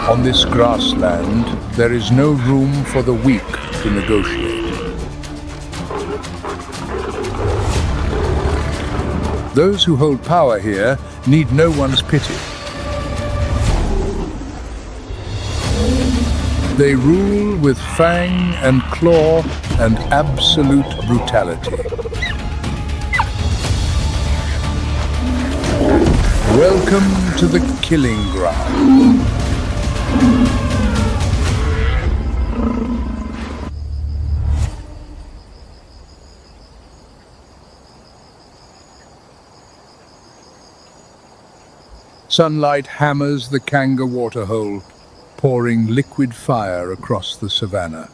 On this grassland, there is no room for the weak to negotiate. Those who hold power here need no one's pity. They rule with fang and claw and absolute brutality. Welcome to the killing ground. Sunlight hammers the Kanga waterhole, pouring liquid fire across the Savannah.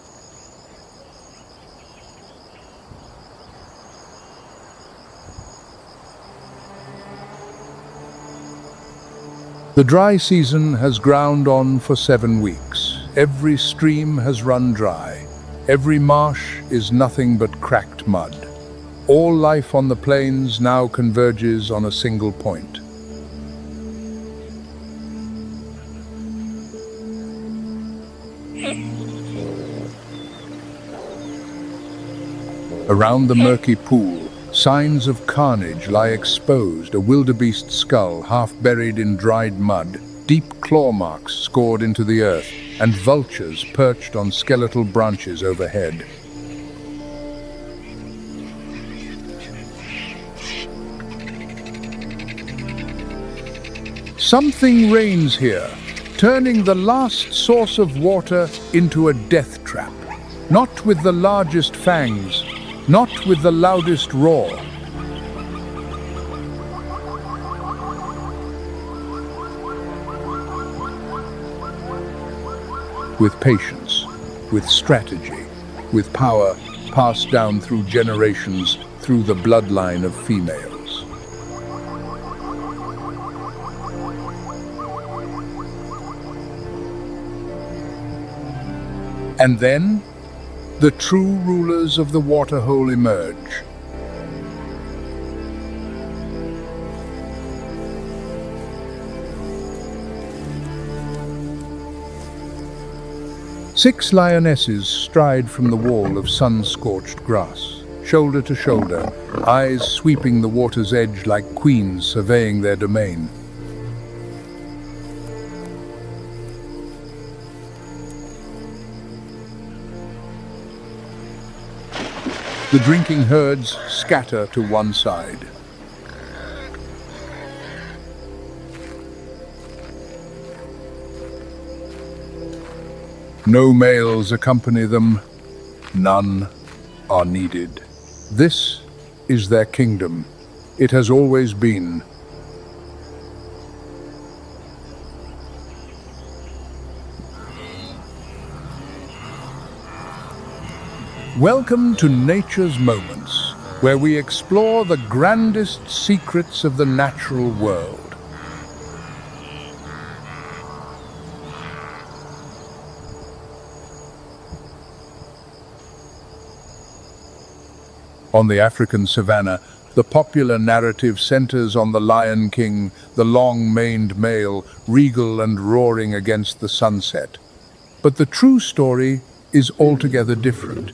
The dry season has ground on for 7 weeks. Every stream has run dry. Every marsh is nothing but cracked mud. All life on the plains now converges on a single point. Around the murky pool, signs of carnage lie exposed, a wildebeest skull half buried in dried mud, deep claw marks scored into the earth, and vultures perched on skeletal branches overhead. Something reigns here, turning the last source of water into a death trap. Not with the largest fangs, not with the loudest roar. With patience, with strategy, with power passed down through generations, through the bloodline of females. And then, the true rulers of the waterhole emerge. Six lionesses stride from the wall of sun-scorched grass, shoulder to shoulder, eyes sweeping the water's edge like queens surveying their domain. The drinking herds scatter to one side. No males accompany them, none are needed. This is their kingdom. It has always been. Welcome to Nature's Moments, where we explore the grandest secrets of the natural world. On the African savanna, the popular narrative centers on the Lion King, the long-maned male, regal and roaring against the sunset. But the true story is altogether different.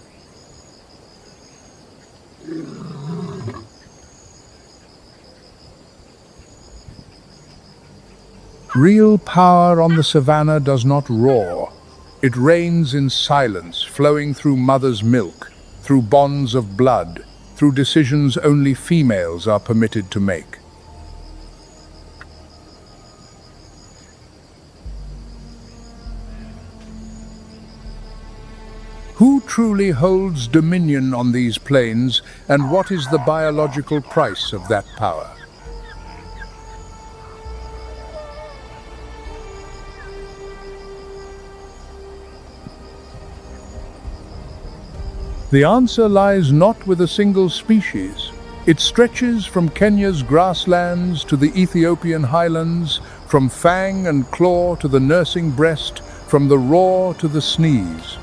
Real power on the savannah does not roar. It reigns in silence, flowing through mother's milk, through bonds of blood, through decisions only females are permitted to make. Who truly holds dominion on these plains, and what is the biological price of that power? The answer lies not with a single species. It stretches from Kenya's grasslands to the Ethiopian highlands, from fang and claw to the nursing breast, from the roar to the sneeze.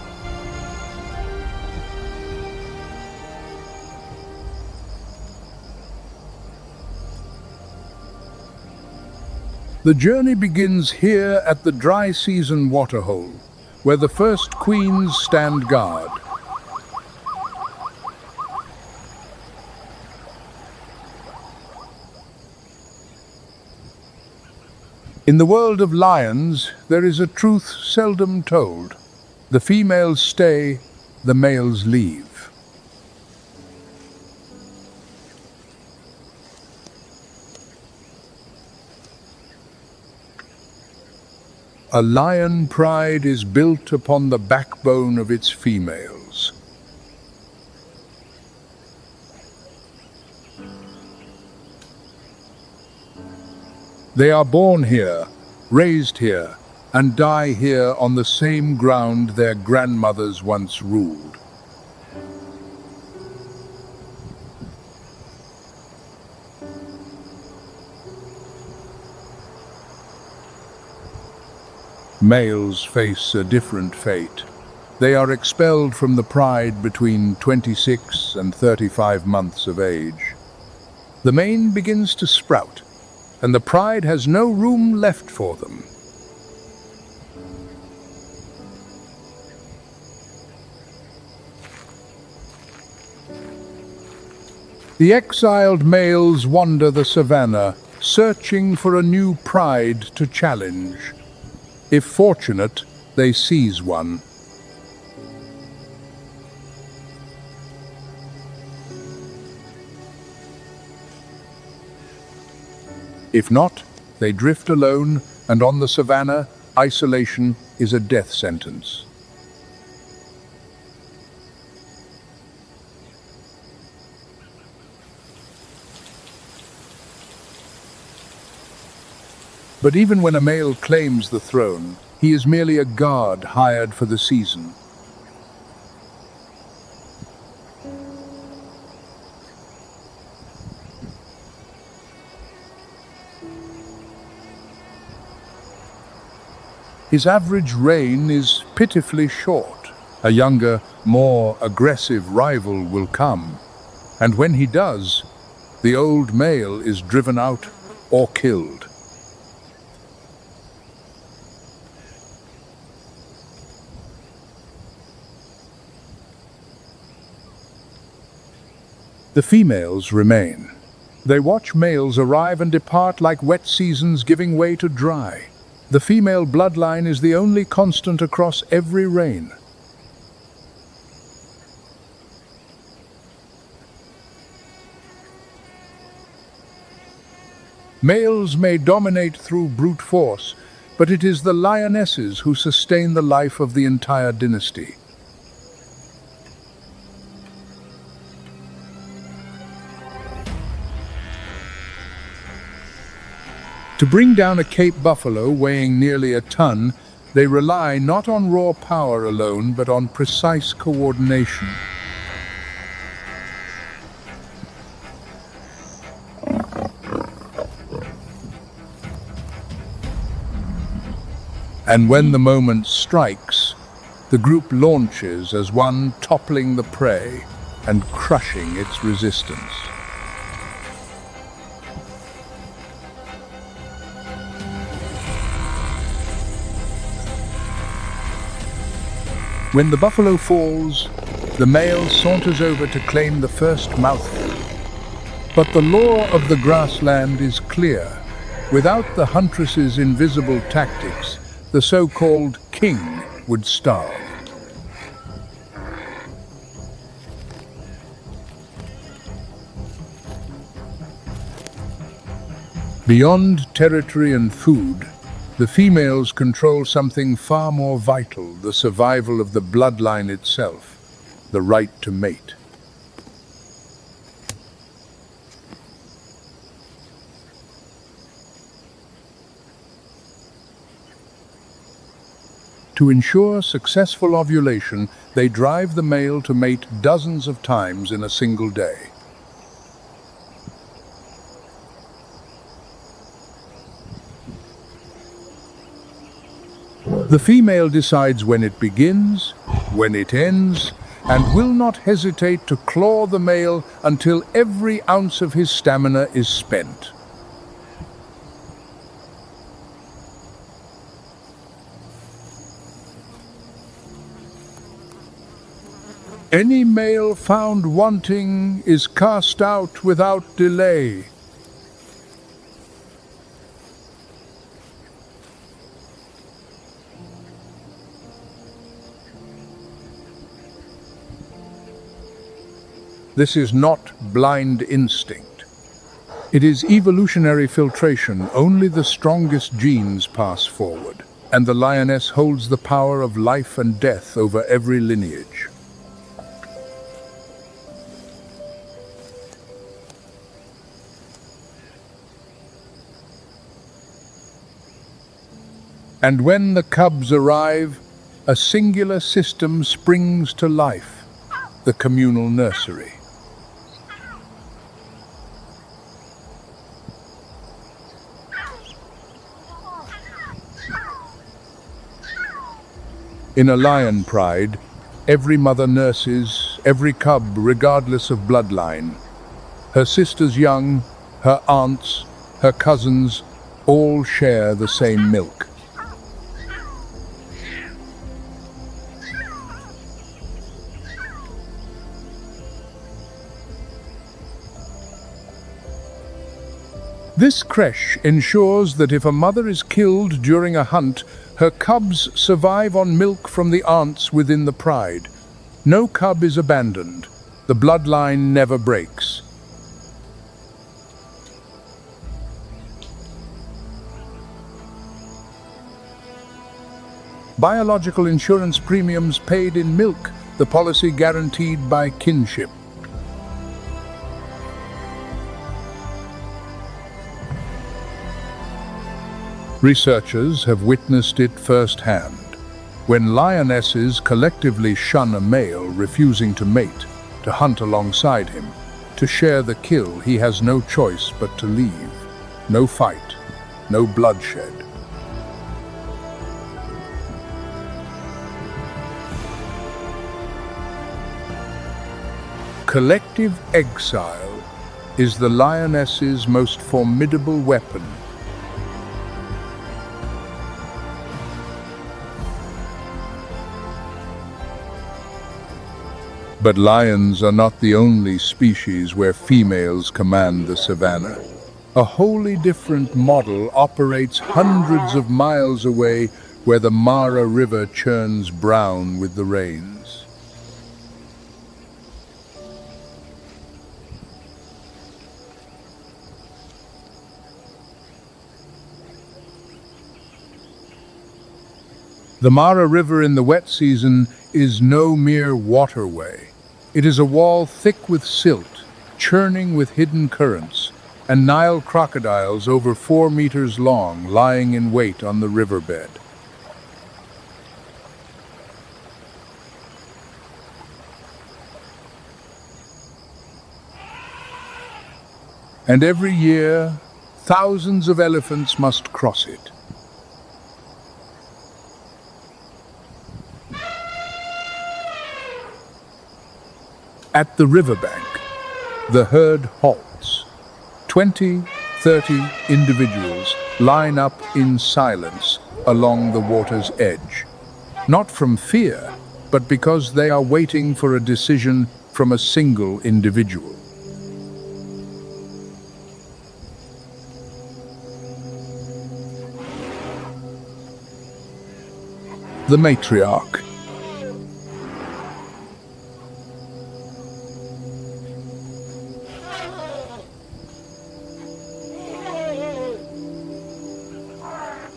The journey begins here at the dry season waterhole, where the first queens stand guard. In the world of lions, there is a truth seldom told. The females stay, the males leave. A lion pride is built upon the backbone of its females. They are born here, raised here, and die here on the same ground their grandmothers once ruled. Males face a different fate. They are expelled from the pride between 26 and 35 months of age. The mane begins to sprout, and the pride has no room left for them. The exiled males wander the savannah, searching for a new pride to challenge. If fortunate, they seize one. If not, they drift alone, and on the savannah, isolation is a death sentence. But even when a male claims the throne, he is merely a guard hired for the season. His average reign is pitifully short. A younger, more aggressive rival will come, and when he does, the old male is driven out or killed. The females remain. They watch males arrive and depart like wet seasons giving way to dry. The female bloodline is the only constant across every reign. Males may dominate through brute force, but it is the lionesses who sustain the life of the entire dynasty. To bring down a Cape buffalo weighing nearly a ton, they rely not on raw power alone, but on precise coordination. And when the moment strikes, the group launches as one, toppling the prey and crushing its resistance. When the buffalo falls, the male saunters over to claim the first mouthful. But the law of the grassland is clear. Without the huntress's invisible tactics, the so-called king would starve. Beyond territory and food, the females control something far more vital, the survival of the bloodline itself, the right to mate. To ensure successful ovulation, they drive the male to mate dozens of times in a single day. The female decides when it begins, when it ends, and will not hesitate to claw the male until every ounce of his stamina is spent. Any male found wanting is cast out without delay. This is not blind instinct. It is evolutionary filtration. Only the strongest genes pass forward, and the lioness holds the power of life and death over every lineage. And when the cubs arrive, a singular system springs to life, the communal nursery. In a lion pride, every mother nurses every cub regardless of bloodline. Her sisters young, her aunts, her cousins, all share the same milk. This creche ensures that if a mother is killed during a hunt, her cubs survive on milk from the aunts within the pride. No cub is abandoned. The bloodline never breaks. Biological insurance premiums paid in milk, the policy guaranteed by kinship. Researchers have witnessed it firsthand. When lionesses collectively shun a male refusing to mate, to hunt alongside him, to share the kill, he has no choice but to leave. No fight, no bloodshed. Collective exile is the lioness's most formidable weapon. But lions are not the only species where females command the savannah. A wholly different model operates hundreds of miles away, where the Mara River churns brown with the rains. The Mara River in the wet season is no mere waterway. It is a wall thick with silt, churning with hidden currents, and Nile crocodiles over 4 meters long lying in wait on the riverbed. And every year, thousands of elephants must cross it. At the riverbank, the herd halts. 20, 30 individuals line up in silence along the water's edge. Not from fear, but because they are waiting for a decision from a single individual. The matriarch.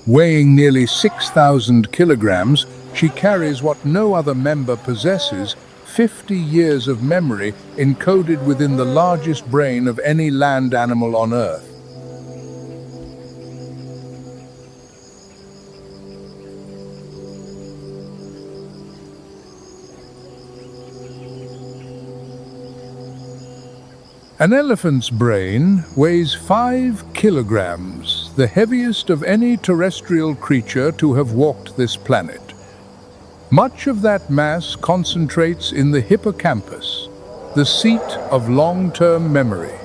Weighing nearly 6,000 kilograms, she carries what no other member possesses: 50 years of memory encoded within the largest brain of any land animal on Earth. An elephant's brain weighs 5 kilograms, the heaviest of any terrestrial creature to have walked this planet. Much of that mass concentrates in the hippocampus, the seat of long-term memory.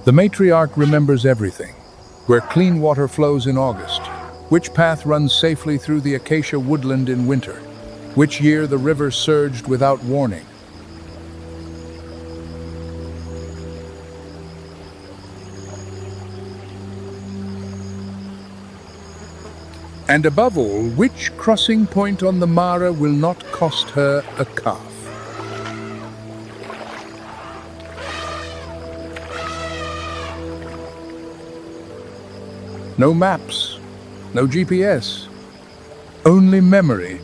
The matriarch remembers everything. where clean water flows in August? Which path runs safely through the acacia woodland in winter? Which year the river surged without warning? And above all, which crossing point on the Mara will not cost her a calf? No maps, no GPS, only memory.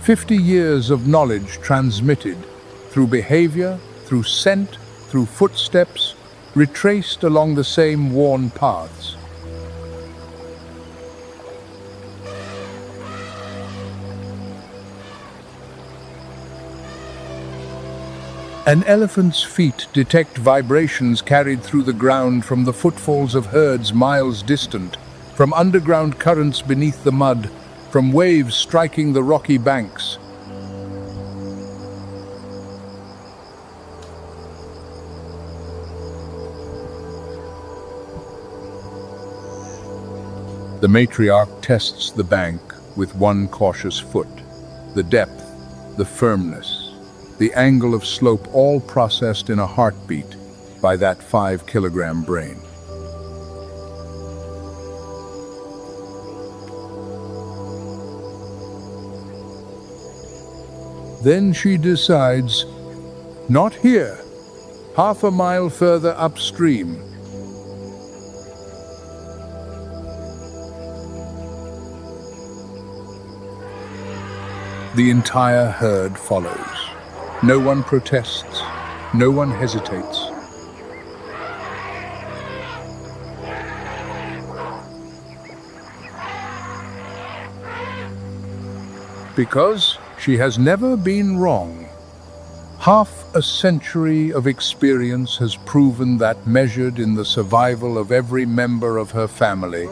50 years of knowledge transmitted through behavior, through scent, through footsteps, retraced along the same worn paths. An elephant's feet detect vibrations carried through the ground from the footfalls of herds miles distant, from underground currents beneath the mud, from waves striking the rocky banks. The matriarch tests the bank with one cautious foot, the depth, the firmness, the angle of slope, all processed in a heartbeat by that 5-kilogram brain. Then she decides, not here, half a mile further upstream. The entire herd follows. No one protests, no one hesitates. Because she has never been wrong. Half a century of experience has proven that, measured in the survival of every member of her family,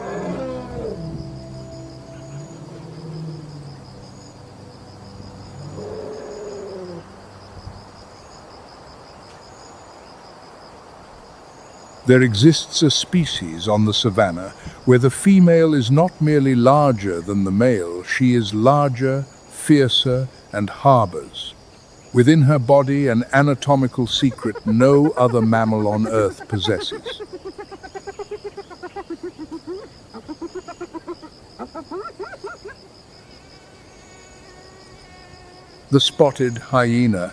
there exists a species on the Savannah where the female is not merely larger than the male, she is larger, fiercer, and harbors within her body an anatomical secret no other mammal on Earth possesses. The spotted hyena.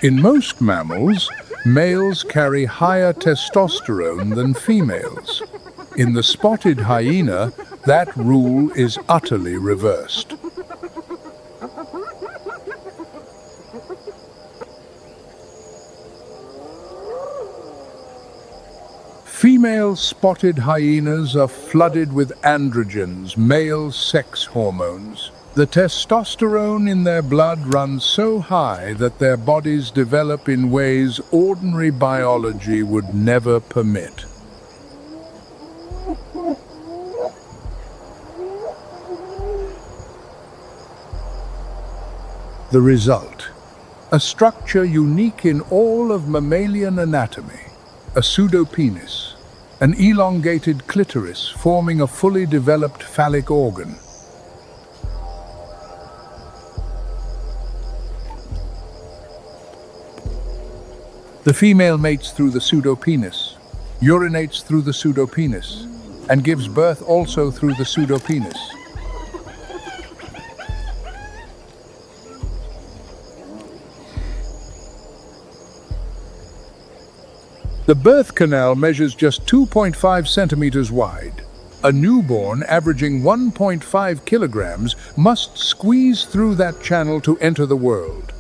In most mammals, males carry higher testosterone than females. In the spotted hyena, that rule is utterly reversed. Female spotted hyenas are flooded with androgens, male sex hormones. The testosterone in their blood runs so high that their bodies develop in ways ordinary biology would never permit. The result: a structure unique in all of mammalian anatomy, a pseudopenis, an elongated clitoris forming a fully developed phallic organ. The female mates through the pseudopenis, urinates through the pseudopenis, and gives birth also through the pseudopenis. The birth canal measures just 2.5 centimeters wide. A newborn averaging 1.5 kilograms must squeeze through that channel to enter the world.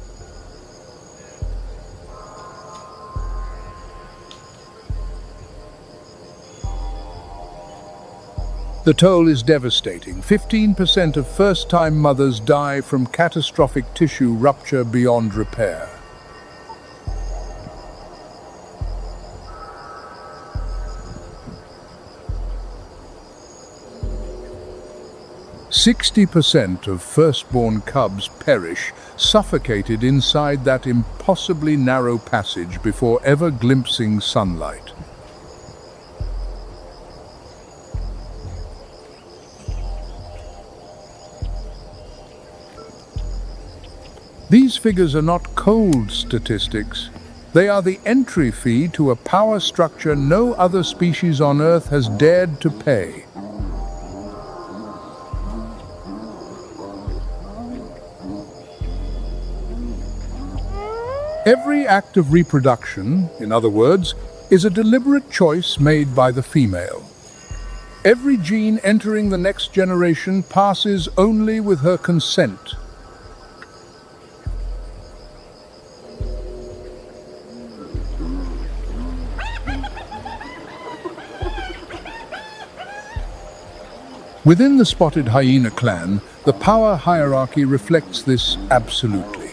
The toll is devastating. 15% of first-time mothers die from catastrophic tissue rupture beyond repair. 60% of firstborn cubs perish, suffocated inside that impossibly narrow passage before ever glimpsing sunlight. These figures are not cold statistics. They are the entry fee to a power structure no other species on Earth has dared to pay. Every act of reproduction, in other words, is a deliberate choice made by the female. Every gene entering the next generation passes only with her consent. Within the spotted hyena clan, the power hierarchy reflects this absolutely.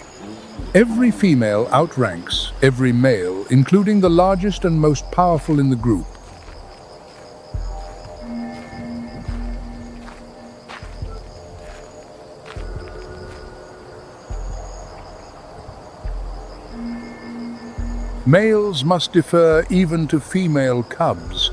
Every female outranks every male, including the largest and most powerful in the group. Males must defer even to female cubs.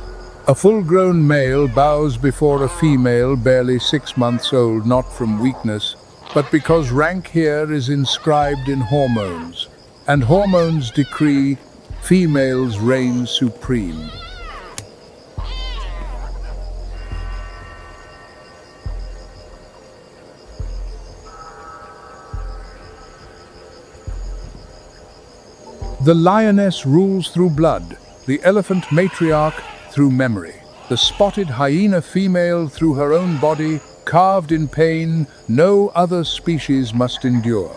A full-grown male bows before a female barely 6 months old, not from weakness, but because rank here is inscribed in hormones, and hormones decree females reign supreme. The lioness rules through blood, the elephant matriarch through memory, the spotted hyena female through her own body, carved in pain no other species must endure.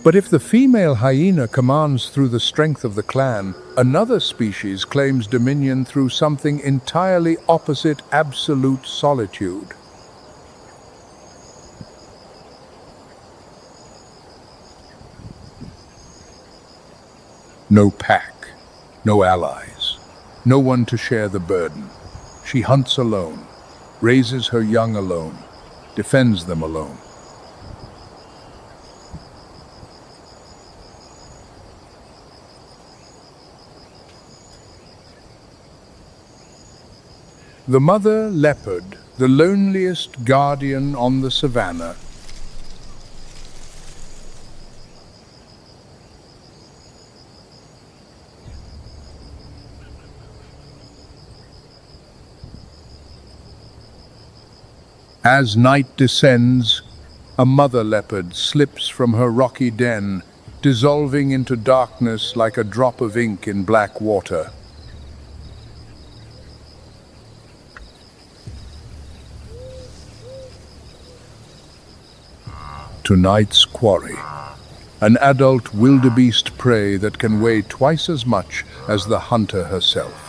But if the female hyena commands through the strength of the clan, another species claims dominion through something entirely opposite: absolute solitude. No pack, no allies, no one to share the burden. She hunts alone, raises her young alone, defends them alone. The mother leopard, the loneliest guardian on the Savannah. As night descends, a mother leopard slips from her rocky den, dissolving into darkness like a drop of ink in black water. Tonight's quarry, an adult wildebeest prey that can weigh twice as much as the hunter herself.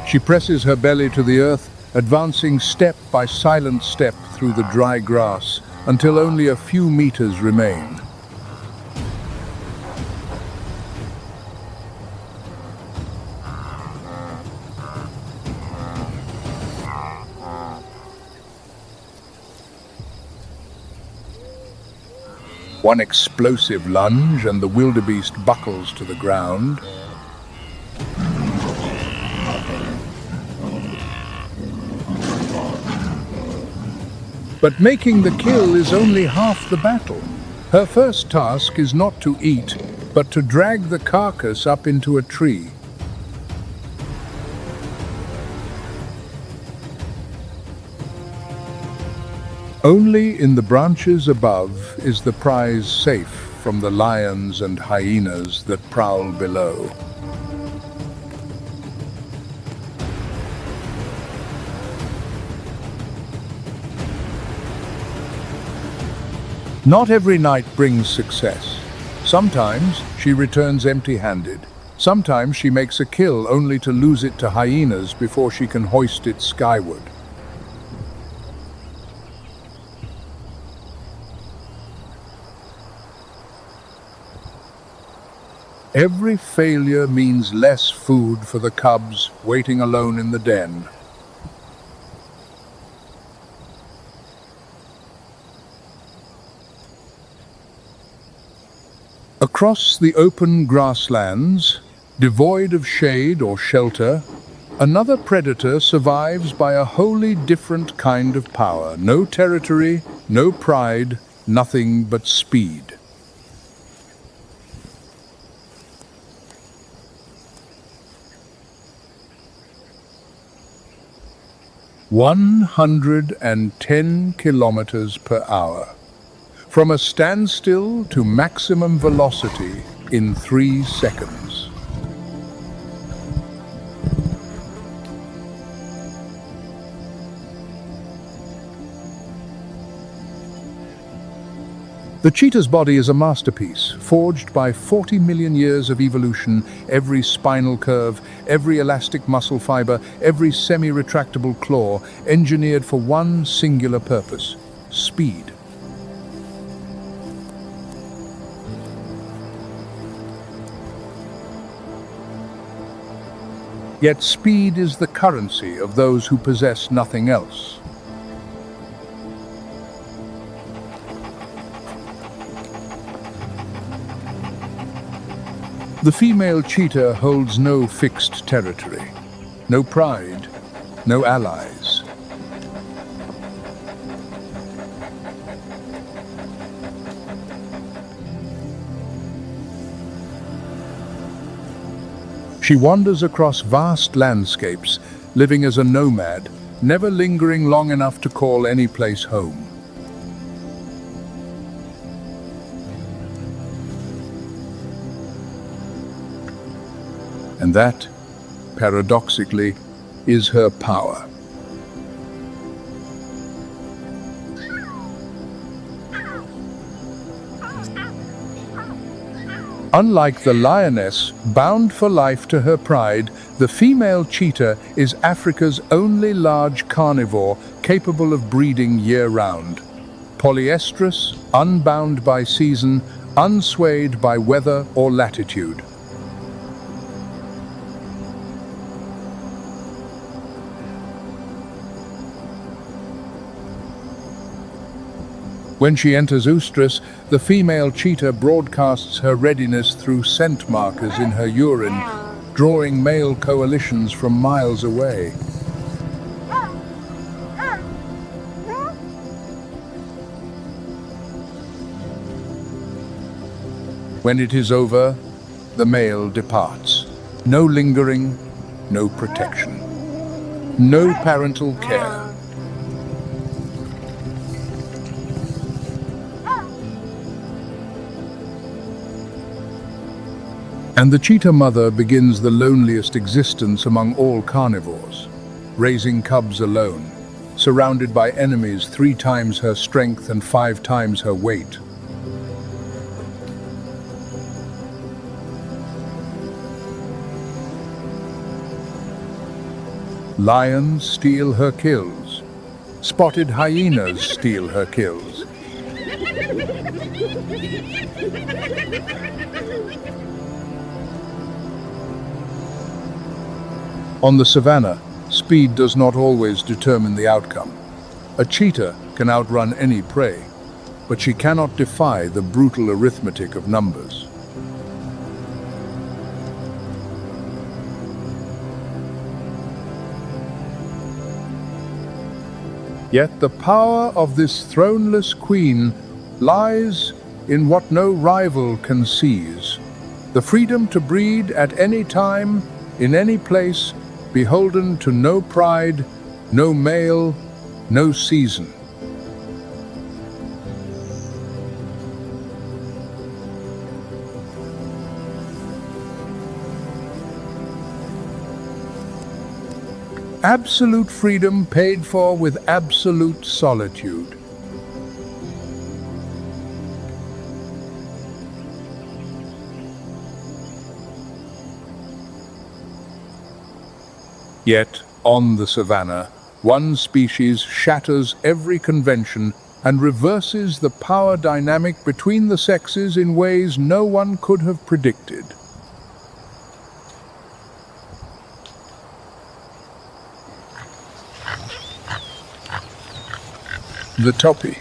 She presses her belly to the earth, advancing step by silent step through the dry grass until only a few meters remain. One explosive lunge and the wildebeest buckles to the ground. But making the kill is only half the battle. Her first task is not to eat, but to drag the carcass up into a tree. Only in the branches above is the prize safe from the lions and hyenas that prowl below. Not every night brings success. Sometimes she returns empty-handed, Sometimes she makes a kill only to lose it to hyenas before she can hoist it skyward. Every failure means less food for the cubs waiting alone in the den. Across the open grasslands, devoid of shade or shelter, another predator survives by a wholly different kind of power. No territory, no pride, nothing but speed. "110 kilometers per hour. From a standstill to maximum velocity in 3 seconds. The cheetah's body is a masterpiece, forged by 40 million years of evolution. Every spinal curve, every elastic muscle fiber, every semi-retractable claw, engineered for one singular purpose: speed. Yet speed is the currency of those who possess nothing else. The female cheetah holds no fixed territory, no pride, no allies. She wanders across vast landscapes, living as a nomad, never lingering long enough to call any place home. And that, paradoxically, is her power. Unlike the lioness, bound for life to her pride, the female cheetah is Africa's only large carnivore capable of breeding year-round. Polyestrous, unbound by season, unswayed by weather or latitude. When she enters oestrus, the female cheetah broadcasts her readiness through scent markers in her urine, drawing male coalitions from miles away. When it is over, the male departs. No lingering, no protection, no parental care. And the cheetah mother begins the loneliest existence among all carnivores, raising cubs alone, surrounded by enemies 3 times her strength and 5 times her weight. Lions steal her kills. Spotted hyenas steal her kills. On the Savannah, speed does not always determine the outcome. A cheetah can outrun any prey, but she cannot defy the brutal arithmetic of numbers. Yet the power of this throneless queen lies in what no rival can seize: the freedom to breed at any time, in any place, beholden to no pride, no male, no season. Absolute freedom paid for with absolute solitude. Yet, on the Savannah, one species shatters every convention and reverses the power dynamic between the sexes in ways no one could have predicted. The Topi.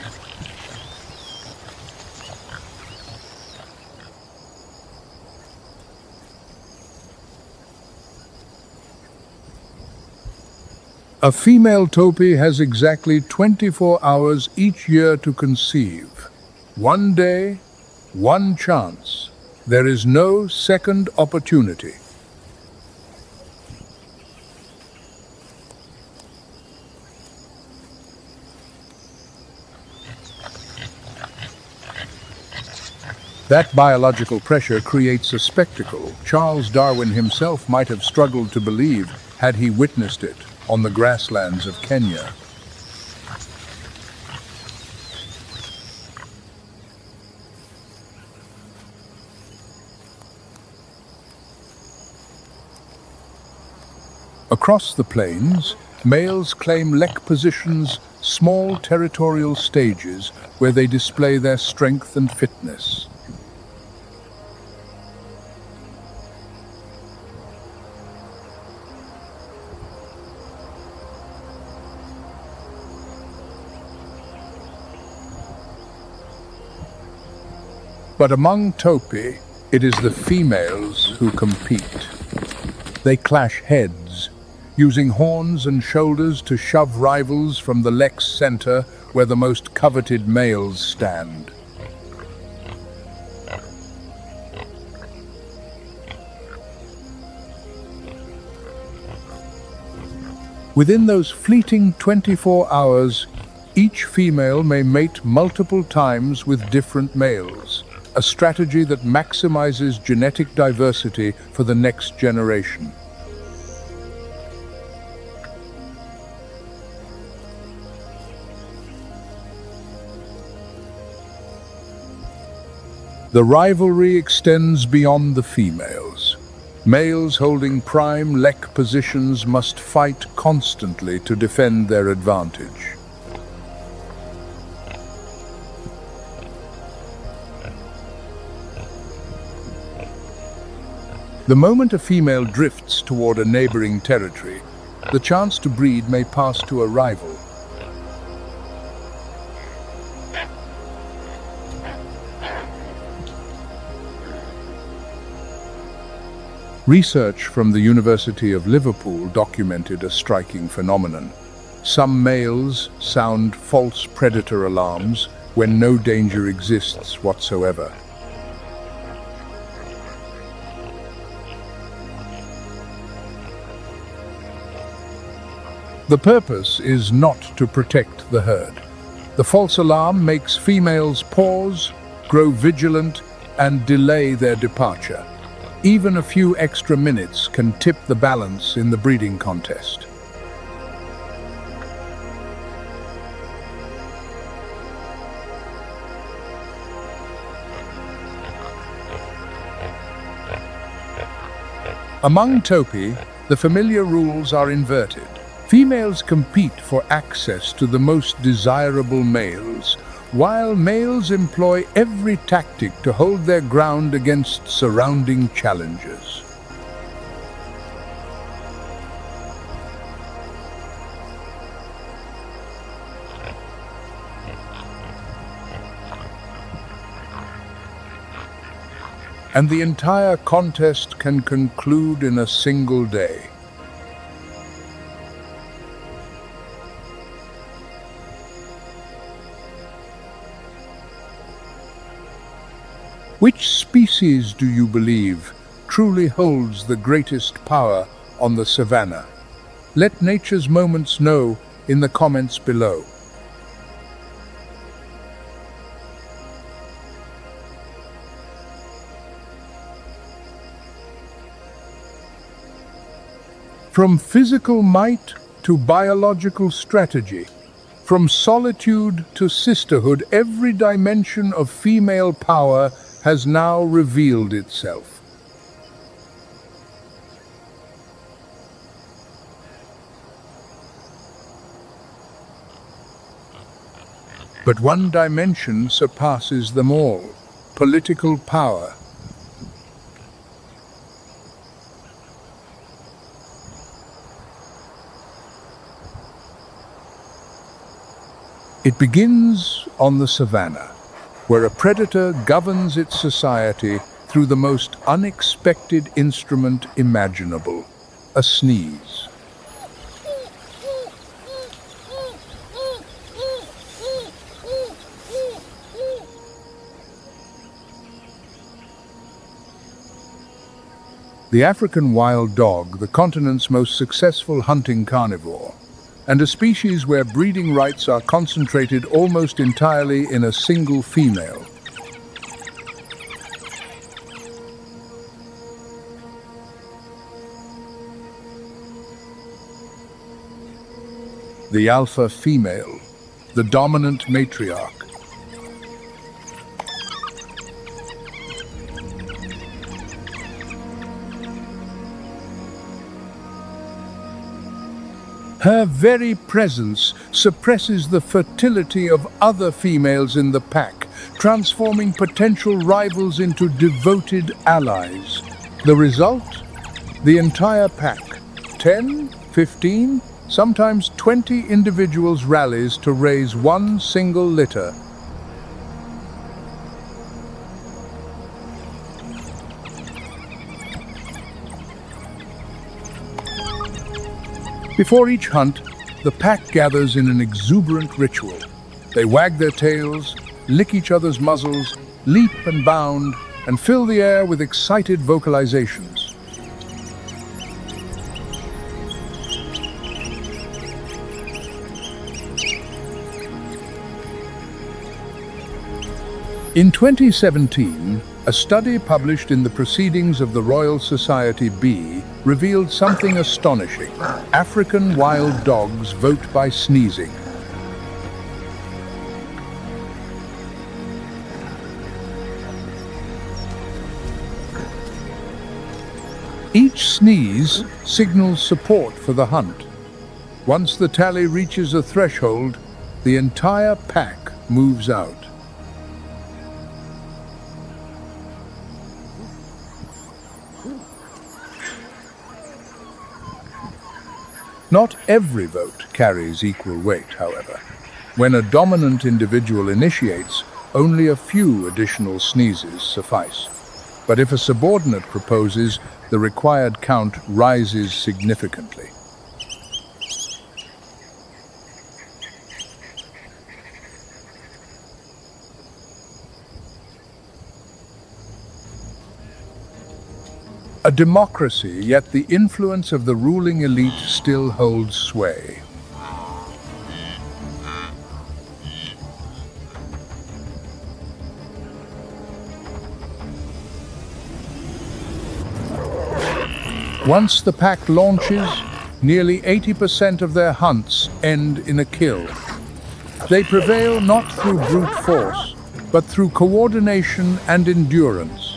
A female Topi has exactly 24 hours each year to conceive. One day, one chance. There is no second opportunity. That biological pressure creates a spectacle Charles Darwin himself might have struggled to believe had he witnessed it on the grasslands of Kenya. Across the plains, males claim lek positions, small territorial stages where they display their strength and fitness. But among Topi, it is the females who compete. They clash heads, using horns and shoulders to shove rivals from the lek's center where the most coveted males stand. Within those fleeting 24 hours, each female may mate multiple times with different males, a strategy that maximizes genetic diversity for the next generation. The rivalry extends beyond the females. Males holding prime lek positions must fight constantly to defend their advantage. The moment a female drifts toward a neighboring territory, the chance to breed may pass to a rival. Research from the University of Liverpool documented a striking phenomenon. Some males sound false predator alarms when no danger exists whatsoever. The purpose is not to protect the herd. The false alarm makes females pause, grow vigilant, and delay their departure. Even a few extra minutes can tip the balance in the breeding contest. Among Topi, the familiar rules are inverted. Females compete for access to the most desirable males, while males employ every tactic to hold their ground against surrounding challenges. And the entire contest can conclude in a single day. Which species do you believe truly holds the greatest power on the Savannah? Let Nature's Moments know in the comments below. From physical might to biological strategy, from solitude to sisterhood, every dimension of female power has now revealed itself. But one dimension surpasses them all: political power. It begins on the Savannah, where a predator governs its society through the most unexpected instrument imaginable: a sneeze. The African wild dog, the continent's most successful hunting carnivore, and a species where breeding rights are concentrated almost entirely in a single female. The alpha female, the dominant matriarch. Her very presence suppresses the fertility of other females in the pack, transforming potential rivals into devoted allies. The result? The entire pack, 10, 15, sometimes 20 individuals rallies to raise one single litter. Before each hunt, the pack gathers in an exuberant ritual. They wag their tails, lick each other's muzzles, leap and bound, and fill the air with excited vocalizations. In 2017, a study published in the Proceedings of the Royal Society B revealed something astonishing. African wild dogs vote by sneezing. Each sneeze signals support for the hunt. Once the tally reaches a threshold, the entire pack moves out. Not every vote carries equal weight, however. When a dominant individual initiates, only a few additional sneezes suffice. But if a subordinate proposes, the required count rises significantly. A democracy, yet the influence of the ruling elite still holds sway. Once the pack launches, nearly 80% of their hunts end in a kill. They prevail not through brute force, but through coordination and endurance.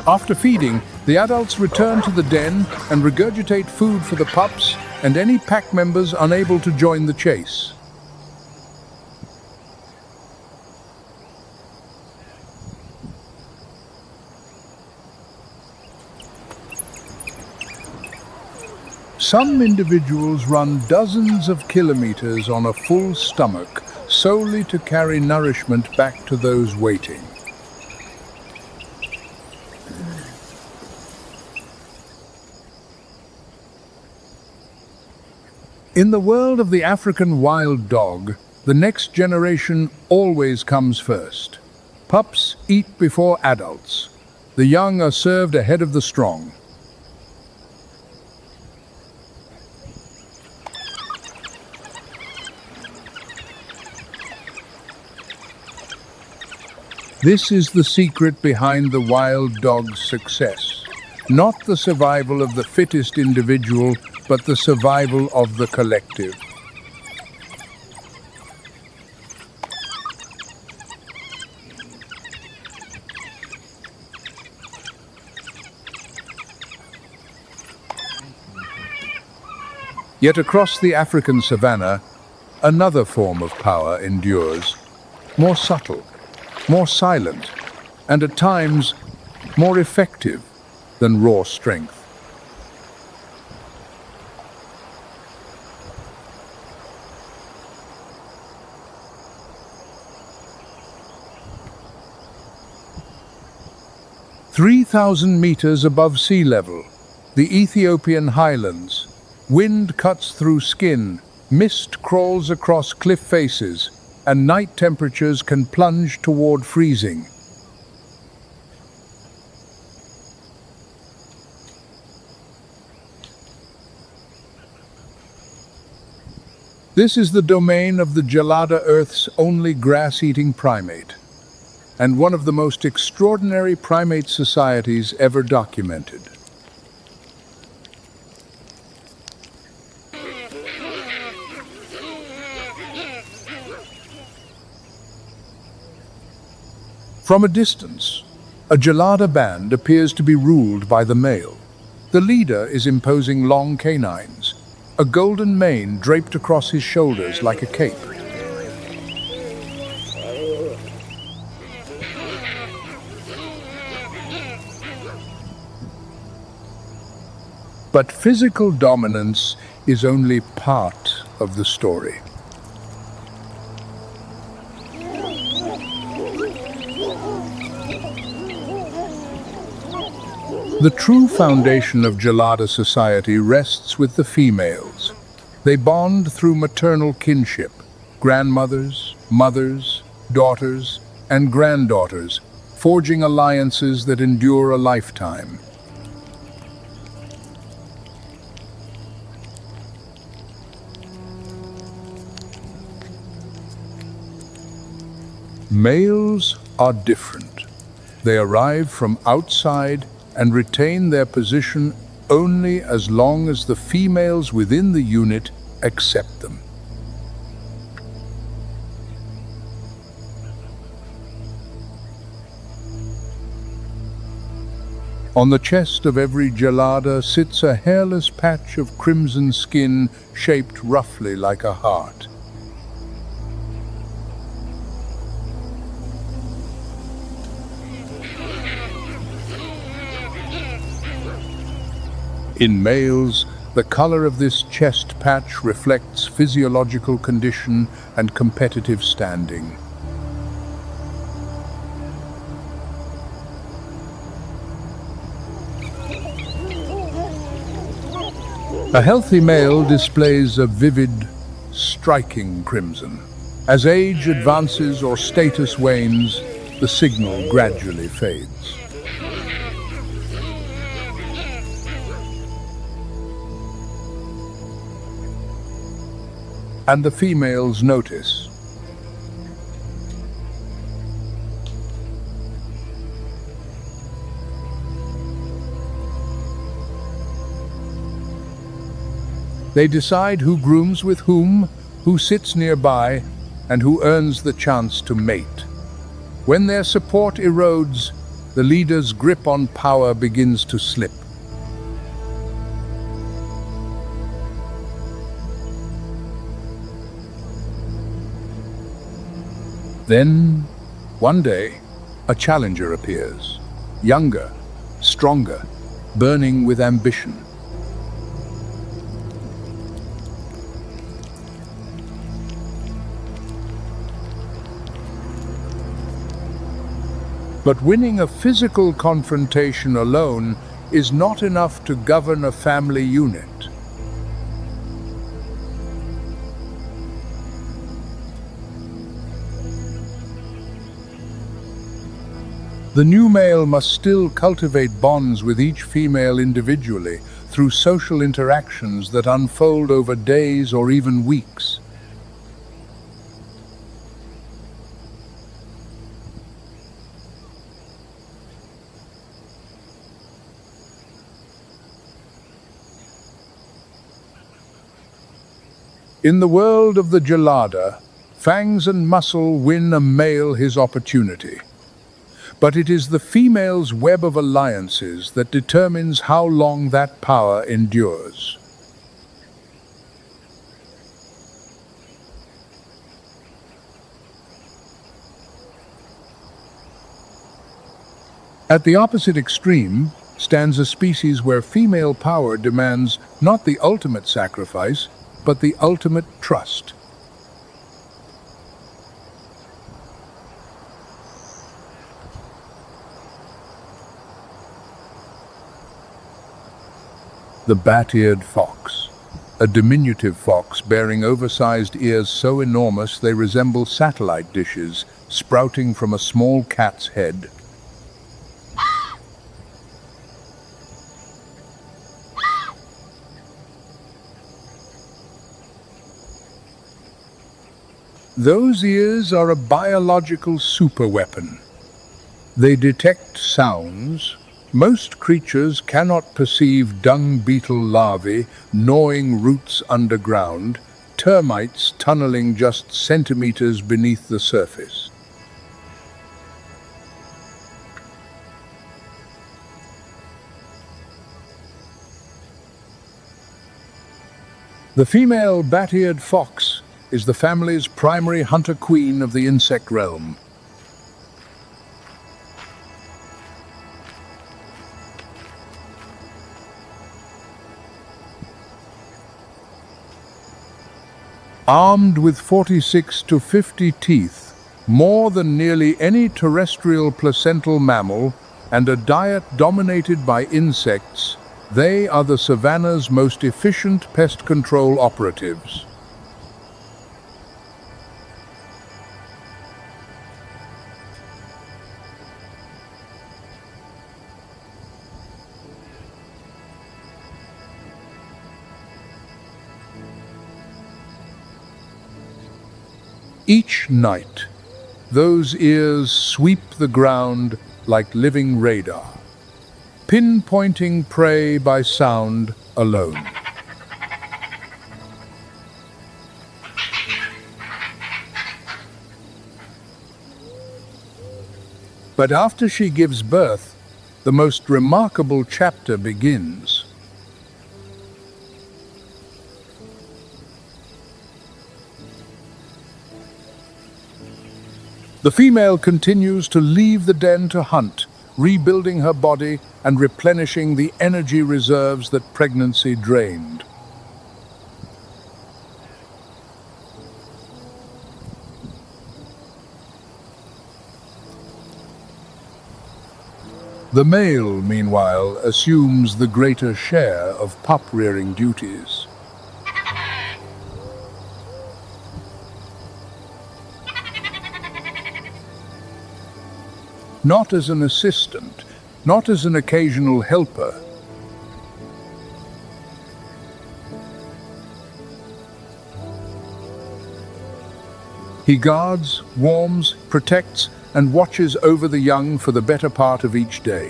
After feeding, the adults return to the den and regurgitate food for the pups and any pack members unable to join the chase. Some individuals run dozens of kilometers on a full stomach solely to carry nourishment back to those waiting. In the world of the African wild dog, the next generation always comes first. Pups eat before adults. The young are served ahead of the strong. This is the secret behind the wild dog's success. Not the survival of the fittest individual, but the survival of the collective. Yet across the African savanna, another form of power endures, more subtle, more silent, and at times more effective than raw strength. "3,000 meters above sea level, the Ethiopian highlands. Wind cuts through skin, mist crawls across cliff faces, and night temperatures can plunge toward freezing. This is the domain of the Gelada, Earth's only grass-eating primate, and one of the most extraordinary primate societies ever documented. From a distance, a Gelada band appears to be ruled by the male. The leader is imposing long canines, a golden mane draped across his shoulders like a cape. But physical dominance is only part of the story. The true foundation of Gelada society rests with the females. They bond through maternal kinship, grandmothers, mothers, daughters, and granddaughters, forging alliances that endure a lifetime. Males are different. They arrive from outside and retain their position only as long as the females within the unit accept them. On the chest of every Gelada sits a hairless patch of crimson skin shaped roughly like a heart. In males, the color of this chest patch reflects physiological condition and competitive standing. A healthy male displays a vivid, striking crimson. As age advances or status wanes, the signal gradually fades. And the females notice. They decide who grooms with whom, who sits nearby, and who earns the chance to mate. When their support erodes, the leader's grip on power begins to slip. Then, one day, a challenger appears, younger, stronger, burning with ambition. But winning a physical confrontation alone is not enough to govern a family unit. The new male must still cultivate bonds with each female individually through social interactions that unfold over days or even weeks. In the world of the Gelada, fangs and muscle win a male his opportunity. But it is the female's web of alliances that determines how long that power endures. At the opposite extreme stands a species where female power demands not the ultimate sacrifice, but the ultimate trust. The bat-eared fox, a diminutive fox bearing oversized ears so enormous they resemble satellite dishes sprouting from a small cat's head. Those ears are a biological superweapon. They detect sounds. Most creatures cannot perceive dung beetle larvae gnawing roots underground, termites tunneling just centimeters beneath the surface. The female bat-eared fox is the family's primary hunter queen of the insect realm. Armed with 46 to 50 teeth, more than nearly any terrestrial placental mammal, and a diet dominated by insects, they are the Savannah's most efficient pest control operatives. Each night, those ears sweep the ground like living radar, pinpointing prey by sound alone. But after she gives birth, the most remarkable chapter begins. The female continues to leave the den to hunt, rebuilding her body and replenishing the energy reserves that pregnancy drained. The male, meanwhile, assumes the greater share of pup-rearing duties. Not as an assistant, not as an occasional helper. He guards, warms, protects, and watches over the young for the better part of each day.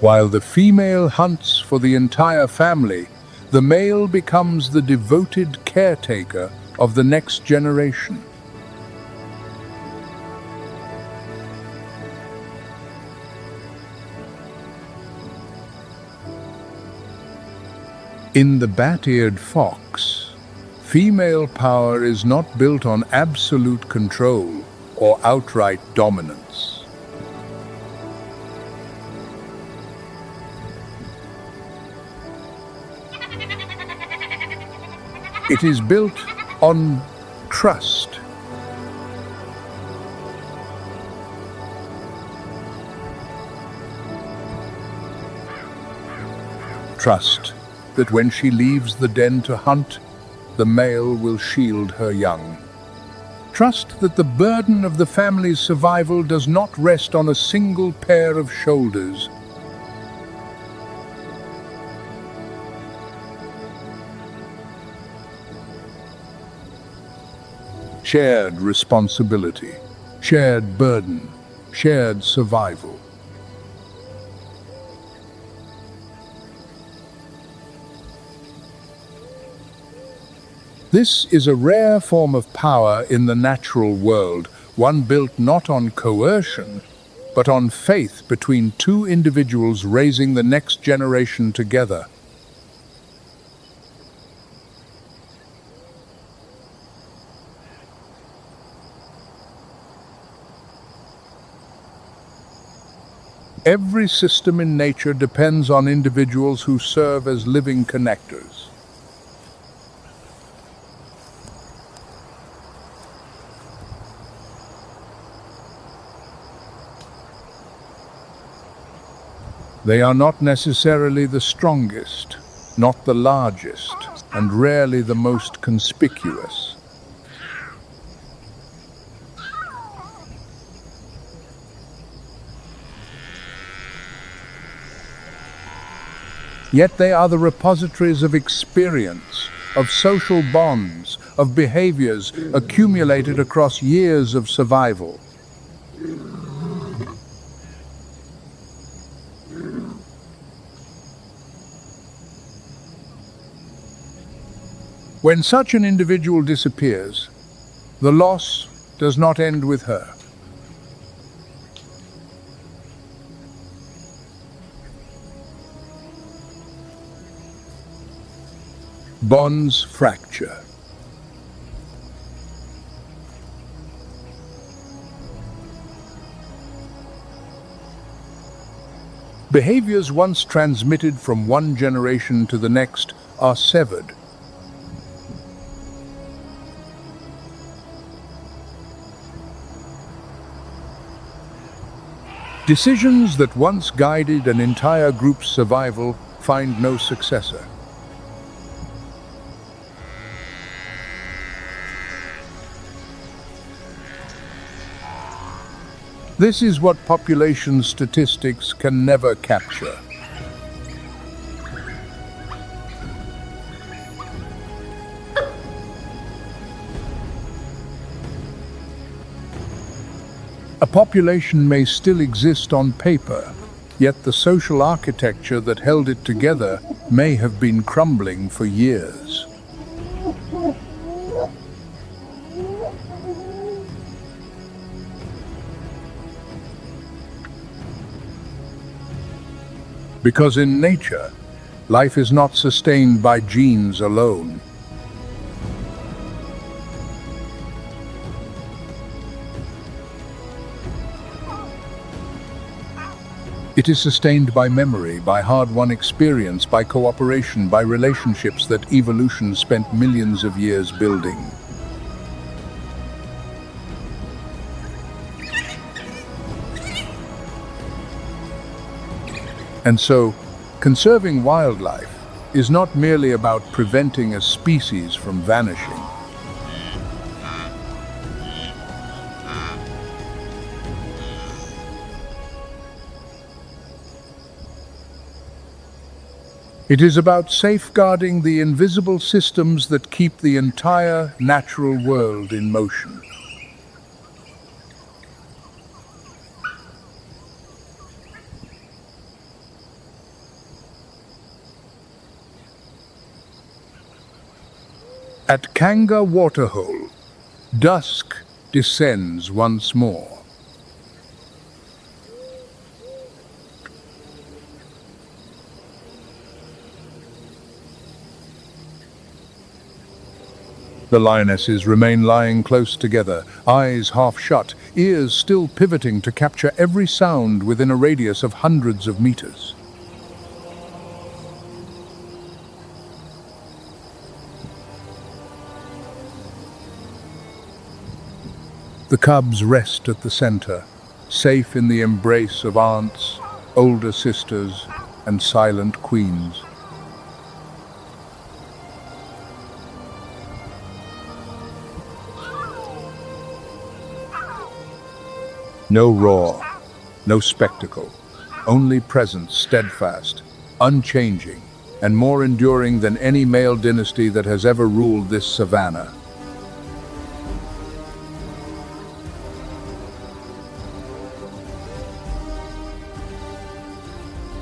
While the female hunts for the entire family, the male becomes the devoted caretaker of the next generation. In the bat-eared fox, female power is not built on absolute control or outright dominance. It is built on trust. Trust that when she leaves the den to hunt, the male will shield her young. Trust that the burden of the family's survival does not rest on a single pair of shoulders. Shared responsibility, shared burden, shared survival. This is a rare form of power in the natural world, one built not on coercion, but on faith between two individuals raising the next generation together. Every system in nature depends on individuals who serve as living connectors. They are not necessarily the strongest, not the largest, and rarely the most conspicuous. Yet they are the repositories of experience, of social bonds, of behaviors accumulated across years of survival. When such an individual disappears, the loss does not end with her. Bonds fracture. Behaviors once transmitted from one generation to the next are severed. Decisions that once guided an entire group's survival find no successor. This is what population statistics can never capture. A population may still exist on paper, yet the social architecture that held it together may have been crumbling for years. Because in nature, life is not sustained by genes alone. It is sustained by memory, by hard-won experience, by cooperation, by relationships that evolution spent millions of years building. And so, conserving wildlife is not merely about preventing a species from vanishing. It is about safeguarding the invisible systems that keep the entire natural world in motion. At Kanga waterhole, dusk descends once more. The lionesses remain lying close together, eyes half shut, ears still pivoting to capture every sound within a radius of hundreds of meters. The cubs rest at the center, safe in the embrace of aunts, older sisters, and silent queens. No roar, no spectacle, only presence steadfast, unchanging, and more enduring than any male dynasty that has ever ruled this savanna.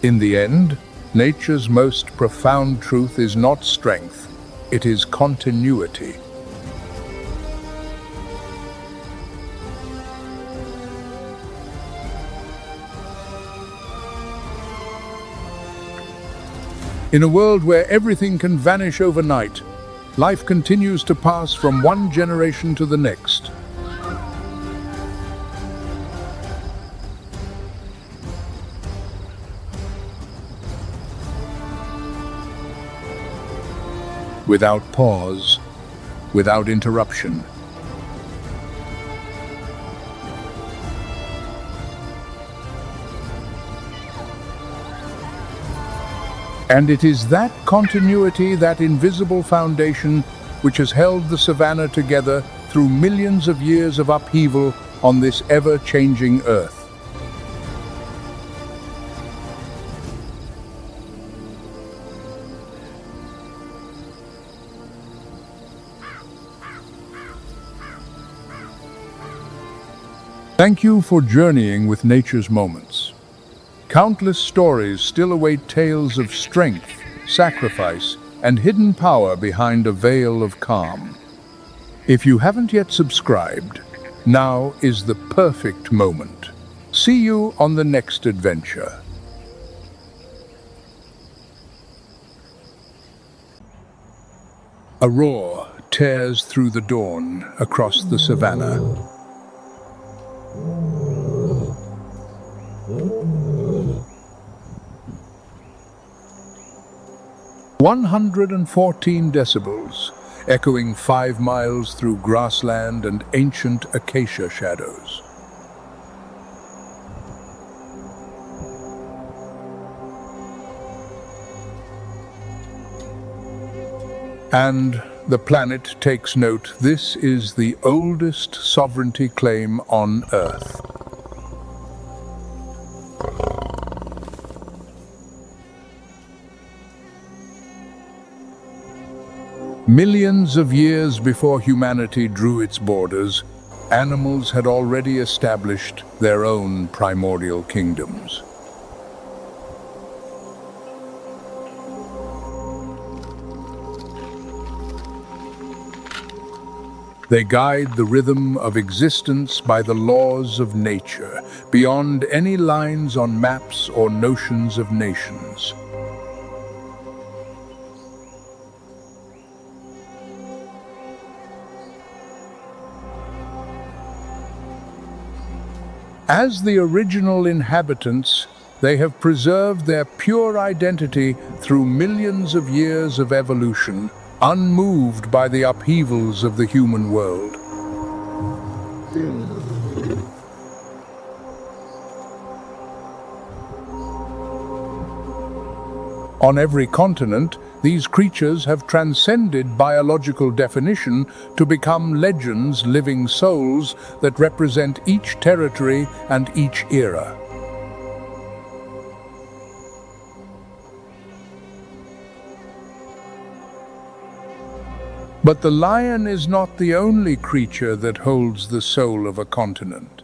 In the end, nature's most profound truth is not strength, it is continuity. In a world where everything can vanish overnight, life continues to pass from one generation to the next. without pause, without interruption. And it is that continuity, that invisible foundation, which has held the savannah together through millions of years of upheaval on this ever-changing earth. Thank you for journeying with Nature's Moments. Countless stories still await tales of strength, sacrifice, and hidden power behind a veil of calm. If you haven't yet subscribed, now is the perfect moment. See you on the next adventure. A roar tears through the dawn across the savannah. 114 decibels, echoing 5 miles through grassland and ancient acacia shadows. And the planet takes note. This is the oldest sovereignty claim on Earth. Millions of years before humanity drew its borders, animals had already established their own primordial kingdoms. They guide the rhythm of existence by the laws of nature, beyond any lines on maps or notions of nations. As the original inhabitants, they have preserved their pure identity through millions of years of evolution, unmoved by the upheavals of the human world. On every continent, these creatures have transcended biological definition to become legends, living souls that represent each territory and each era. But the lion is not the only creature that holds the soul of a continent.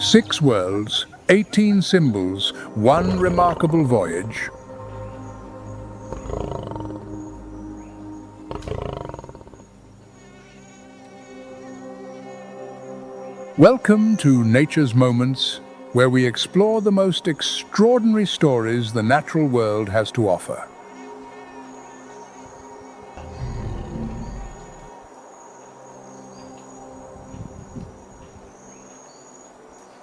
6 worlds, 18 symbols, 1 remarkable voyage. Welcome to Nature's Moments, where we explore the most extraordinary stories the natural world has to offer.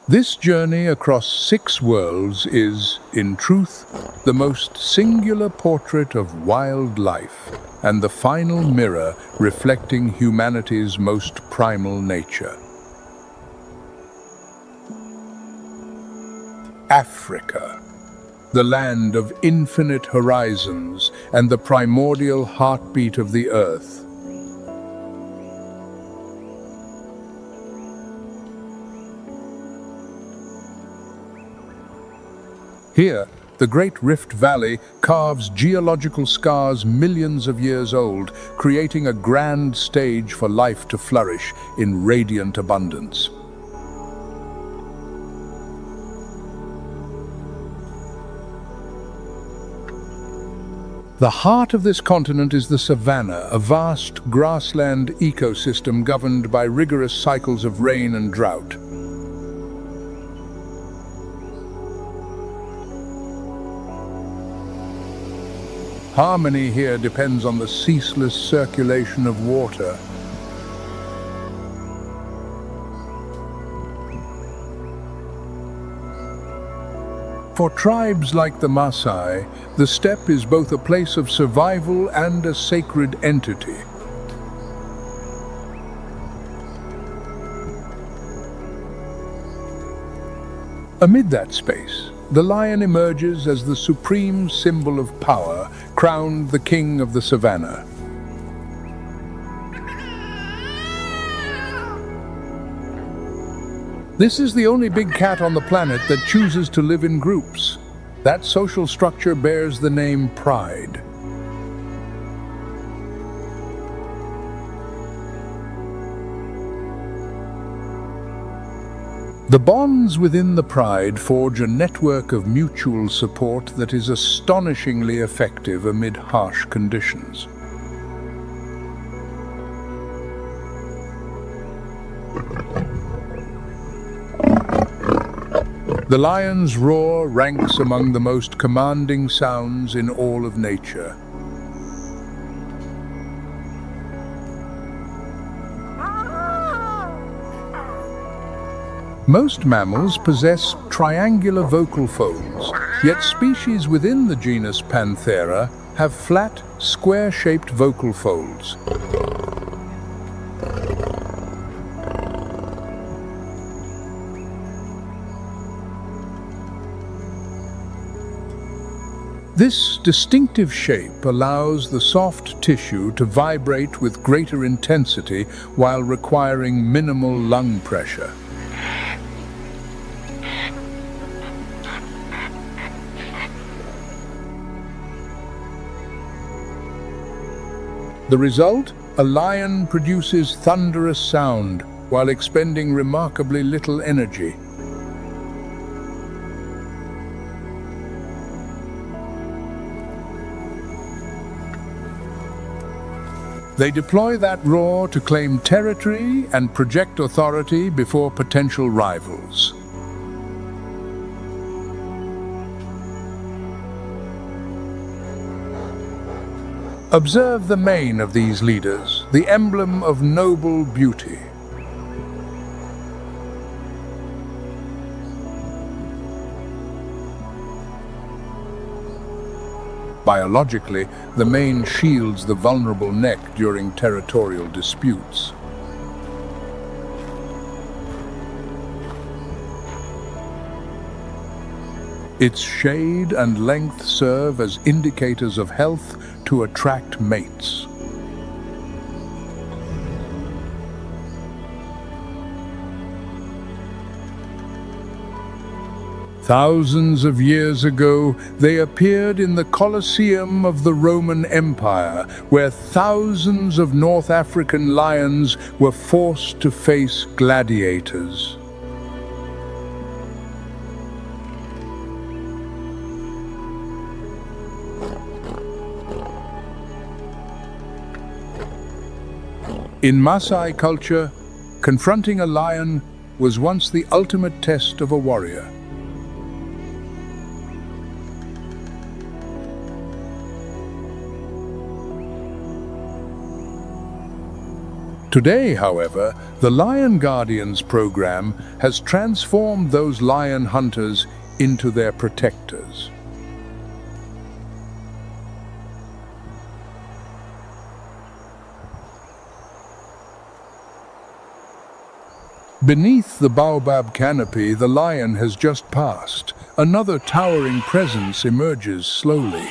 This journey across 6 worlds is, in truth, the most singular portrait of wild life and the final mirror reflecting humanity's most primal nature. Africa, the land of infinite horizons and the primordial heartbeat of the earth. Here, the Great Rift Valley carves geological scars millions of years old, creating a grand stage for life to flourish in radiant abundance. The heart of this continent is the Savannah, a vast grassland ecosystem governed by rigorous cycles of rain and drought. Harmony here depends on the ceaseless circulation of water. For tribes like the Maasai, the steppe is both a place of survival and a sacred entity. Amid that space, the lion emerges as the supreme symbol of power, crowned the king of the Savannah. This is the only big cat on the planet that chooses to live in groups. That social structure bears the name pride. The bonds within the pride forge a network of mutual support that is astonishingly effective amid harsh conditions. The lion's roar ranks among the most commanding sounds in all of nature. Most mammals possess triangular vocal folds, yet species within the genus Panthera have flat, square-shaped vocal folds. This distinctive shape allows the soft tissue to vibrate with greater intensity while requiring minimal lung pressure. The result? A lion produces thunderous sound while expending remarkably little energy. They deploy that roar to claim territory and project authority before potential rivals. Observe the mane of these leaders, the emblem of noble beauty. Biologically, the mane shields the vulnerable neck during territorial disputes. Its shade and length serve as indicators of health to attract mates. Thousands of years ago, they appeared in the Colosseum of the Roman Empire, where thousands of North African lions were forced to face gladiators. In Maasai culture, confronting a lion was once the ultimate test of a warrior. Today, however, the Lion Guardians program has transformed those lion hunters into their protectors. Beneath the baobab canopy, the lion has just passed. Another towering presence emerges slowly.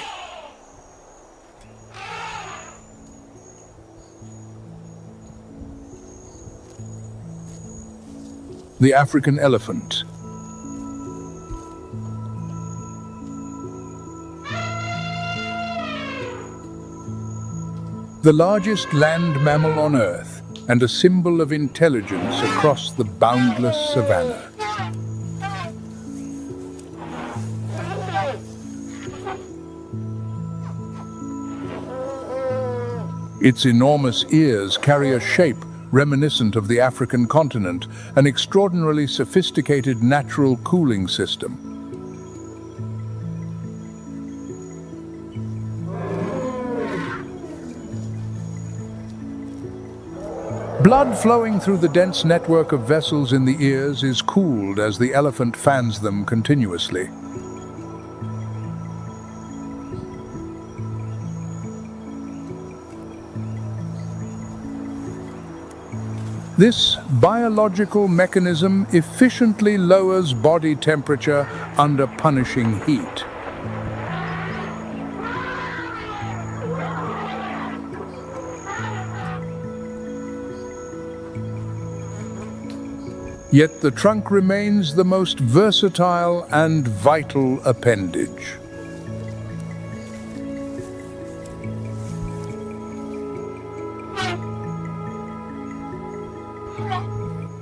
The African elephant. The largest land mammal on Earth, and a symbol of intelligence across the boundless savanna. Its enormous ears carry a shape reminiscent of the African continent, an extraordinarily sophisticated natural cooling system. Blood flowing through the dense network of vessels in the ears is cooled as the elephant fans them continuously. This biological mechanism efficiently lowers body temperature under punishing heat. Yet the trunk remains the most versatile and vital appendage.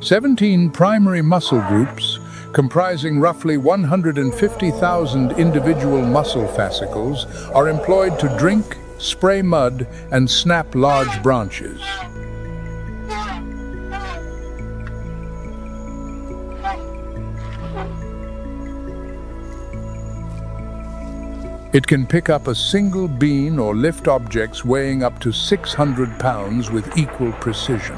"17 primary muscle groups, comprising roughly 150,000 individual muscle fascicles, are employed to drink, spray mud, and snap large branches. It can pick up a single bean or lift objects weighing up to 600 pounds with equal precision.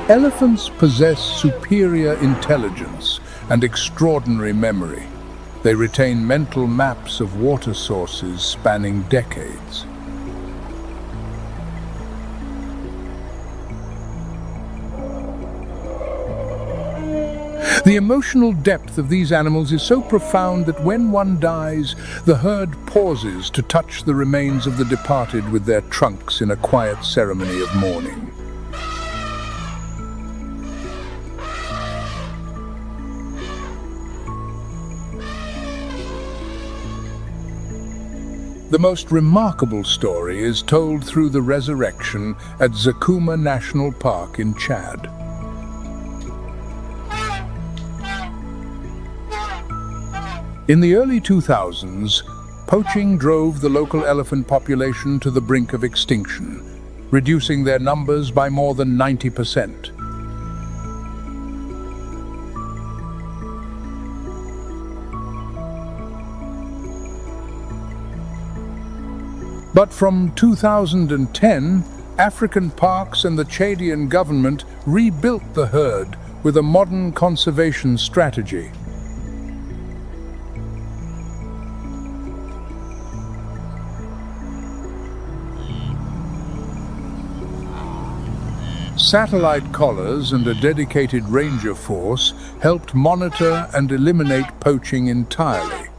Elephants possess superior intelligence and extraordinary memory. They retain mental maps of water sources spanning decades. The emotional depth of these animals is so profound that when one dies, the herd pauses to touch the remains of the departed with their trunks in a quiet ceremony of mourning. The most remarkable story is told through the resurrection at Zakuma National Park in Chad. In the early 2000s, poaching drove the local elephant population to the brink of extinction, reducing their numbers by more than 90%. But from 2010, African parks and the Chadian government rebuilt the herd with a modern conservation strategy. Satellite collars and a dedicated ranger force helped monitor and eliminate poaching entirely.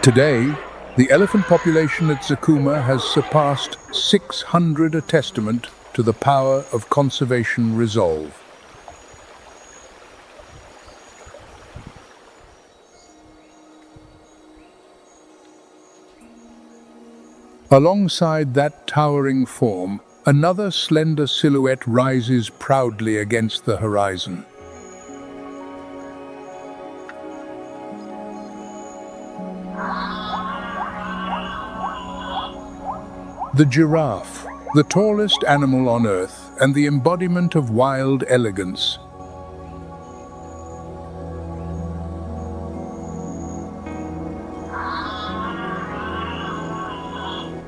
Today, the elephant population at Zakuma has surpassed 600, a testament to the power of conservation resolve. Alongside that towering form, another slender silhouette rises proudly against the horizon. The giraffe, the tallest animal on Earth and the embodiment of wild elegance.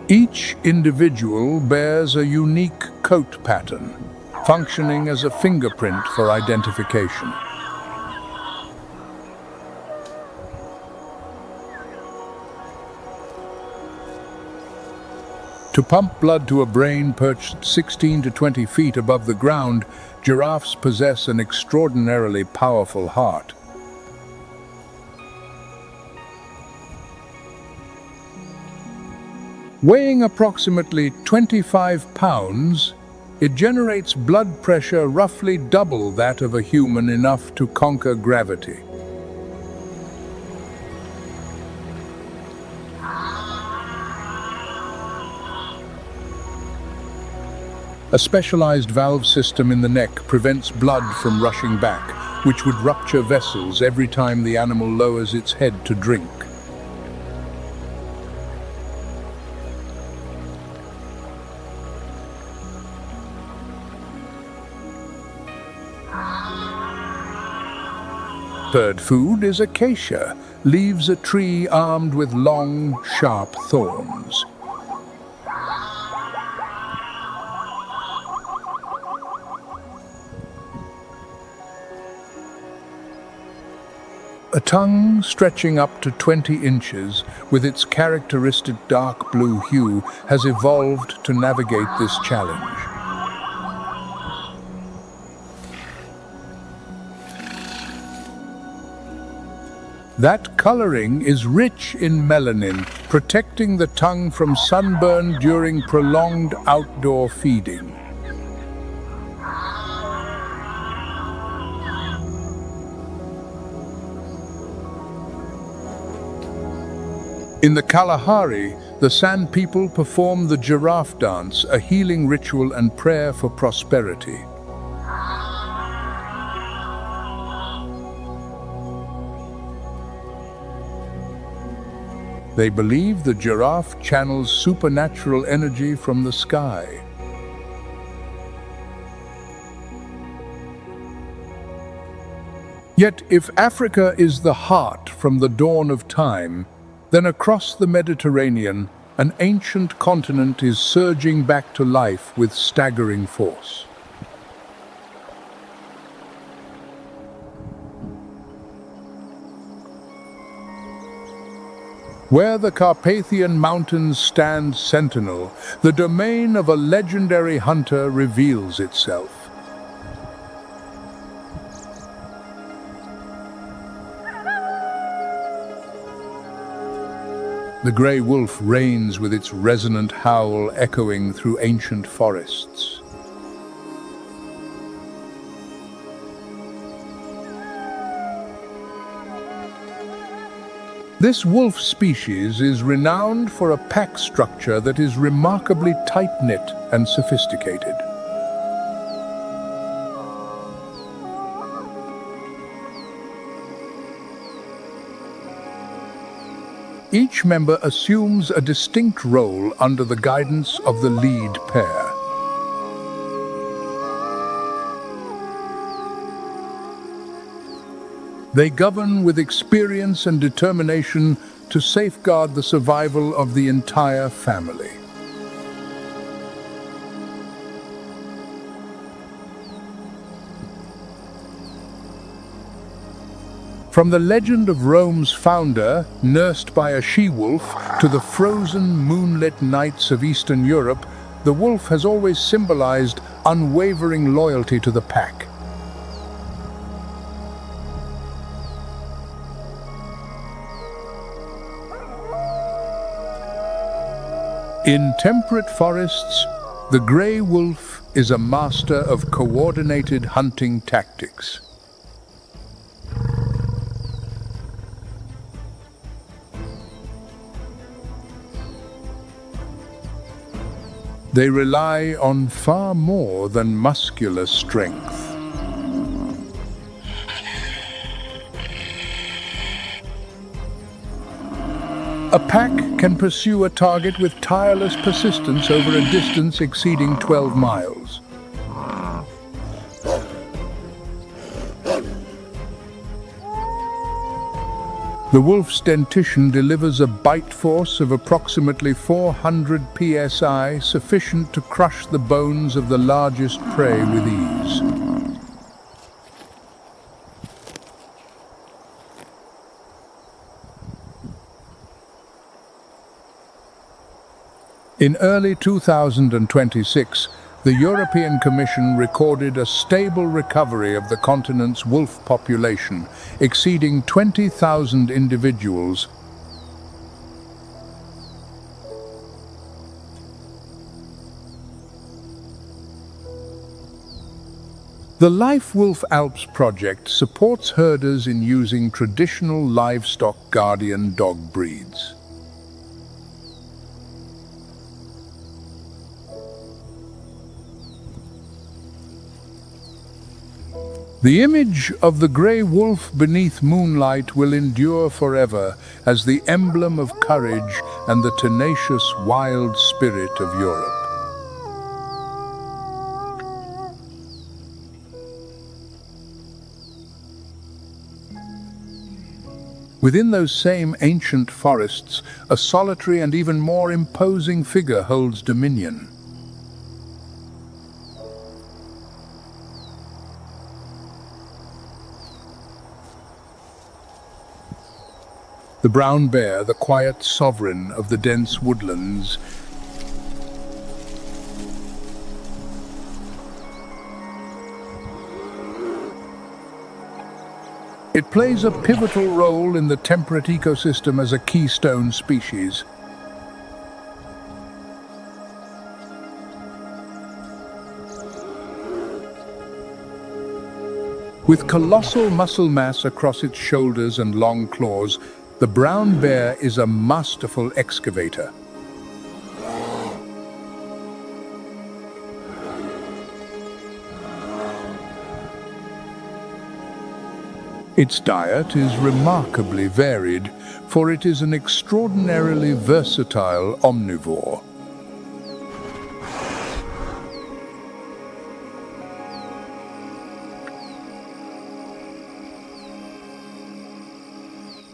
Each individual bears a unique coat pattern, functioning as a fingerprint for identification. To pump blood to a brain perched 16 to 20 feet above the ground, giraffes possess an extraordinarily powerful heart. Weighing approximately 25 pounds, it generates blood pressure roughly double that of a human, enough to conquer gravity. A specialized valve system in the neck prevents blood from rushing back, which would rupture vessels every time the animal lowers its head to drink. Bird food is acacia, leaves a tree armed with long, sharp thorns. A tongue stretching up to 20 inches, with its characteristic dark blue hue, has evolved to navigate this challenge. That coloring is rich in melanin, protecting the tongue from sunburn during prolonged outdoor feeding. In the Kalahari, the Sand people perform the giraffe dance, a healing ritual and prayer for prosperity. They believe the giraffe channels supernatural energy from the sky. Yet, if Africa is the heart from the dawn of time, then across the Mediterranean, an ancient continent is surging back to life with staggering force. Where the Carpathian Mountains stand sentinel, the domain of a legendary hunter reveals itself. The grey wolf reigns with its resonant howl echoing through ancient forests. This wolf species is renowned for a pack structure that is remarkably tight-knit and sophisticated. Each member assumes a distinct role under the guidance of the lead pair. They govern with experience and determination to safeguard the survival of the entire family. From the legend of Rome's founder, nursed by a she-wolf, to the frozen, moonlit nights of Eastern Europe, the wolf has always symbolized unwavering loyalty to the pack. In temperate forests, the grey wolf is a master of coordinated hunting tactics. They rely on far more than muscular strength. A pack can pursue a target with tireless persistence over a distance exceeding 12 miles. The wolf's dentition delivers a bite force of approximately 400 psi, sufficient to crush the bones of the largest prey with ease. In early 2026, the European Commission recorded a stable recovery of the continent's wolf population, exceeding 20,000 individuals. The Life Wolf Alps project supports herders in using traditional livestock guardian dog breeds. The image of the grey wolf beneath moonlight will endure forever as the emblem of courage and the tenacious wild spirit of Europe. Within those same ancient forests, a solitary and even more imposing figure holds dominion. The brown bear, the quiet sovereign of the dense woodlands. It plays a pivotal role in the temperate ecosystem as a keystone species. With colossal muscle mass across its shoulders and long claws, the brown bear is a masterful excavator. Its diet is remarkably varied, for it is an extraordinarily versatile omnivore.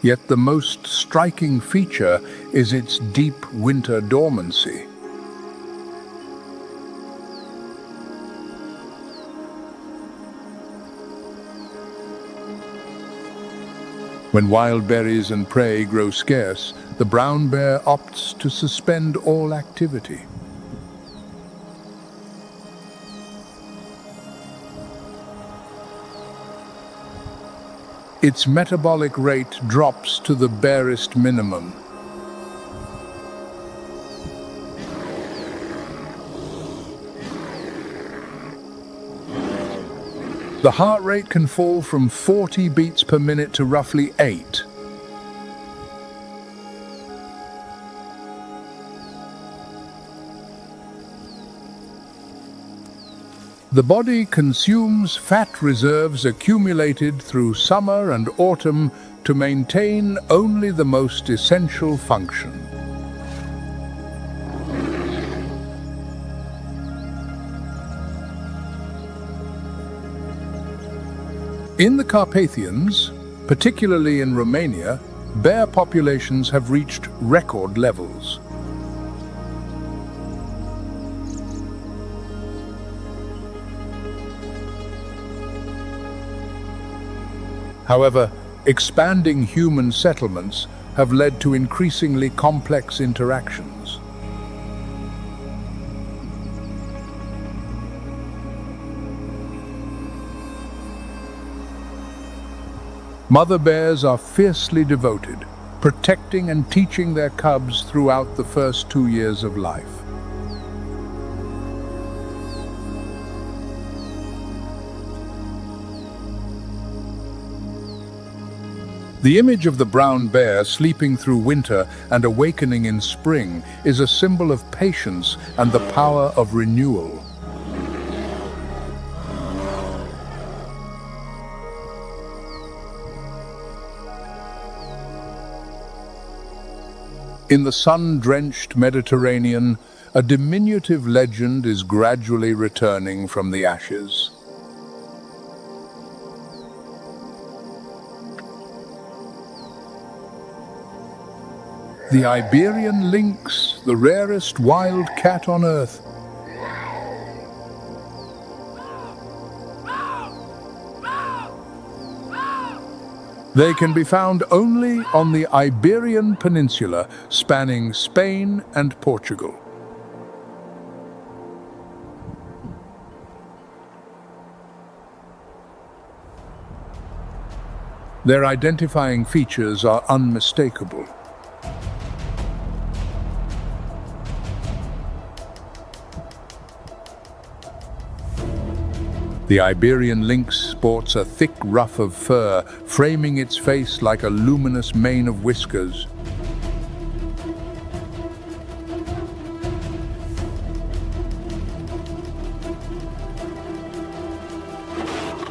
Yet the most striking feature is its deep winter dormancy. When wild berries and prey grow scarce, the brown bear opts to suspend all activity. Its metabolic rate drops to the barest minimum. The heart rate can fall from 40 beats per minute to roughly 8. The body consumes fat reserves accumulated through summer and autumn to maintain only the most essential function. In the Carpathians, particularly in Romania, bear populations have reached record levels. However, expanding human settlements have led to increasingly complex interactions. Mother bears are fiercely devoted, protecting and teaching their cubs throughout the first 2 years of life. The image of the brown bear sleeping through winter and awakening in spring is a symbol of patience and the power of renewal. In the sun-drenched Mediterranean, a diminutive legend is gradually returning from the ashes. The Iberian lynx, the rarest wild cat on Earth. They can be found only on the Iberian Peninsula, spanning Spain and Portugal. Their identifying features are unmistakable. The Iberian lynx sports a thick ruff of fur, framing its face like a luminous mane of whiskers.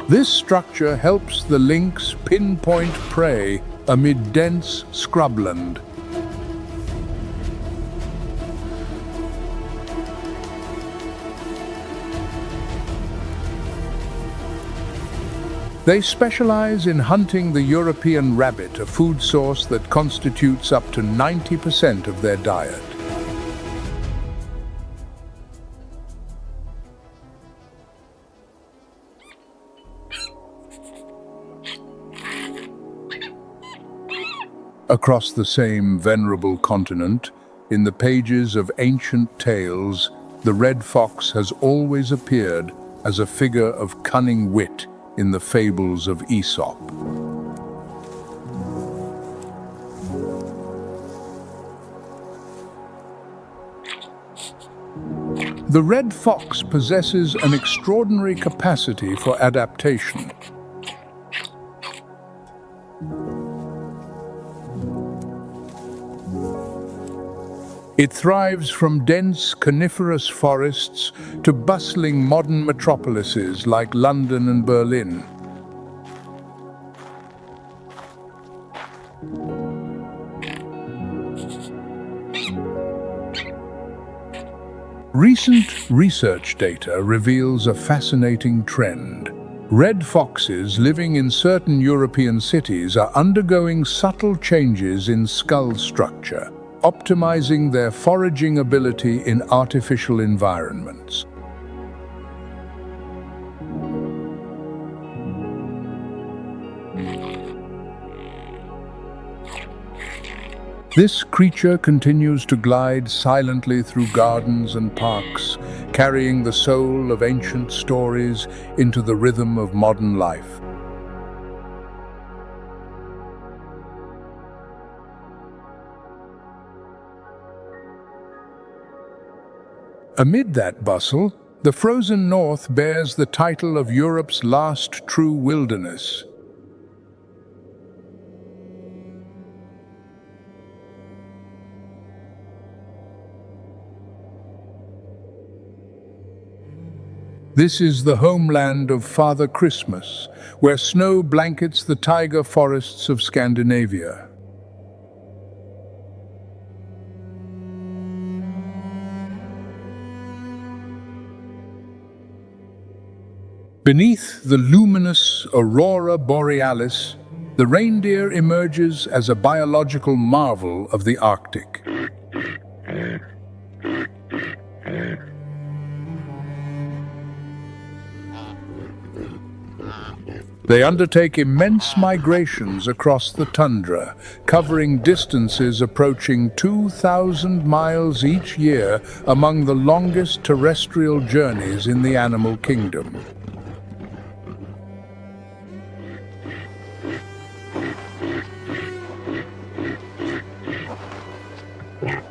This structure helps the lynx pinpoint prey amid dense scrubland. They specialize in hunting the European rabbit, a food source that constitutes up to 90% of their diet. Across the same venerable continent, in the pages of ancient tales, the red fox has always appeared as a figure of cunning wit in the fables of Aesop. The red fox possesses an extraordinary capacity for adaptation. It thrives from dense coniferous forests to bustling modern metropolises like London and Berlin. Recent research data reveals a fascinating trend. Red foxes living in certain European cities are undergoing subtle changes in skull structure, optimizing their foraging ability in artificial environments. This creature continues to glide silently through gardens and parks, carrying the soul of ancient stories into the rhythm of modern life. Amid that bustle, the frozen north bears the title of Europe's last true wilderness. This is the homeland of Father Christmas, where snow blankets the taiga forests of Scandinavia. Beneath the luminous aurora borealis, the reindeer emerges as a biological marvel of the Arctic. They undertake immense migrations across the tundra, covering distances approaching 2,000 miles each year, among the longest terrestrial journeys in the animal kingdom.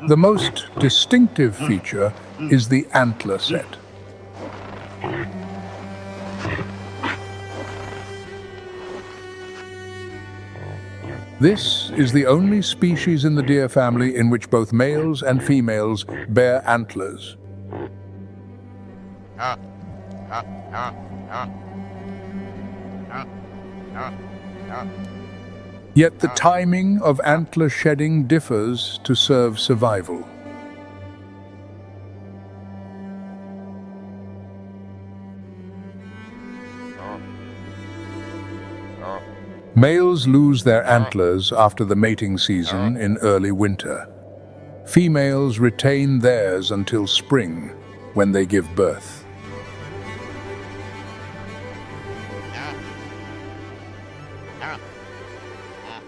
The most distinctive feature is the antler set. This is the only species in the deer family in which both males and females bear antlers. Yet the timing of antler shedding differs to serve survival. Males lose their antlers after the mating season in early winter. Females retain theirs until spring, when they give birth.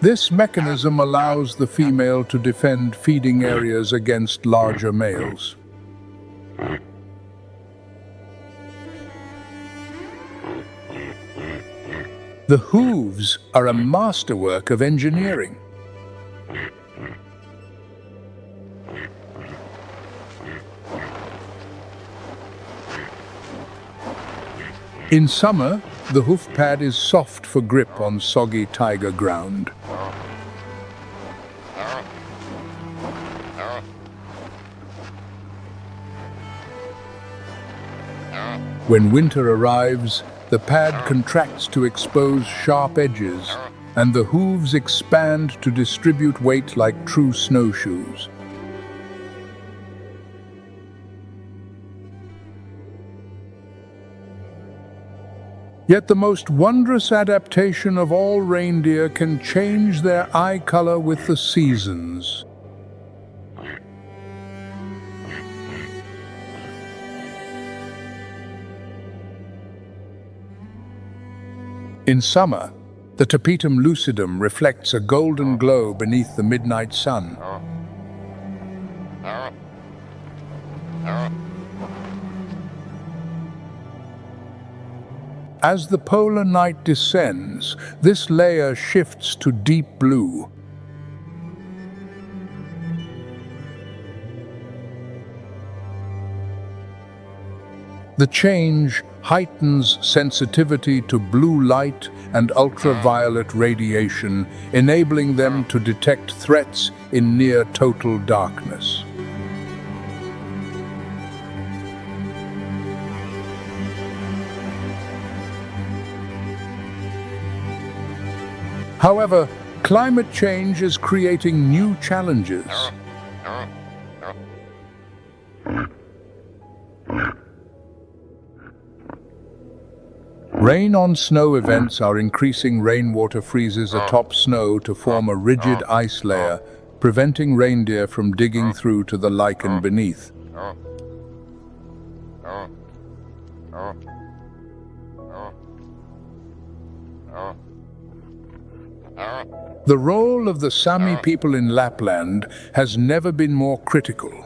This mechanism allows the female to defend feeding areas against larger males. The hooves are a masterwork of engineering. In summer, the hoof pad is soft for grip on soggy taiga ground. When winter arrives, the pad contracts to expose sharp edges, and the hooves expand to distribute weight like true snowshoes. Yet the most wondrous adaptation of all reindeer can change their eye color with the seasons. In summer, The tapetum lucidum reflects a golden glow beneath the midnight sun. As the polar night descends, this layer shifts to deep blue. The change heightens sensitivity to blue light and ultraviolet radiation, enabling them to detect threats in near total darkness. However, climate change is creating new challenges. Rain-on-snow events are increasing. Rainwater freezes atop snow to form a rigid ice layer, preventing reindeer from digging through to the lichen beneath. The role of the Sami people in Lapland has never been more critical.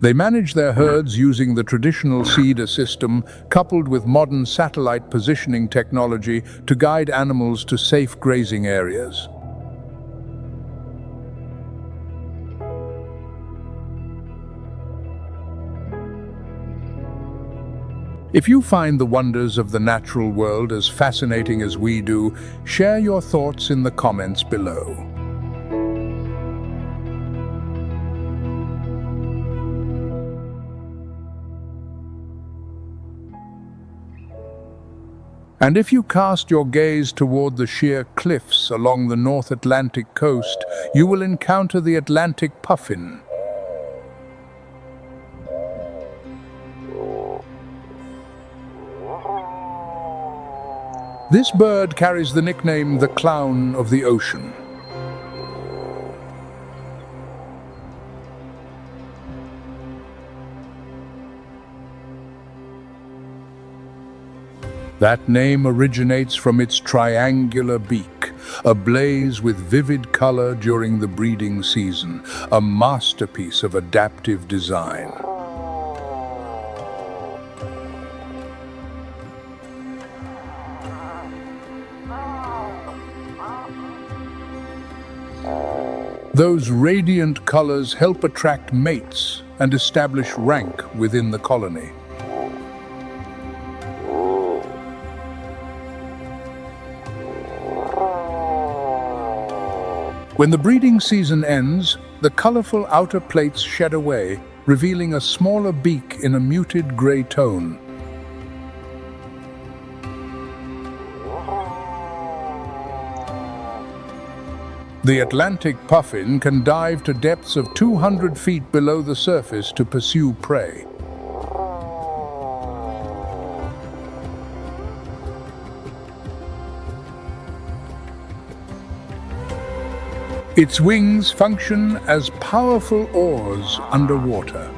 They manage their herds using the traditional cedar system, coupled with modern satellite positioning technology to guide animals to safe grazing areas. If you find the wonders of the natural world as fascinating as we do, share your thoughts in the comments below. And if you cast your gaze toward the sheer cliffs along the North Atlantic coast, you will encounter the Atlantic puffin. This bird carries the nickname the clown of the ocean. That name originates from its triangular beak, ablaze with vivid color during the breeding season, a masterpiece of adaptive design. Those radiant colors help attract mates and establish rank within the colony. When the breeding season ends, the colorful outer plates shed away, revealing a smaller beak in a muted gray tone. The Atlantic puffin can dive to depths of 200 feet below the surface to pursue prey. Its wings function as powerful oars underwater.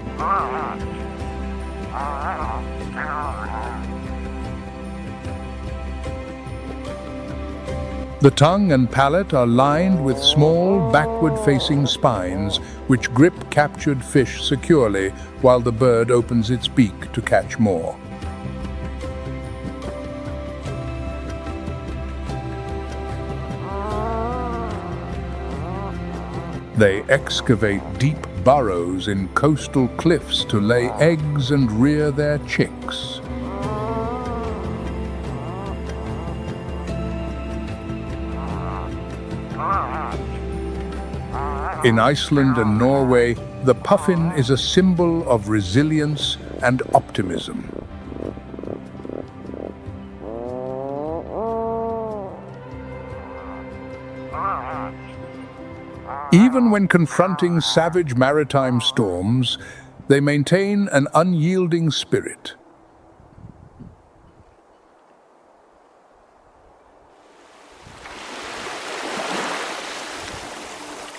The tongue and palate are lined with small, backward-facing spines which grip captured fish securely while the bird opens its beak to catch more. They excavate deep burrows in coastal cliffs to lay eggs and rear their chicks. In Iceland and Norway, the puffin is a symbol of resilience and optimism. Even when confronting savage maritime storms, they maintain an unyielding spirit.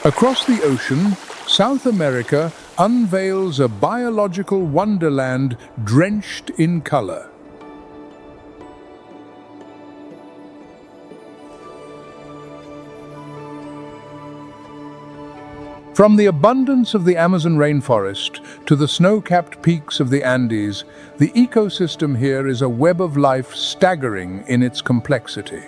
Across the ocean, South America unveils a biological wonderland drenched in color. From the abundance of the Amazon rainforest to the snow-capped peaks of the Andes, the ecosystem here is a web of life staggering in its complexity.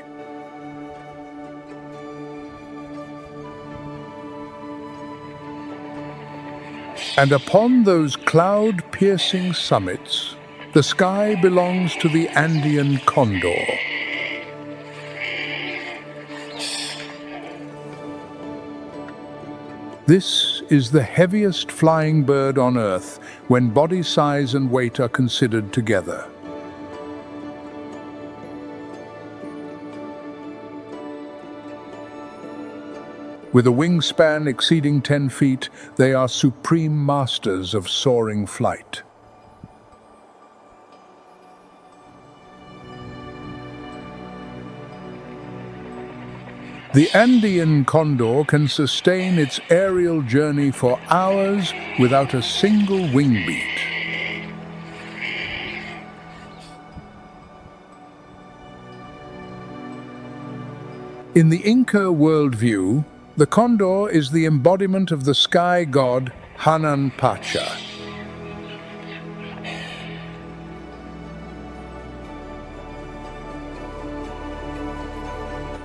And upon those cloud-piercing summits, the sky belongs to the Andean condor. This is the heaviest flying bird on Earth when body size and weight are considered together. With a wingspan exceeding 10 feet, they are supreme masters of soaring flight. The Andean condor can sustain its aerial journey for hours without a single wing beat. In the Inca worldview, the condor is the embodiment of the sky god Hanan Pacha.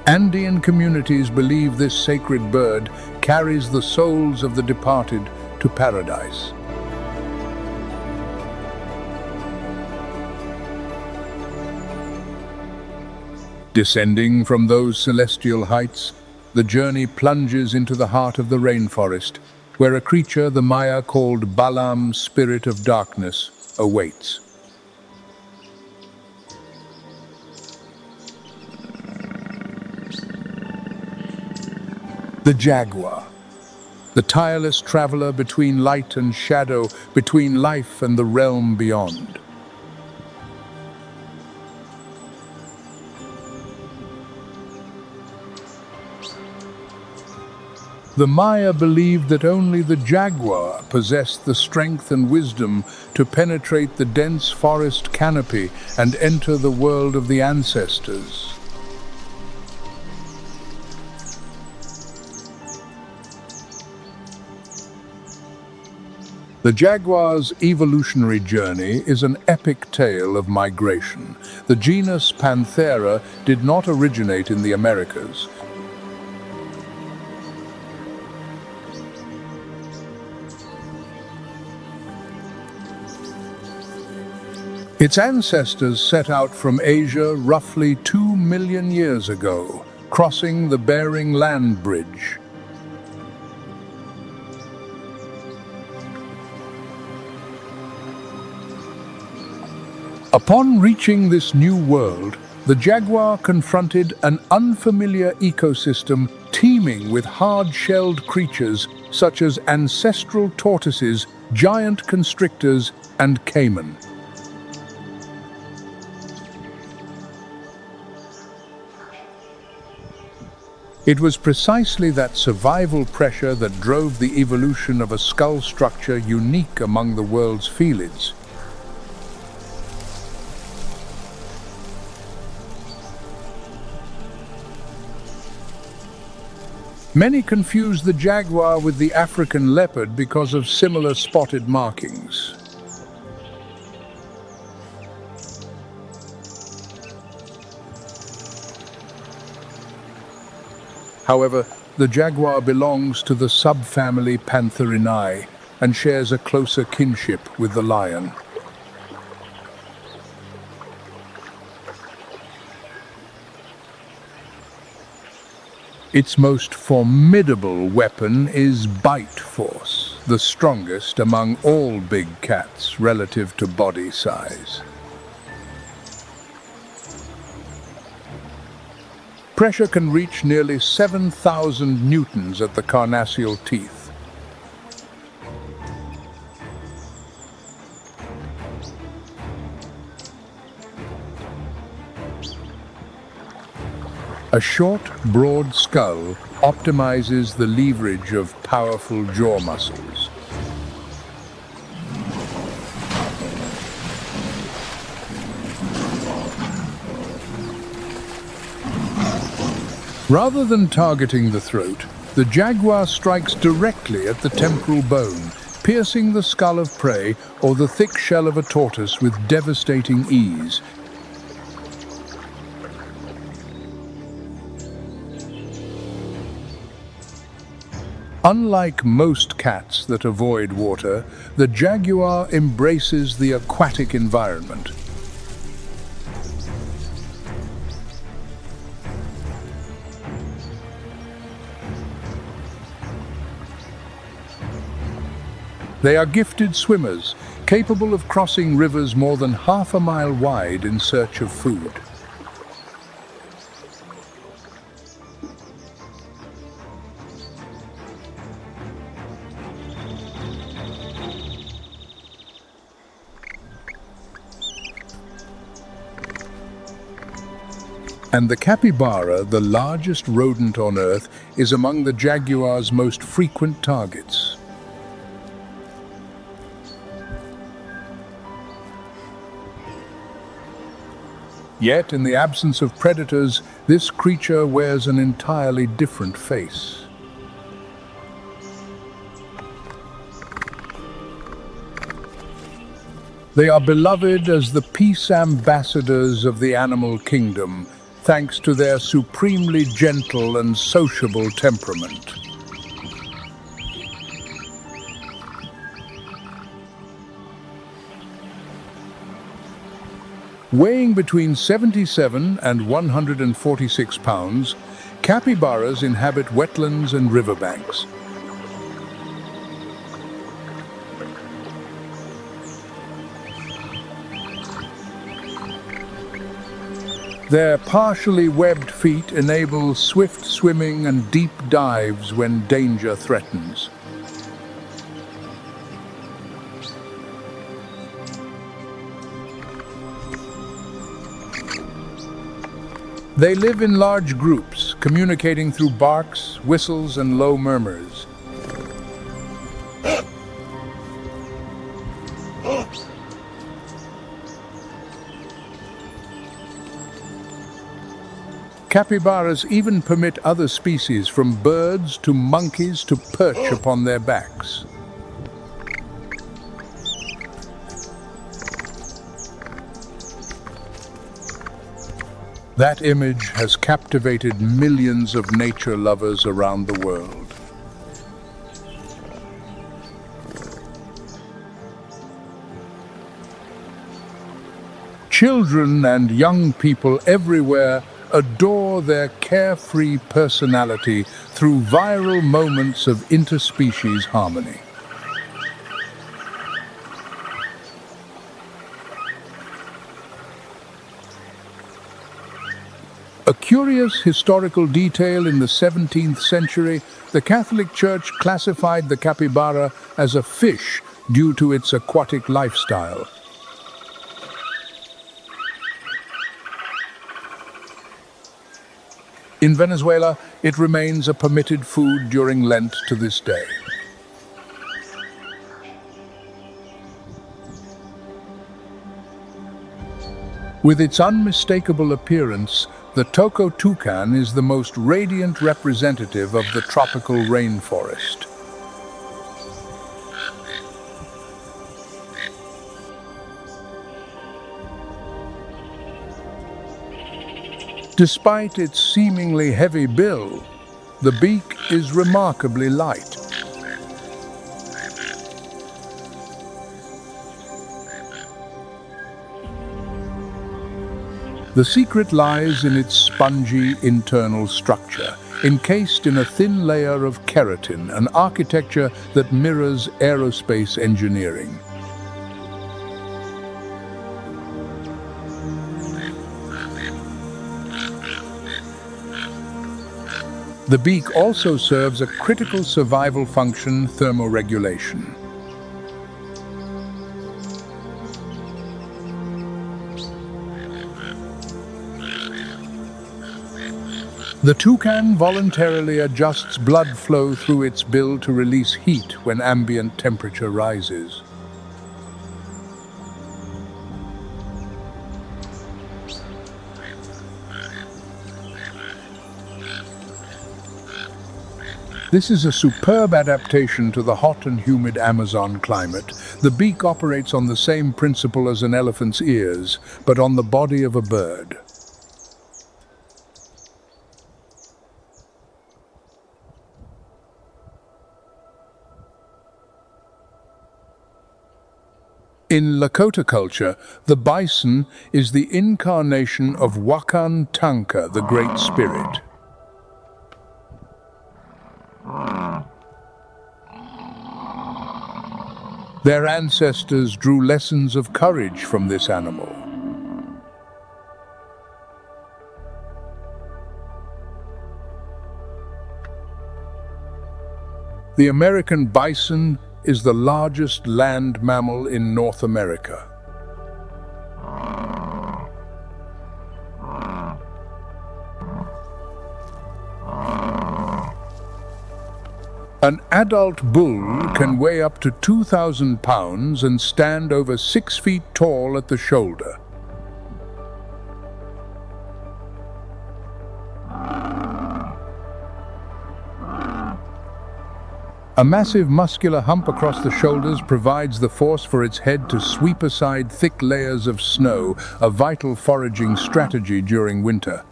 Andean communities believe this sacred bird carries the souls of the departed to paradise. Descending from those celestial heights, the journey plunges into the heart of the rainforest, where a creature the Maya called Balam, spirit of darkness, awaits. The jaguar, the tireless traveler between light and shadow, between life and the realm beyond. The Maya believed that only the jaguar possessed the strength and wisdom to penetrate the dense forest canopy and enter the world of the ancestors. The jaguar's evolutionary journey is an epic tale of migration. The genus Panthera did not originate in the Americas. Its ancestors set out from Asia roughly 2 million years ago, crossing the Bering Land Bridge. Upon reaching this new world, the jaguar confronted an unfamiliar ecosystem teeming with hard-shelled creatures such as ancestral tortoises, giant constrictors, and caiman. It was precisely that survival pressure that drove the evolution of a skull structure unique among the world's felids. Many confuse the jaguar with the African leopard because of similar spotted markings. However, the jaguar belongs to the subfamily Pantherinae and shares a closer kinship with the lion. Its most formidable weapon is bite force, the strongest among all big cats relative to body size. Pressure can reach nearly 7,000 newtons at the carnassial teeth. A short, broad skull optimizes the leverage of powerful jaw muscles. Rather than targeting the throat, the jaguar strikes directly at the temporal bone, piercing the skull of prey or the thick shell of a tortoise with devastating ease. Unlike most cats that avoid water, the jaguar embraces the aquatic environment. They are gifted swimmers, capable of crossing rivers more than half a mile wide in search of food. And the capybara, the largest rodent on Earth, is among the jaguar's most frequent targets. Yet, in the absence of predators, this creature wears an entirely different face. They are beloved as the peace ambassadors of the animal kingdom, thanks to their supremely gentle and sociable temperament. Weighing between 77 and 146 pounds, capybaras inhabit wetlands and riverbanks. Their partially webbed feet enable swift swimming and deep dives when danger threatens. They live in large groups, communicating through barks, whistles, and low murmurs. Capybaras even permit other species, from birds to monkeys, to perch upon their backs. That image has captivated millions of nature lovers around the world. Children and young people everywhere adore their carefree personality through viral moments of interspecies harmony. A curious historical detail: in the 17th century, the Catholic Church classified the capybara as a fish due to its aquatic lifestyle. In Venezuela, it remains a permitted food during Lent to this day. With its unmistakable appearance, the Toko toucan is the most radiant representative of the tropical rainforest. Despite its seemingly heavy bill, the beak is remarkably light. The secret lies in its spongy internal structure, encased in a thin layer of keratin, an architecture that mirrors aerospace engineering. The beak also serves a critical survival function: thermoregulation. The toucan voluntarily adjusts blood flow through its bill to release heat when ambient temperature rises. This is a superb adaptation to the hot and humid Amazon climate. The beak operates on the same principle as an elephant's ears, but on the body of a bird. In Lakota culture, the bison is the incarnation of Wakan Tanka, the Great Spirit. Their ancestors drew lessons of courage from this animal. The American bison is the largest land mammal in North America. An adult bull can weigh up to 2,000 pounds and stand over 6 feet tall at the shoulder. A massive muscular hump across the shoulders provides the force for its head to sweep aside thick layers of snow, a vital foraging strategy during winter.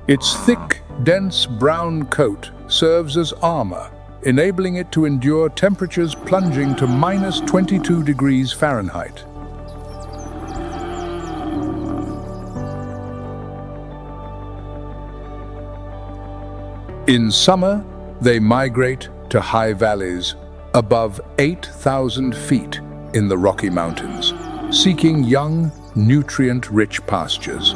Its thick, dense brown coat serves as armor, enabling it to endure temperatures plunging to -22 degrees Fahrenheit. In summer, they migrate to high valleys above 8,000 feet in the Rocky Mountains, seeking young, nutrient-rich pastures.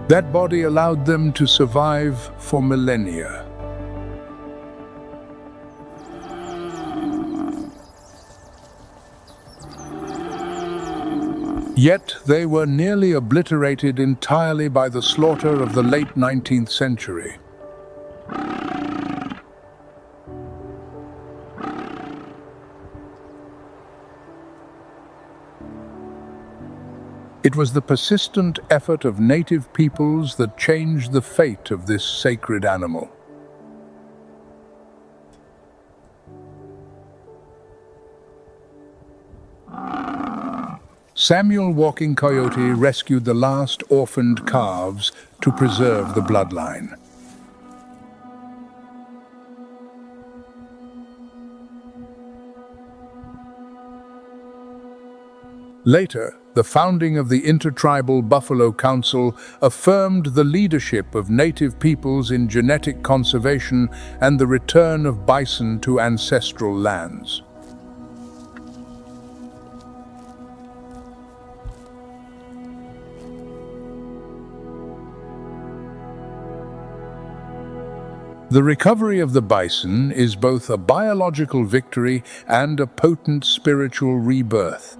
That body allowed them to survive for millennia. Yet they were nearly obliterated entirely by the slaughter of the late 19th century. It was the persistent effort of native peoples that changed the fate of this sacred animal. Samuel Walking Coyote rescued the last orphaned calves to preserve the bloodline. Later, the founding of the Intertribal Buffalo Council affirmed the leadership of native peoples in genetic conservation and the return of bison to ancestral lands. The recovery of the bison is both a biological victory and a potent spiritual rebirth.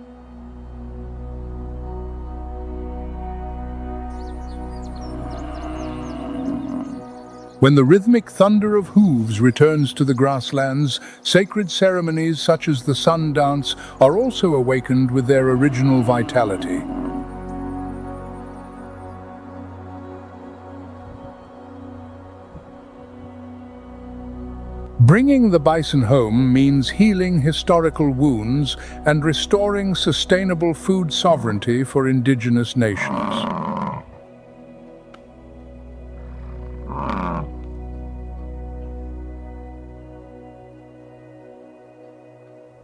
When the rhythmic thunder of hooves returns to the grasslands, sacred ceremonies such as the sun dance are also awakened with their original vitality. Bringing the bison home means healing historical wounds and restoring sustainable food sovereignty for indigenous nations.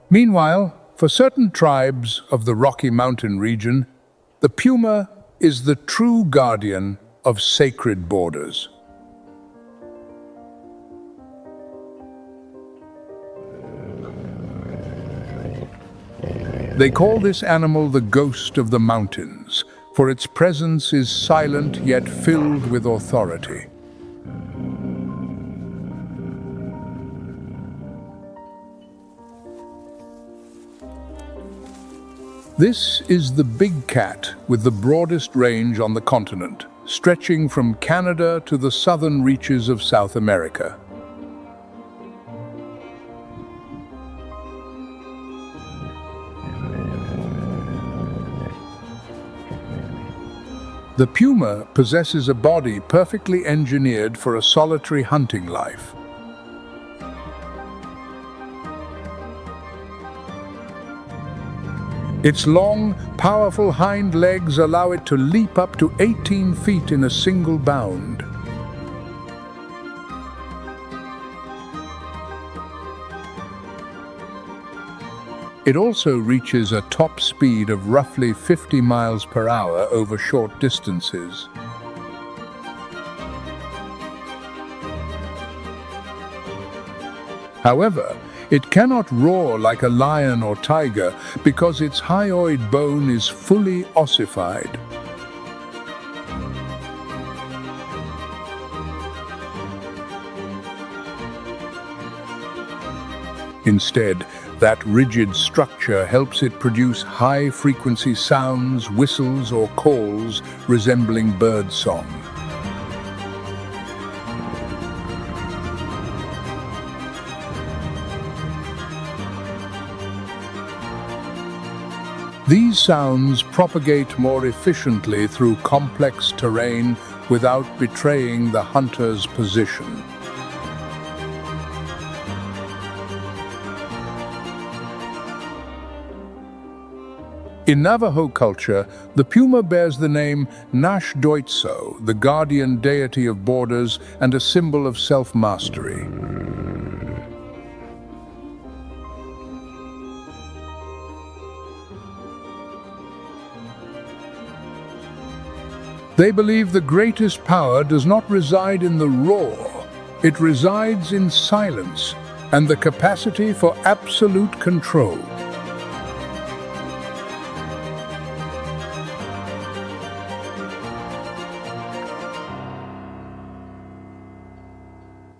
Meanwhile, for certain tribes of the Rocky Mountain region, the puma is the true guardian of sacred borders. They call this animal the ghost of the mountains, for its presence is silent yet filled with authority. This is the big cat with the broadest range on the continent, stretching from Canada to the southern reaches of South America. The puma possesses a body perfectly engineered for a solitary hunting life. Its long, powerful hind legs allow it to leap up to 18 feet in a single bound. It also reaches a top speed of roughly 50 miles per hour over short distances. However, it cannot roar like a lion or tiger because its hyoid bone is fully ossified. Instead, that rigid structure helps it produce high-frequency sounds, whistles, or calls resembling bird song. These sounds propagate more efficiently through complex terrain without betraying the hunter's position. In Navajo culture, the puma bears the name Nash-Doitso, the guardian deity of borders and a symbol of self-mastery. They believe the greatest power does not reside in the roar, it resides in silence and the capacity for absolute control.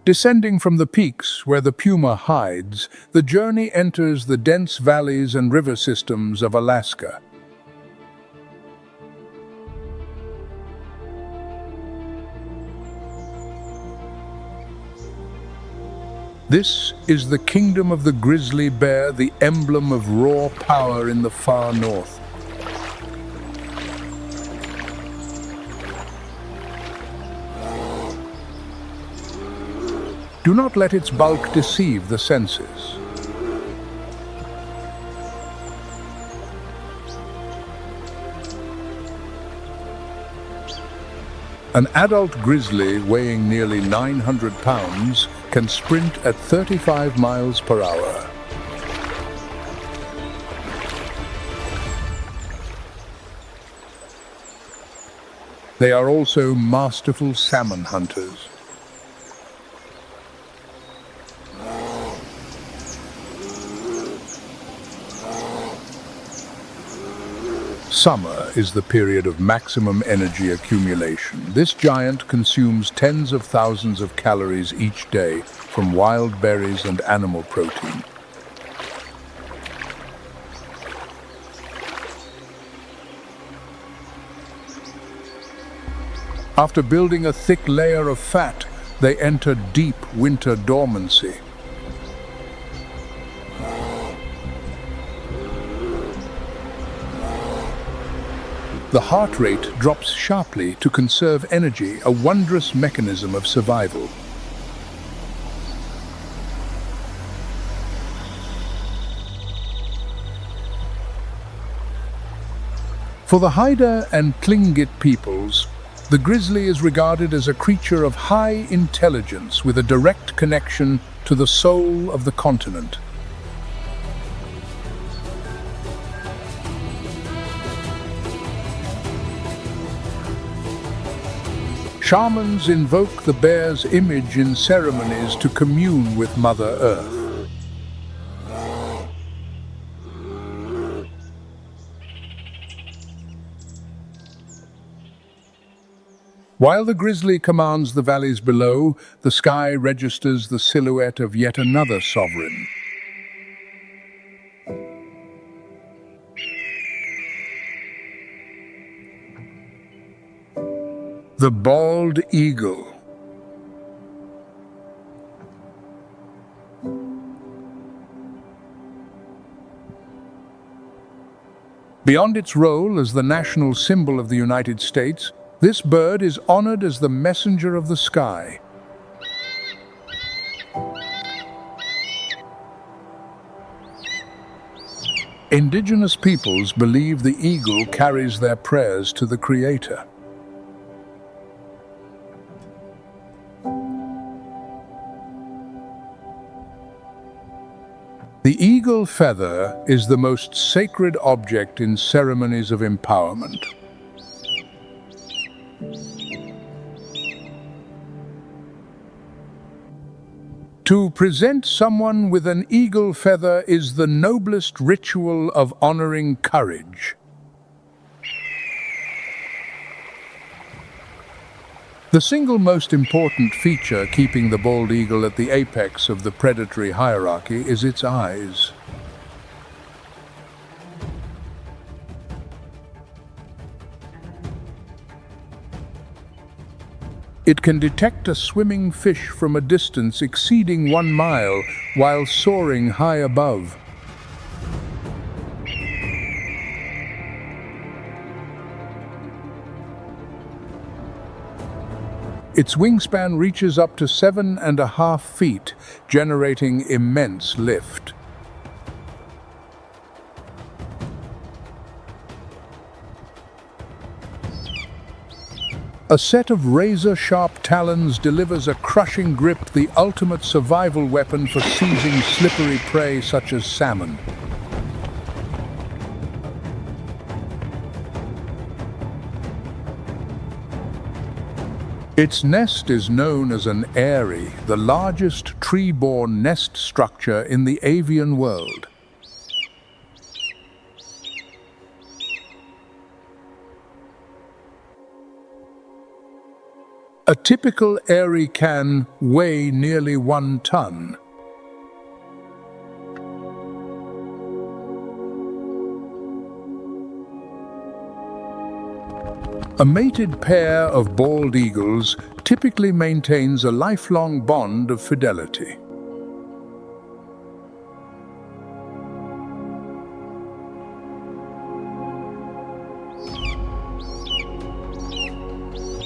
Descending from the peaks where the puma hides, the journey enters the dense valleys and river systems of Alaska. This is the kingdom of the grizzly bear, the emblem of raw power in the far north. Do not let its bulk deceive the senses. An adult grizzly weighing nearly 900 pounds can sprint at 35 miles per hour. They are also masterful salmon hunters. Summer is the period of maximum energy accumulation. This giant consumes tens of thousands of calories each day from wild berries and animal protein. After building a thick layer of fat, they enter deep winter dormancy. The heart rate drops sharply to conserve energy, a wondrous mechanism of survival. For the Haida and Tlingit peoples, the grizzly is regarded as a creature of high intelligence with a direct connection to the soul of the continent. Shamans invoke the bear's image in ceremonies to commune with Mother Earth. While the grizzly commands the valleys below, the sky registers the silhouette of yet another sovereign. The bald eagle. Beyond its role as the national symbol of the United States, This bird is honored as the messenger of the sky. Indigenous peoples believe the eagle carries their prayers to the Creator. The eagle feather is the most sacred object in ceremonies of empowerment. To present someone with an eagle feather is the noblest ritual of honoring courage. The single most important feature keeping the bald eagle at the apex of the predatory hierarchy is its eyes. It can detect a swimming fish from a distance exceeding 1 mile while soaring high above. Its wingspan reaches up to 7.5 feet, generating immense lift. A set of razor-sharp talons delivers a crushing grip, the ultimate survival weapon for seizing slippery prey such as salmon. Its nest is known as an eyrie, the largest tree-borne nest structure in the avian world. A typical eyrie can weigh nearly 1 ton. A mated pair of bald eagles typically maintains a lifelong bond of fidelity.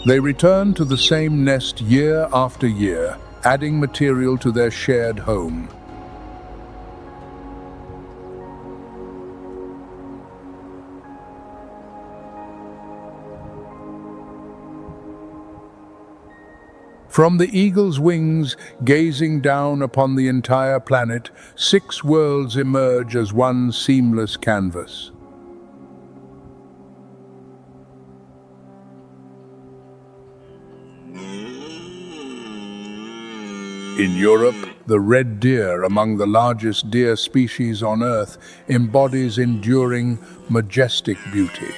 They return to the same nest year after year, adding material to their shared home. From the eagle's wings, gazing down upon the entire planet, 6 worlds emerge as one seamless canvas. In Europe, the red deer, among the largest deer species on Earth, embodies enduring, majestic beauty.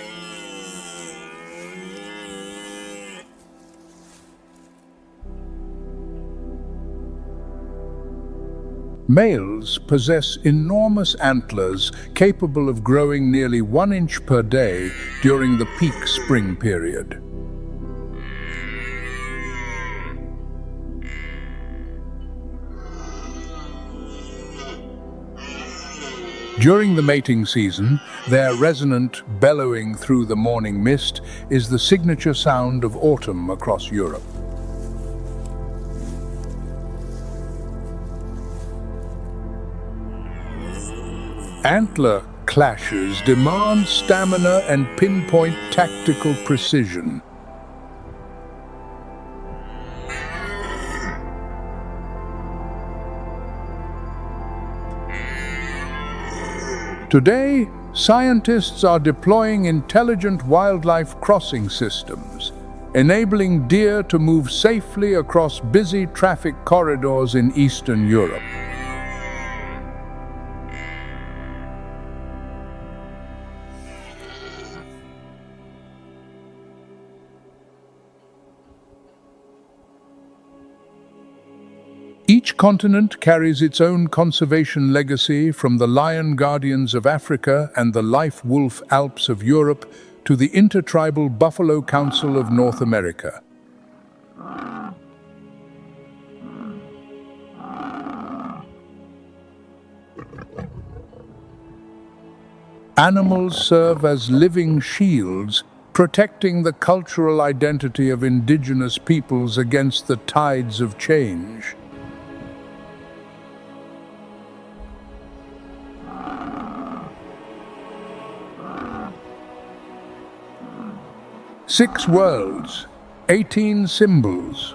Males possess enormous antlers capable of growing nearly 1 inch per day during the peak spring period. During the mating season, their resonant bellowing through the morning mist is the signature sound of autumn across Europe. Antler clashes demand stamina and pinpoint tactical precision. Today, scientists are deploying intelligent wildlife crossing systems, enabling deer to move safely across busy traffic corridors in Eastern Europe. Each continent carries its own conservation legacy, from the lion guardians of Africa and the life wolf Alps of Europe to the intertribal Buffalo Council of North America. Animals serve as living shields, protecting the cultural identity of indigenous peoples against the tides of change. Six worlds, 18 symbols.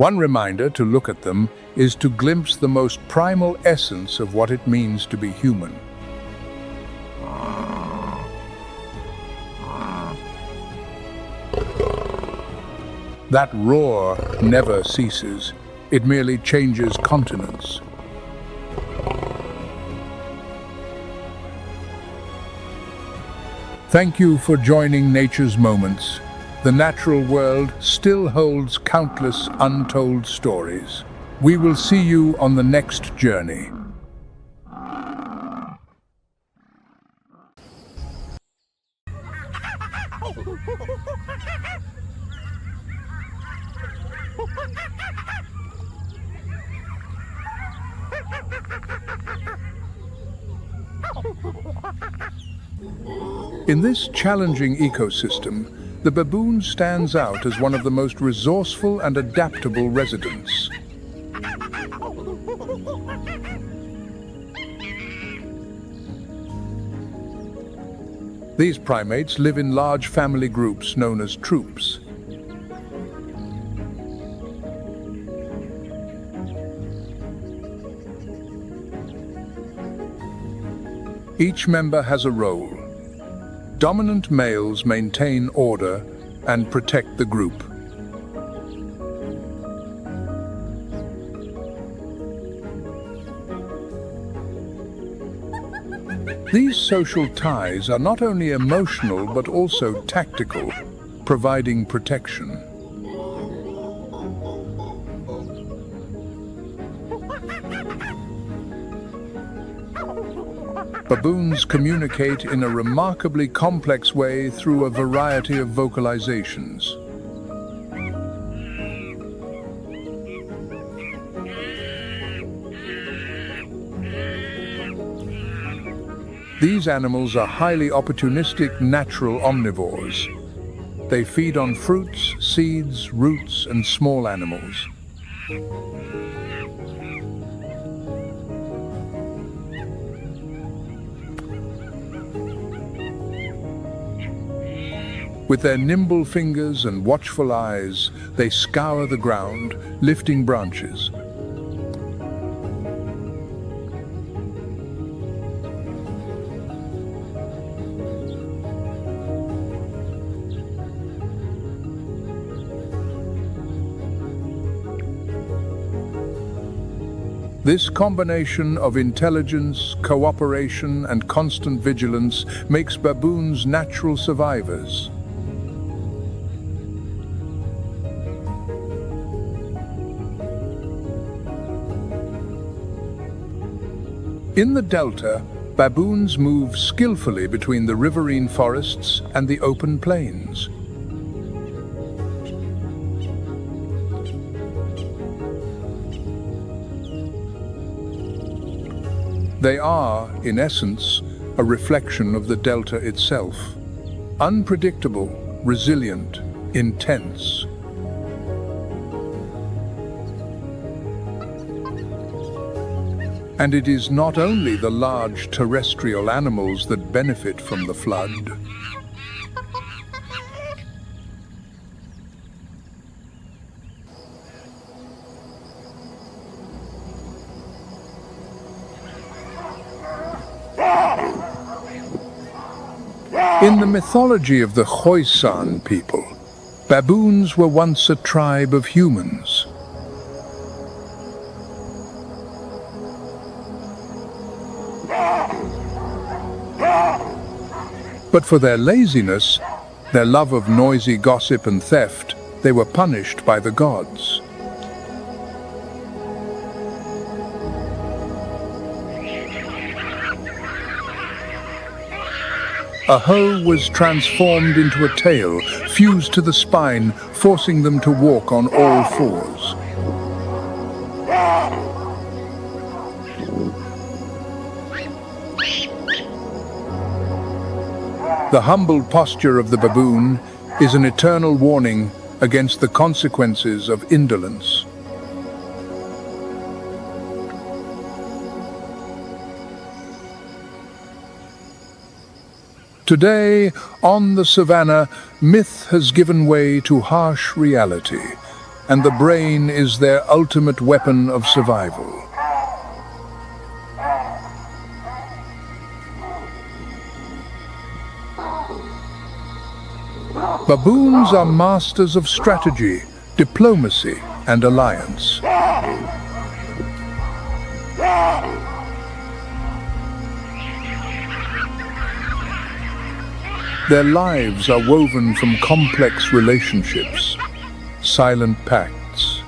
One reminder to look at them is to glimpse the most primal essence of what it means to be human. That roar never ceases. It merely changes continents. Thank you for joining Nature's Moments. The natural world still holds countless untold stories. We will see you on the next journey. In this challenging ecosystem, the baboon stands out as one of the most resourceful and adaptable residents. These primates live in large family groups known as troops. Each member has a role. Dominant males maintain order and protect the group. These social ties are not only emotional but also tactical, providing protection. Baboons communicate in a remarkably complex way through a variety of vocalizations. These animals are highly opportunistic natural omnivores. They feed on fruits, seeds, roots, and small animals. With their nimble fingers and watchful eyes, they scour the ground, lifting branches. This combination of intelligence, cooperation, and constant vigilance makes baboons natural survivors. In the delta, baboons move skillfully between the riverine forests and the open plains. They are, in essence, a reflection of the delta itself. Unpredictable, resilient, intense. And it is not only the large terrestrial animals that benefit from the flood. In the mythology of the Khoisan people, baboons were once a tribe of humans. But for their laziness, their love of noisy gossip and theft, they were punished by the gods. A hoe was transformed into a tail, fused to the spine, forcing them to walk on all fours. The humble posture of the baboon is an eternal warning against the consequences of indolence. Today, on the Savannah, myth has given way to harsh reality, and the brain is their ultimate weapon of survival. Baboons are masters of strategy, diplomacy, and alliance. Their lives are woven from complex relationships, silent pacts,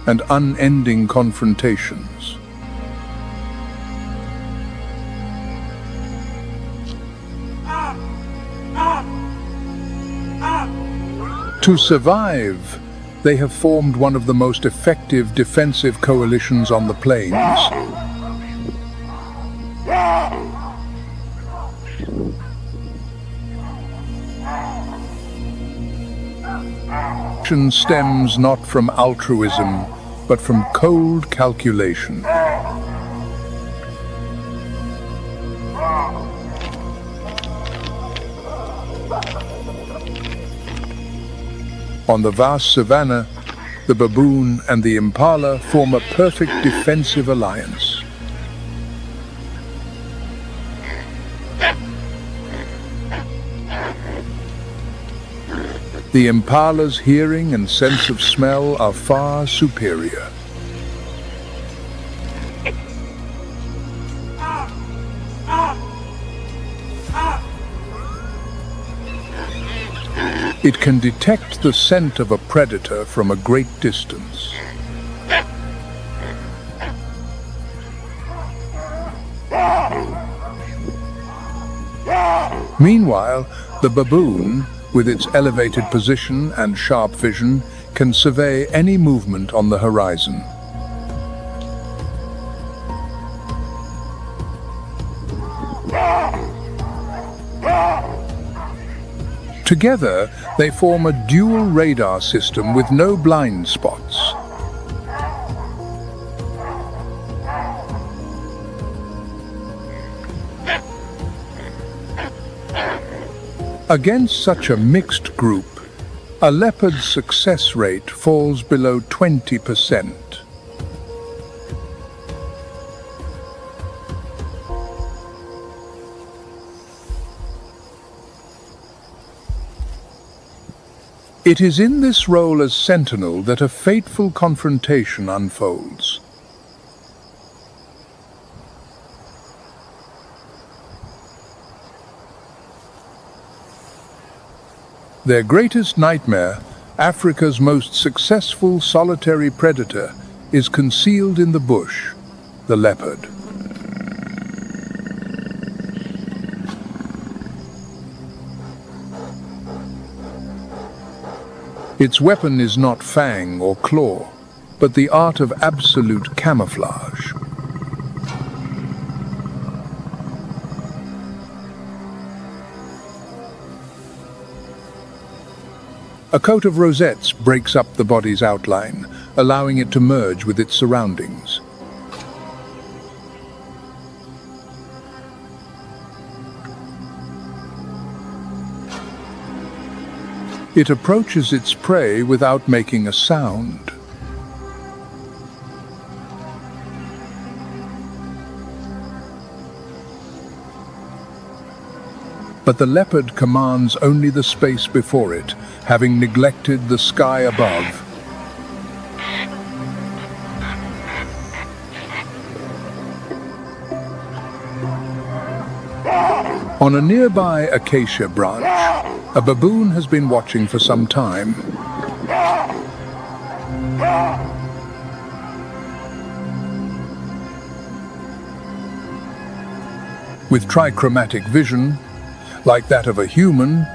and unending confrontations. To survive, they have formed one of the most effective defensive coalitions on the plains. Action stems not from altruism, but from cold calculation. On the vast savanna, the baboon and the impala form a perfect defensive alliance. The impala's hearing and sense of smell are far superior. It can detect the scent of a predator from a great distance. Meanwhile, the baboon, with its elevated position and sharp vision, can survey any movement on the horizon. Together, they form a dual radar system with no blind spots. Against such a mixed group, a leopard's success rate falls below 20%. It is in this role as sentinel that a fateful confrontation unfolds. Their greatest nightmare, Africa's most successful solitary predator, is concealed in the bush, the leopard. Its weapon is not fang or claw, but the art of absolute camouflage. A coat of rosettes breaks up the body's outline, allowing it to merge with its surroundings. It approaches its prey without making a sound. But the leopard commands only the space before it, having neglected the sky above. On a nearby acacia branch, a baboon has been watching for some time. With trichromatic vision, like that of a human,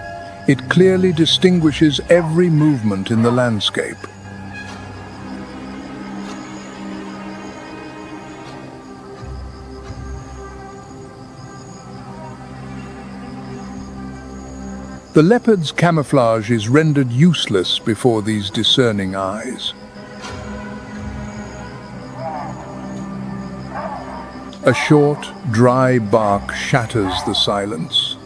it clearly distinguishes every movement in the landscape. The leopard's camouflage is rendered useless before these discerning eyes. A short, dry bark shatters the silence.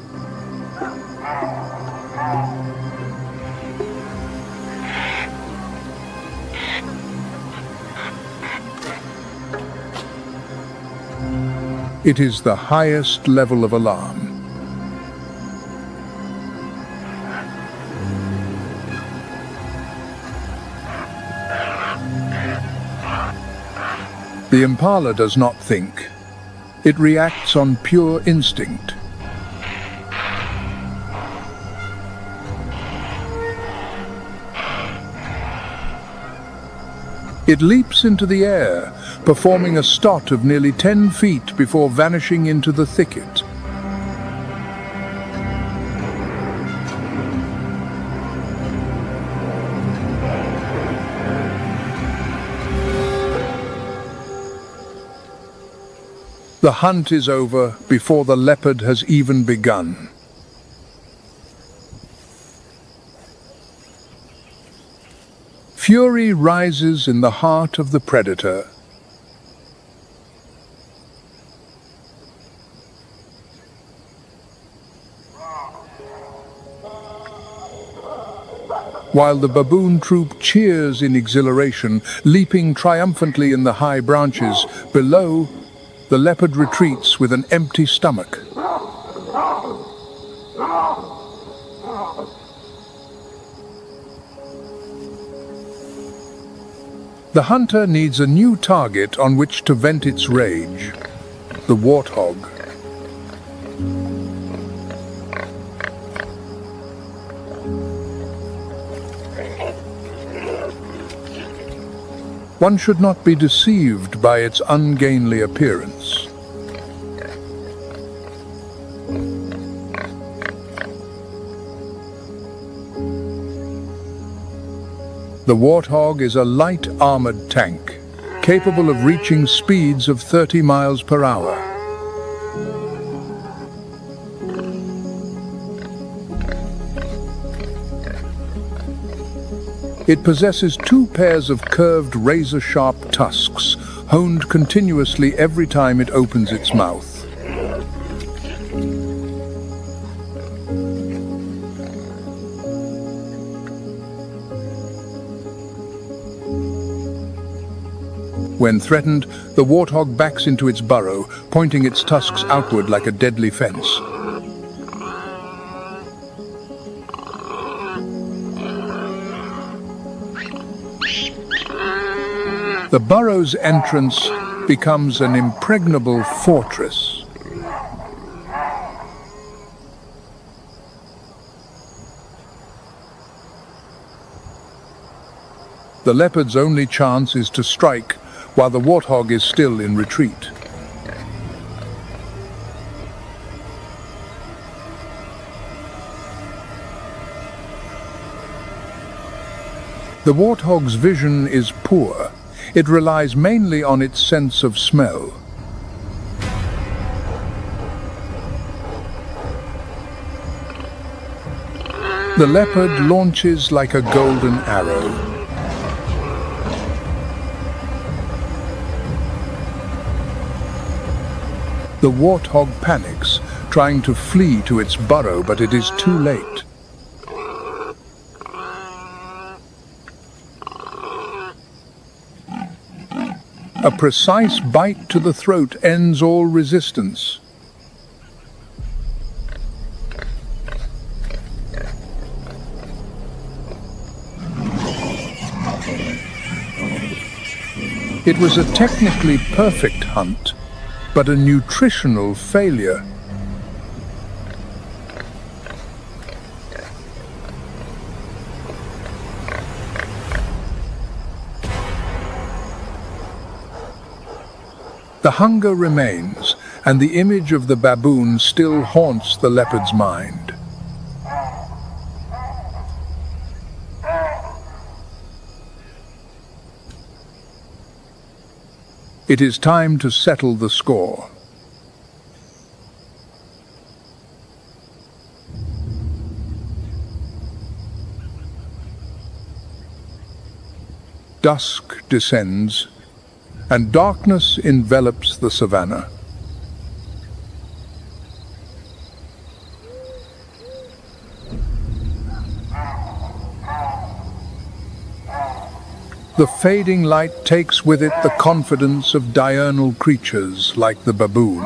It is the highest level of alarm. The impala does not think. It reacts on pure instinct. It leaps into the air, performing a stot of nearly 10 feet before vanishing into the thicket. The hunt is over before the leopard has even begun. Fury rises in the heart of the predator. While the baboon troop cheers in exhilaration, leaping triumphantly in the high branches, below, the leopard retreats with an empty stomach. The hunter needs a new target on which to vent its rage: the warthog. One should not be deceived by its ungainly appearance. The warthog is a light armored tank, capable of reaching speeds of 30 miles per hour. It possesses 2 pairs of curved razor-sharp tusks, honed continuously every time it opens its mouth. When threatened, the warthog backs into its burrow, pointing its tusks outward like a deadly fence. The burrow's entrance becomes an impregnable fortress. The leopard's only chance is to strike while the warthog is still in retreat. The warthog's vision is poor. It relies mainly on its sense of smell. The leopard launches like a golden arrow. The warthog panics, trying to flee to its burrow, but it is too late. A precise bite to the throat ends all resistance. It was a technically perfect hunt, but a nutritional failure. The hunger remains, and the image of the baboon still haunts the leopard's mind. It is time to settle the score. dusk descends, and darkness envelops the savannah. The fading light takes with it the confidence of diurnal creatures like the baboon.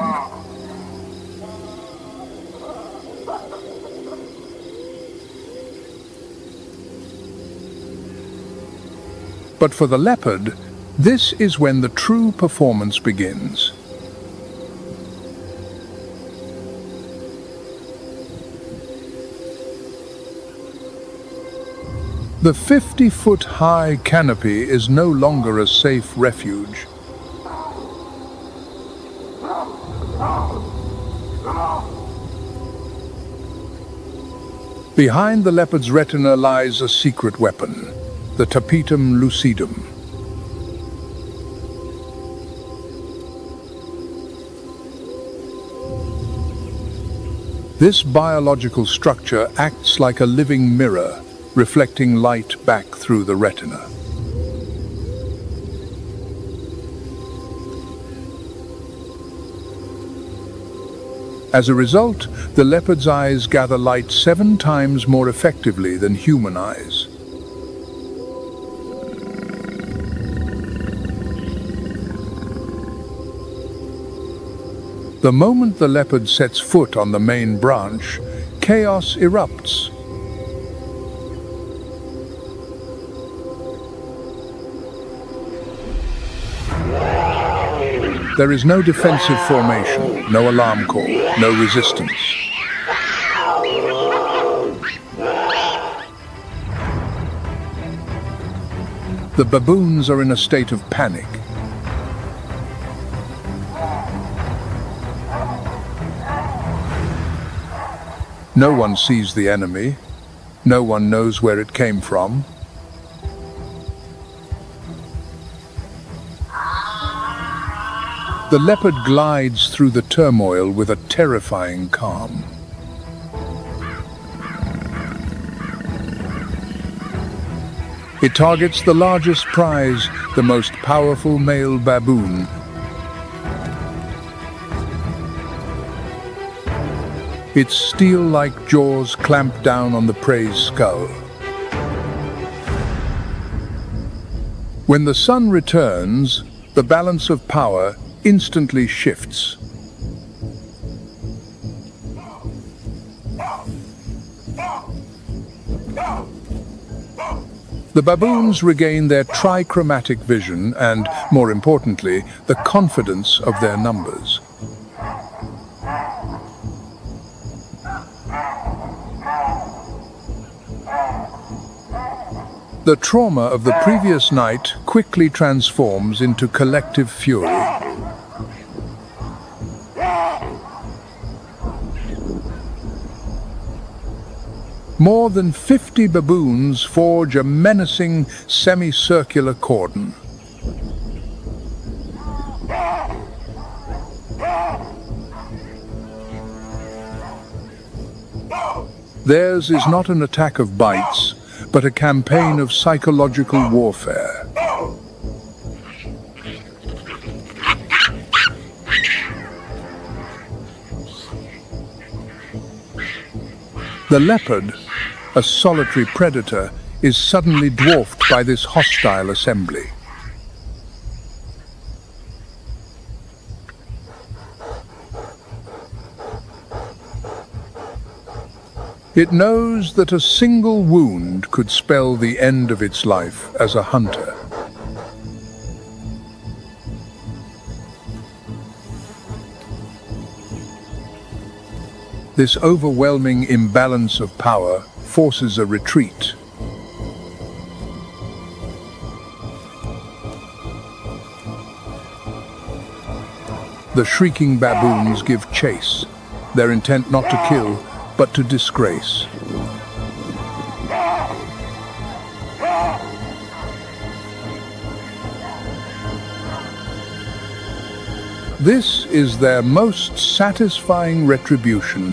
But for the leopard, this is when the true performance begins. The 50-foot-high canopy is no longer a safe refuge. Behind the leopard's retina lies a secret weapon, the tapetum lucidum. This biological structure acts like a living mirror, reflecting light back through the retina. As a result, the leopard's eyes gather light 7 times more effectively than human eyes. The moment the leopard sets foot on the main branch, chaos erupts. There is no defensive formation, no alarm call, no resistance. The baboons are in a state of panic. No one sees the enemy. No one knows where it came from. The leopard glides through the turmoil with a terrifying calm. It targets the largest prize, the most powerful male baboon. Its steel-like jaws clamp down on the prey's skull. When the sun returns, the balance of power instantly shifts. The baboons regain their trichromatic vision and, more importantly, the confidence of their numbers. The trauma of the previous night quickly transforms into collective fury. More than 50 baboons forge a menacing semicircular cordon. Theirs is not an attack of bites, but a campaign of psychological warfare. The leopard, a solitary predator, is suddenly dwarfed by this hostile assembly. It knows that a single wound could spell the end of its life as a hunter. This overwhelming imbalance of power forces a retreat. The shrieking baboons give chase, their intent not to kill, but to disgrace. This is their most satisfying retribution.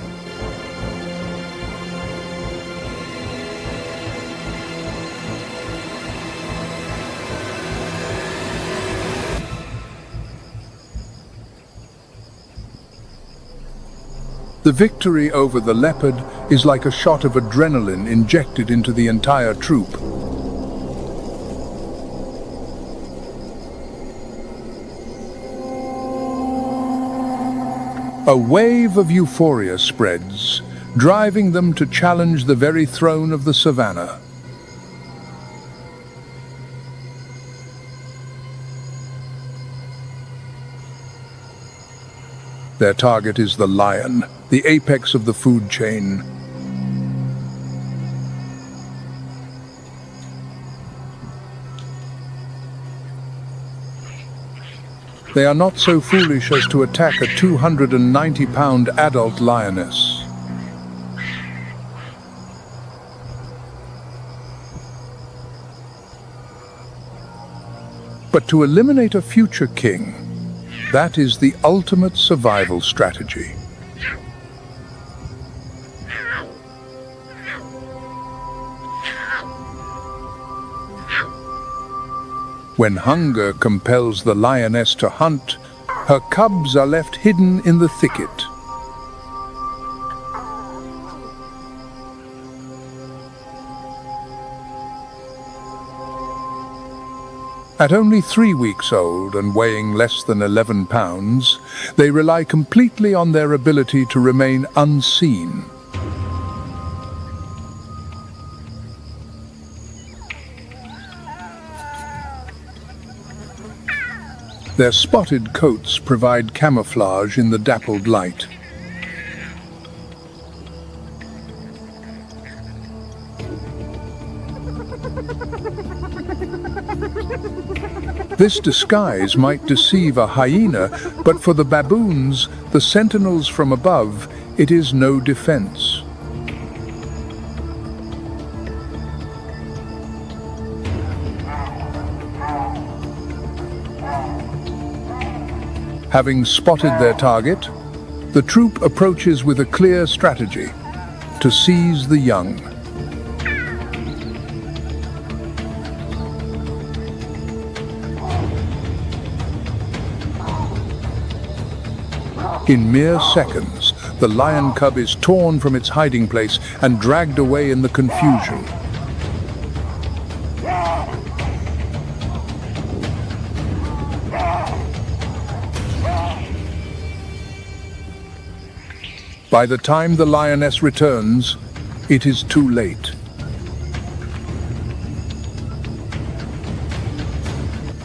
The victory over the leopard is like a shot of adrenaline injected into the entire troop. A wave of euphoria spreads, driving them to challenge the very throne of the Savannah. Their target is the lion, the apex of the food chain. They are not so foolish as to attack a 290-pound adult lioness. But to eliminate a future king, that is the ultimate survival strategy. When hunger compels the lioness to hunt, her cubs are left hidden in the thicket. At only 3 weeks old and weighing less than 11 pounds, they rely completely on their ability to remain unseen. Their spotted coats provide camouflage in the dappled light. This disguise might deceive a hyena, but for the baboons, the sentinels from above, it is no defense. Having spotted their target, the troop approaches with a clear strategy: to seize the young. In mere seconds, the lion cub is torn from its hiding place and dragged away in the confusion. By the time the lioness returns, it is too late.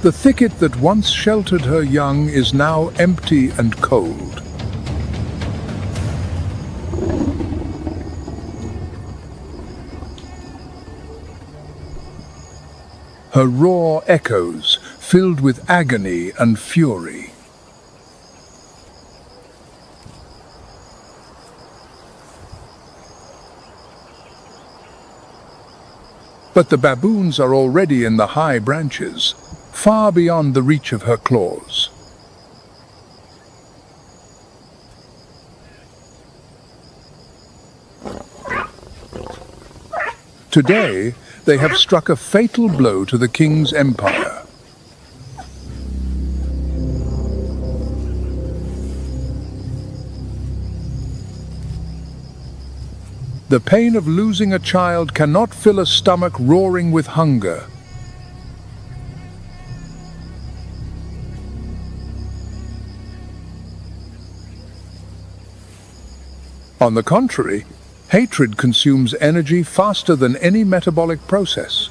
The thicket that once sheltered her young is now empty and cold. Her roar echoes, filled with agony and fury. But the baboons are already in the high branches, far beyond the reach of her claws. Today, they have struck a fatal blow to the king's empire. The pain of losing a child cannot fill a stomach roaring with hunger. On the contrary, hatred consumes energy faster than any metabolic process.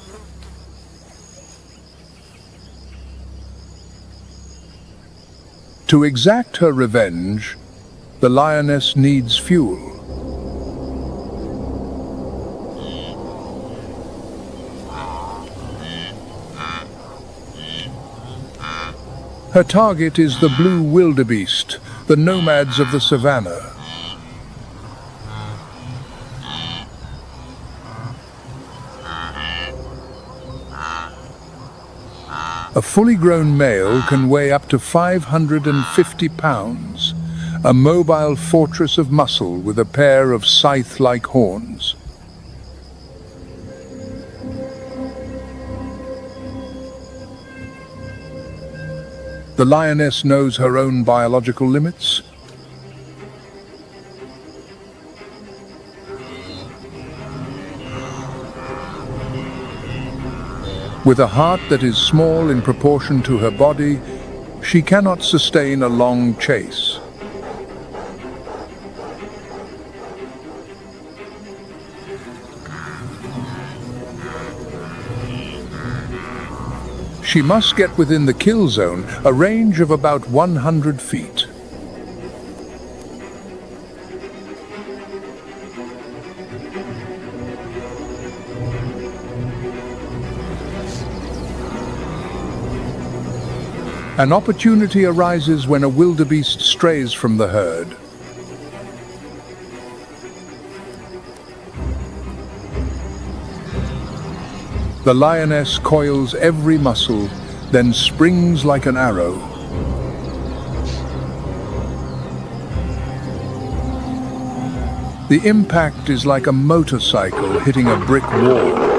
To exact her revenge, the lioness needs fuel. Her target is the blue wildebeest, the nomads of the Savannah. A fully grown male can weigh up to 550 pounds, a mobile fortress of muscle with a pair of scythe-like horns. The lioness knows her own biological limits. With a heart that is small in proportion to her body, she cannot sustain a long chase. She must get within the kill zone, a range of about 100 feet. An opportunity arises when a wildebeest strays from the herd. The lioness coils every muscle, then springs like an arrow. The impact is like a motorcycle hitting a brick wall.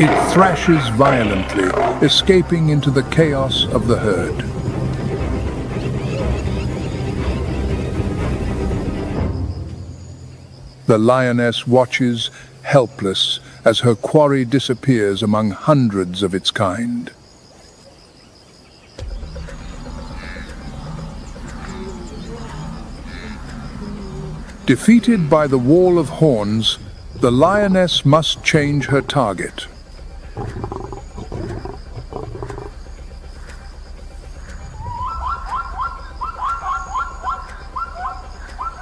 It thrashes violently, escaping into the chaos of the herd. The lioness watches, helpless, as her quarry disappears among hundreds of its kind. Defeated by the wall of horns, the lioness must change her target.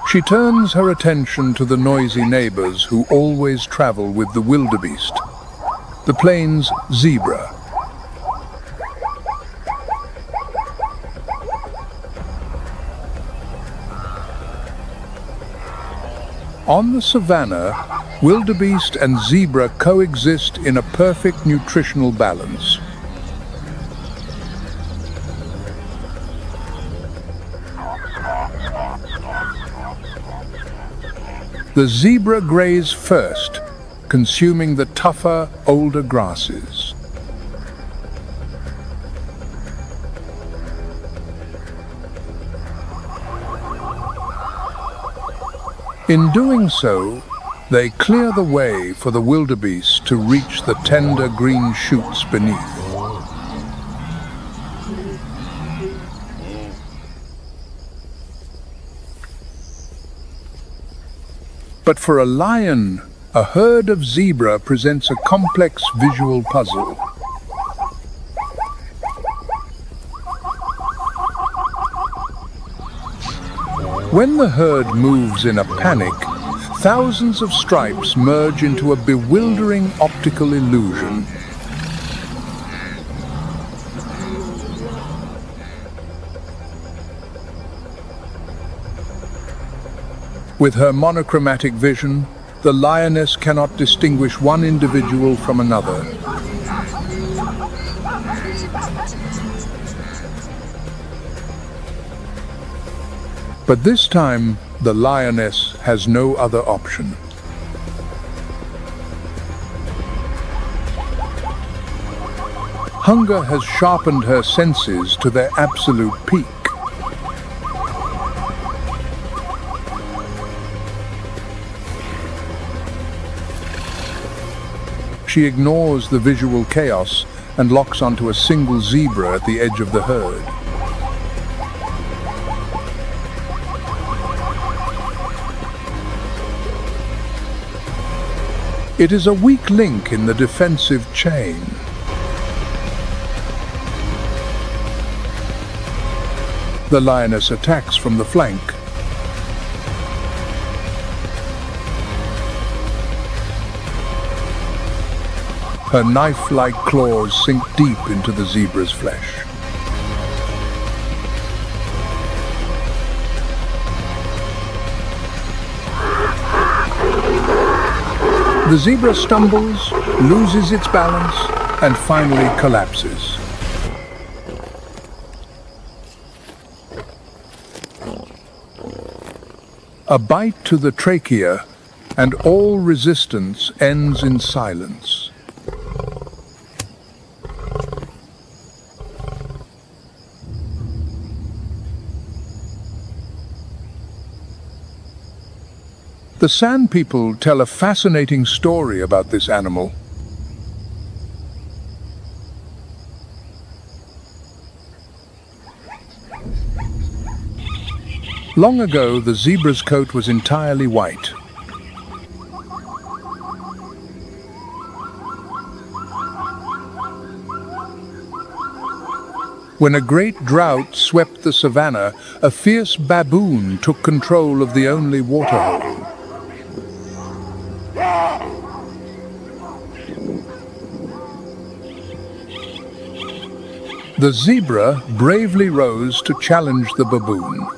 She turns her attention to the noisy neighbors who always travel with the wildebeest, the plains zebra. On the Savannah, wildebeest and zebra coexist in a perfect nutritional balance. The zebra graze first, consuming the tougher, older grasses. In doing so, they clear the way for the wildebeest to reach the tender green shoots beneath. But for a lion, a herd of zebra presents a complex visual puzzle. When the herd moves in a panic, thousands of stripes merge into a bewildering optical illusion. With her monochromatic vision, the lioness cannot distinguish one individual from another. But this time, the lioness has no other option. Hunger has sharpened her senses to their absolute peak. She ignores the visual chaos and locks onto a single zebra at the edge of the herd. It is a weak link in the defensive chain. The lioness attacks from the flank. Her knife-like claws sink deep into the zebra's flesh. The zebra stumbles, loses its balance, and finally collapses. A bite to the trachea, and all resistance ends in silence. The Sand People tell a fascinating story about this animal. Long ago, the zebra's coat was entirely white. When a great drought swept the savannah, a fierce baboon took control of the only waterhole. The zebra bravely rose to challenge the baboon.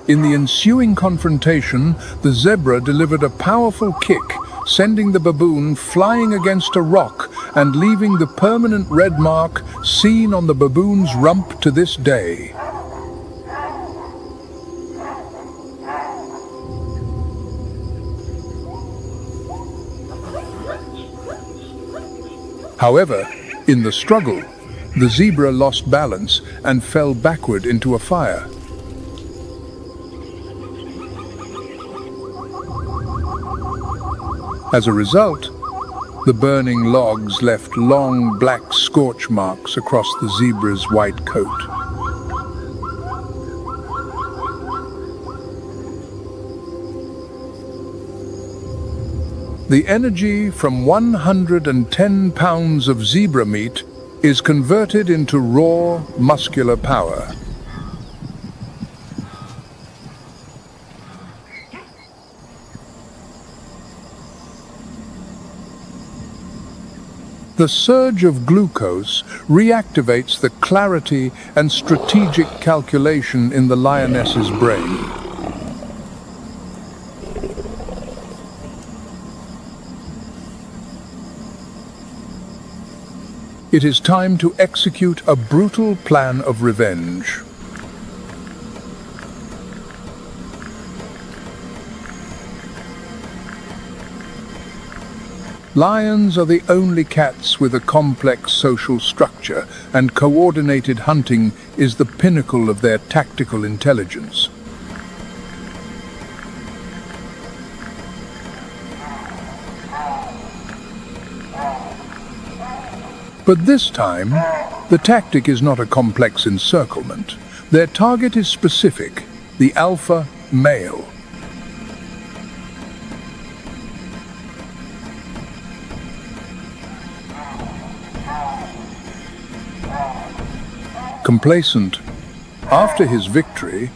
In the ensuing confrontation, the zebra delivered a powerful kick, sending the baboon flying against a rock and leaving the permanent red mark seen on the baboon's rump to this day. However, in the struggle, the zebra lost balance and fell backward into a fire. As a result, the burning logs left long black scorch marks across the zebra's white coat. The energy from 110 pounds of zebra meat is converted into raw, muscular power. The surge of glucose reactivates the clarity and strategic calculation in the lioness's brain. It is time to execute a brutal plan of revenge. Lions are the only cats with a complex social structure, and coordinated hunting is the pinnacle of their tactical intelligence. But this time, the tactic is not a complex encirclement. Their target is specific, the alpha male. Complacent, after his victory,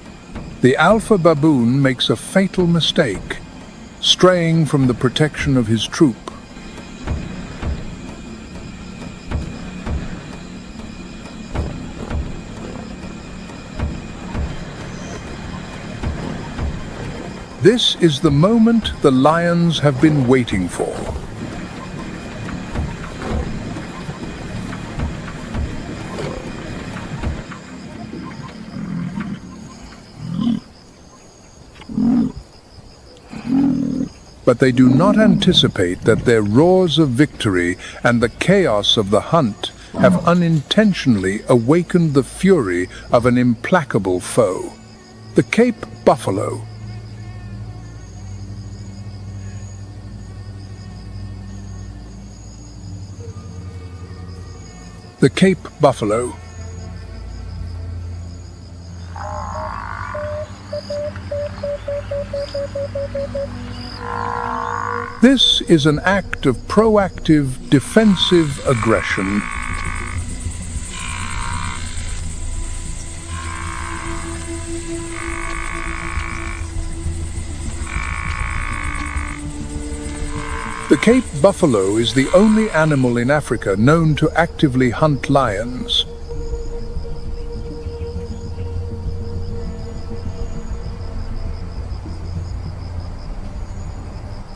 the alpha baboon makes a fatal mistake, straying from the protection of his troop. This is the moment the lions have been waiting for. But they do not anticipate that their roars of victory and the chaos of the hunt have unintentionally awakened the fury of an implacable foe. The Cape buffalo. The Cape buffalo. This is an act of proactive, defensive aggression. The Cape buffalo is the only animal in Africa known to actively hunt lions.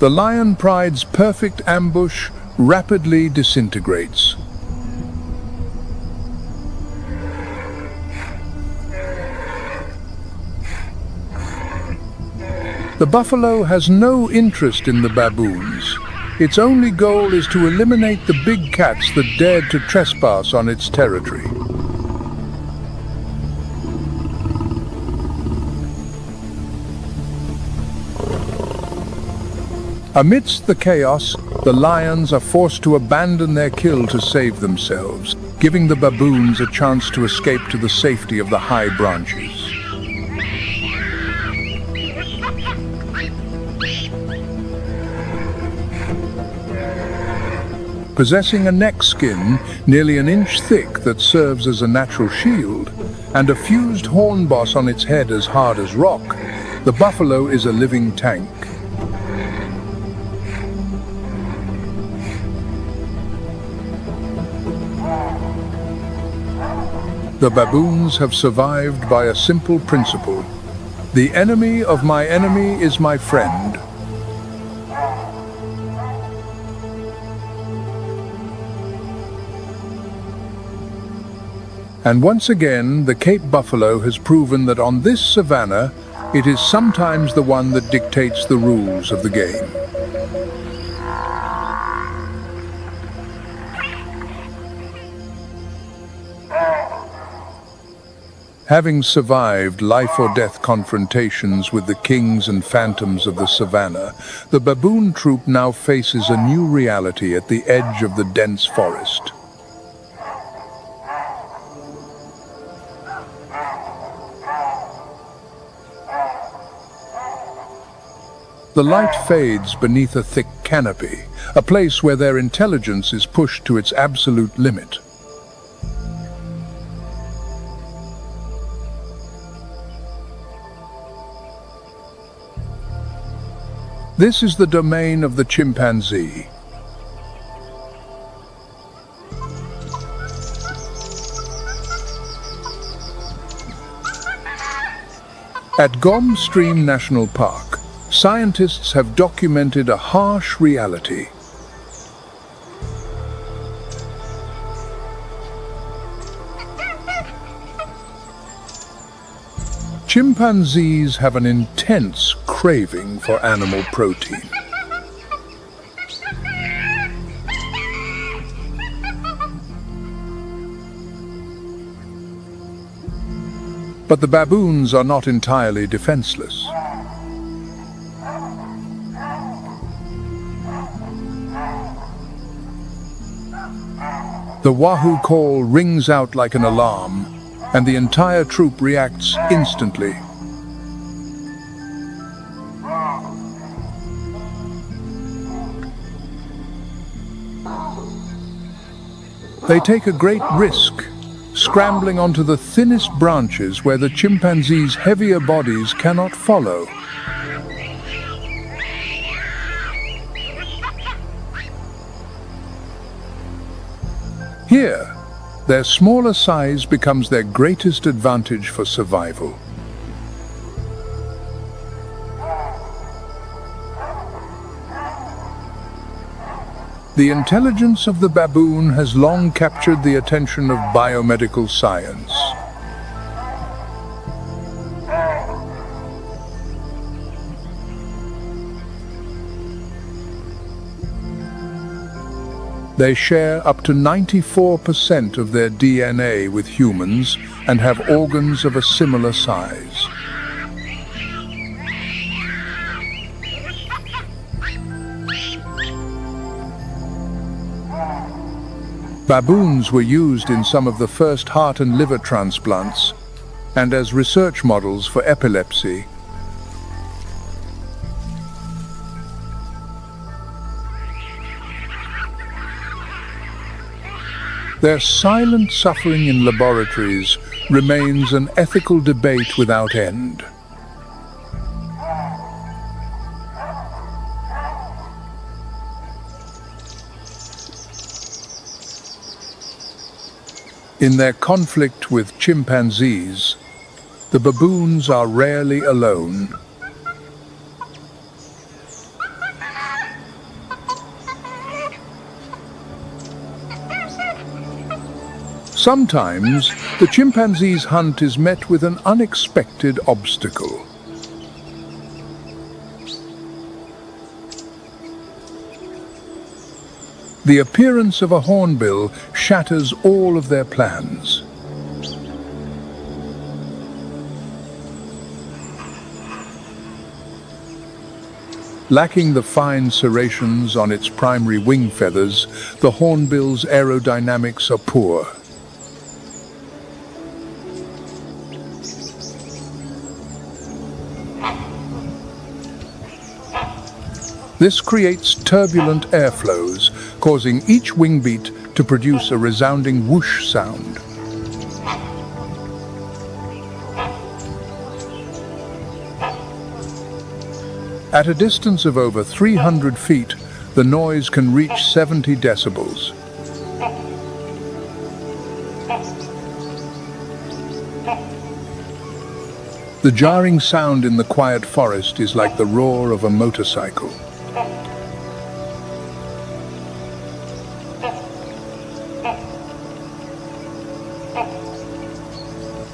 The lion pride's perfect ambush rapidly disintegrates. The buffalo has no interest in the baboons. Its only goal is to eliminate the big cats that dared to trespass on its territory. Amidst the chaos, the lions are forced to abandon their kill to save themselves, giving the baboons a chance to escape to the safety of the high branches. Possessing a neck skin nearly an inch thick that serves as a natural shield, and a fused horn boss on its head as hard as rock, the buffalo is a living tank. The baboons have survived by a simple principle: the enemy of my enemy is my friend. And once again, the Cape buffalo has proven that on this savanna, it is sometimes the one that dictates the rules of the game. Having survived life-or-death confrontations with the kings and phantoms of the savanna, the baboon troop now faces a new reality at the edge of the dense forest. The light fades beneath a thick canopy, a place where their intelligence is pushed to its absolute limit. This is the domain of the chimpanzee. At Gom Stream National Park, scientists have documented a harsh reality. Chimpanzees have an intense craving for animal protein. But the baboons are not entirely defenseless. The wahoo call rings out like an alarm, and the entire troop reacts instantly. They take a great risk, scrambling onto the thinnest branches where the chimpanzees' heavier bodies cannot follow. Here, their smaller size becomes their greatest advantage for survival. The intelligence of the baboon has long captured the attention of biomedical science. They share up to 94% of their DNA with humans and have organs of a similar size. Baboons were used in some of the first heart and liver transplants and as research models for epilepsy. Their silent suffering in laboratories remains an ethical debate without end. In their conflict with chimpanzees, the baboons are rarely alone. Sometimes, the chimpanzee's hunt is met with an unexpected obstacle. The appearance of a hornbill shatters all of their plans. Lacking the fine serrations on its primary wing feathers, the hornbill's aerodynamics are poor. This creates turbulent airflows, causing each wing beat to produce a resounding whoosh sound. At a distance of over 300 feet, the noise can reach 70 decibels. The jarring sound in the quiet forest is like the roar of a motorcycle.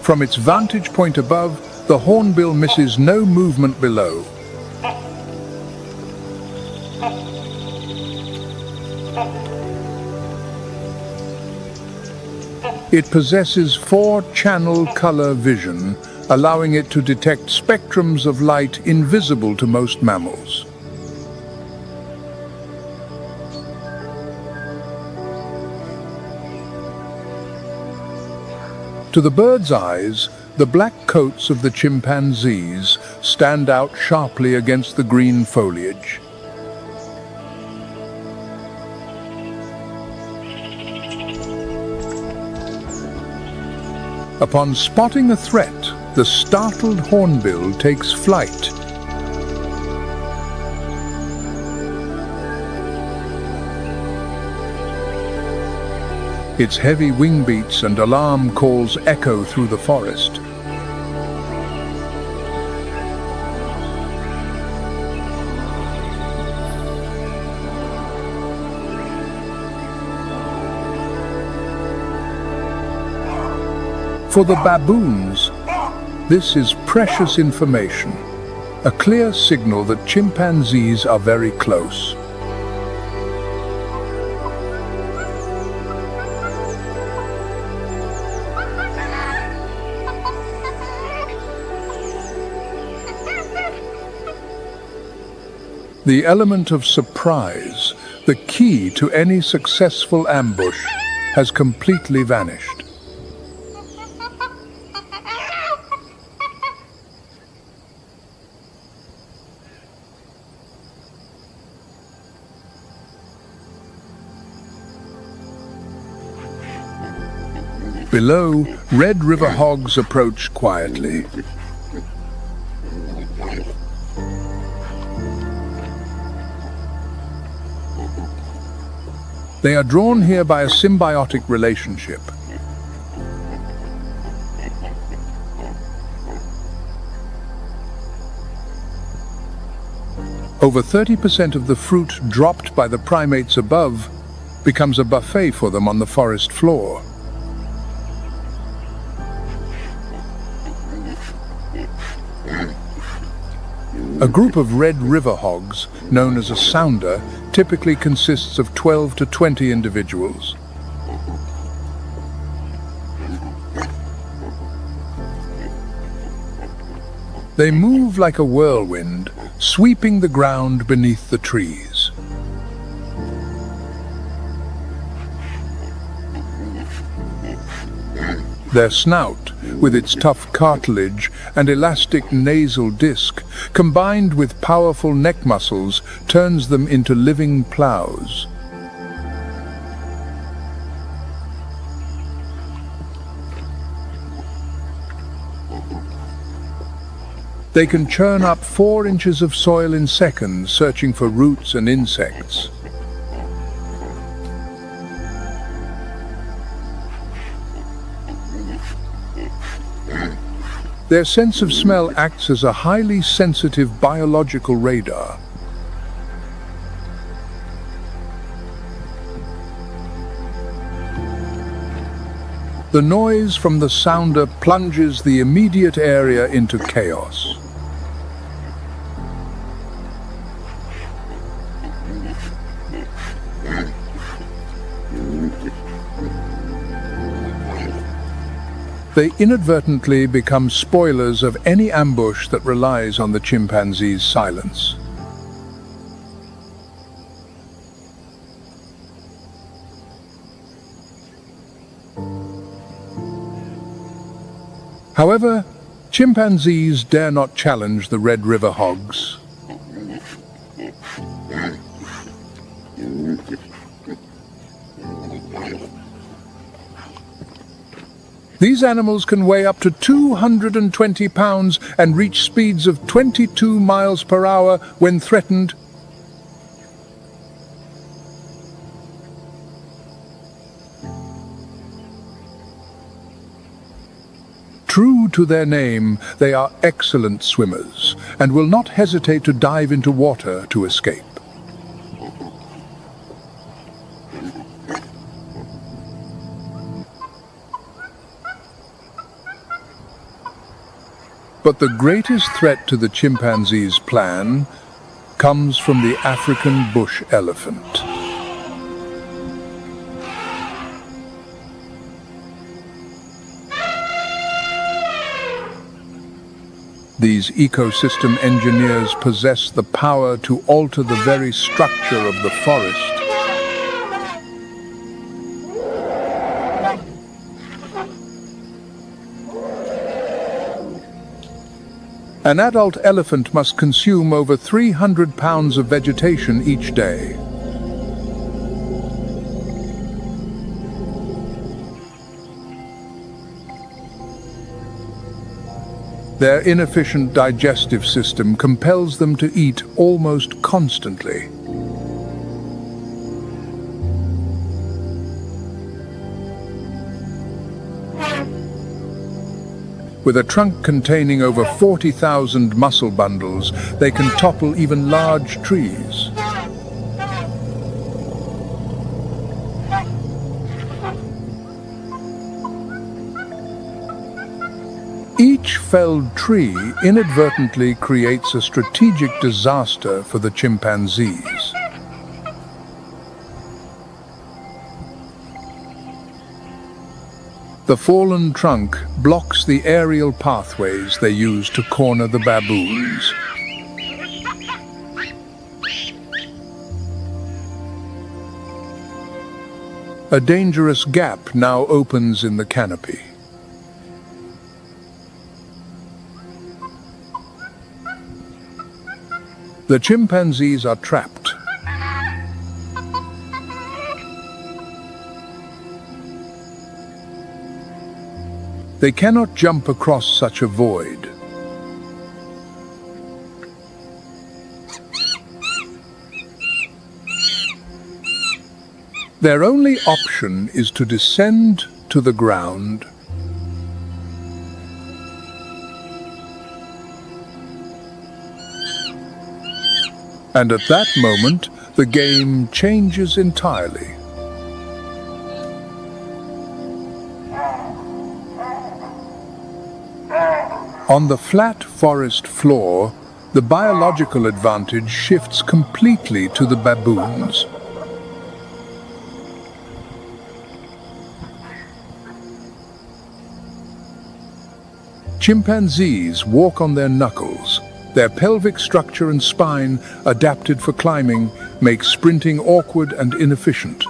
From its vantage point above, the hornbill misses no movement below. It possesses 4-channel color vision, allowing it to detect spectrums of light invisible to most mammals. To the bird's eyes, the black coats of the chimpanzees stand out sharply against the green foliage. Upon spotting a threat, the startled hornbill takes flight. Its heavy wing beats and alarm calls echo through the forest. For the baboons, this is precious information, a clear signal that chimpanzees are very close. The element of surprise, the key to any successful ambush, has completely vanished. Below, red river hogs approach quietly. They are drawn here by a symbiotic relationship. Over 30% of the fruit dropped by the primates above becomes a buffet for them on the forest floor. A group of red river hogs, known as a sounder, typically consists of 12 to 20 individuals. They move like a whirlwind, sweeping the ground beneath the trees. Their snout, with its tough cartilage and elastic nasal disc, combined with powerful neck muscles, turns them into living plows. They can churn up 4 inches of soil in seconds, searching for roots and insects. Their sense of smell acts as a highly sensitive biological radar. The noise from the sounder plunges the immediate area into chaos. They inadvertently become spoilers of any ambush that relies on the chimpanzee's silence. However, chimpanzees dare not challenge the Red River hogs. These animals can weigh up to 220 pounds and reach speeds of 22 miles per hour when threatened. True to their name, they are excellent swimmers and will not hesitate to dive into water to escape. But the greatest threat to the chimpanzee's plan comes from the African bush elephant. These ecosystem engineers possess the power to alter the very structure of the forest. An adult elephant must consume over 300 pounds of vegetation each day. Their inefficient digestive system compels them to eat almost constantly. With a trunk containing over 40,000 muscle bundles, they can topple even large trees. Each felled tree inadvertently creates a strategic disaster for the chimpanzees. The fallen trunk blocks the aerial pathways they use to corner the baboons. A dangerous gap now opens in the canopy. The chimpanzees are trapped. They cannot jump across such a void. Their only option is to descend to the ground. And at that moment, the game changes entirely. On the flat forest floor, the biological advantage shifts completely to the baboons. Chimpanzees walk on their knuckles. Their pelvic structure and spine, adapted for climbing, make sprinting awkward and inefficient.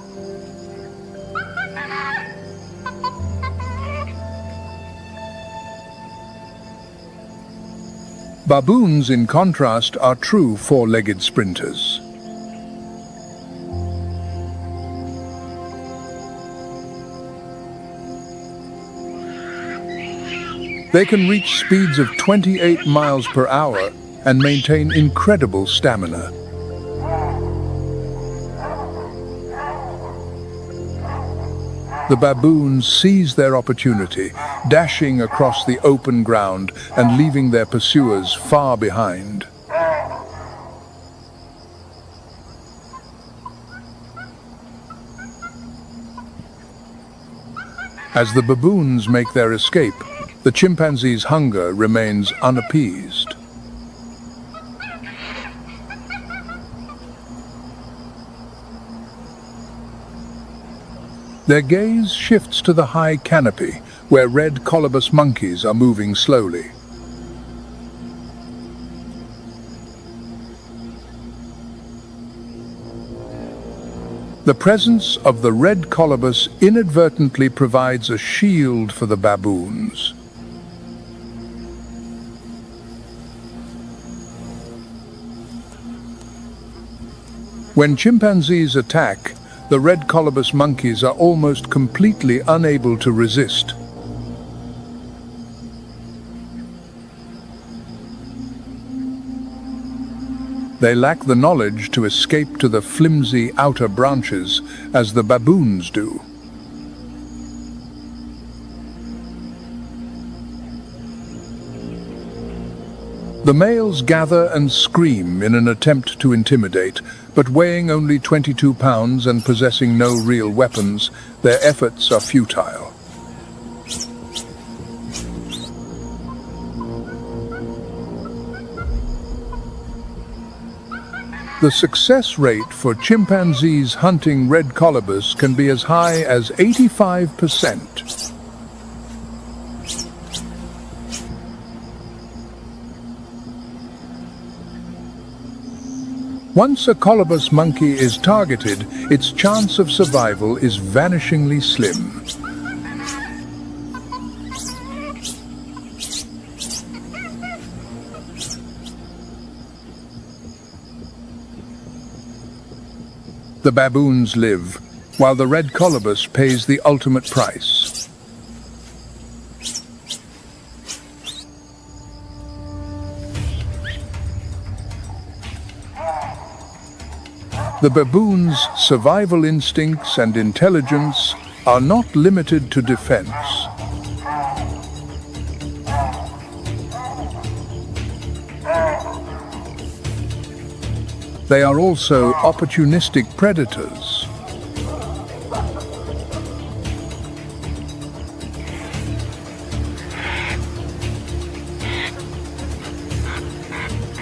Baboons, in contrast, are true four-legged sprinters. They can reach speeds of 28 miles per hour and maintain incredible stamina. The baboons seize their opportunity, dashing across the open ground and leaving their pursuers far behind. As the baboons make their escape, the chimpanzee's hunger remains unappeased. Their gaze shifts to the high canopy, where red colobus monkeys are moving slowly. The presence of the red colobus inadvertently provides a shield for the baboons. When chimpanzees attack, the red colobus monkeys are almost completely unable to resist. They lack the knowledge to escape to the flimsy outer branches as the baboons do. The males gather and scream in an attempt to intimidate, but weighing only 22 pounds and possessing no real weapons, their efforts are futile. The success rate for chimpanzees hunting red colobus can be as high as 85%. Once a colobus monkey is targeted, its chance of survival is vanishingly slim. The baboons live, while the red colobus pays the ultimate price. The baboons' survival instincts and intelligence are not limited to defense. They are also opportunistic predators.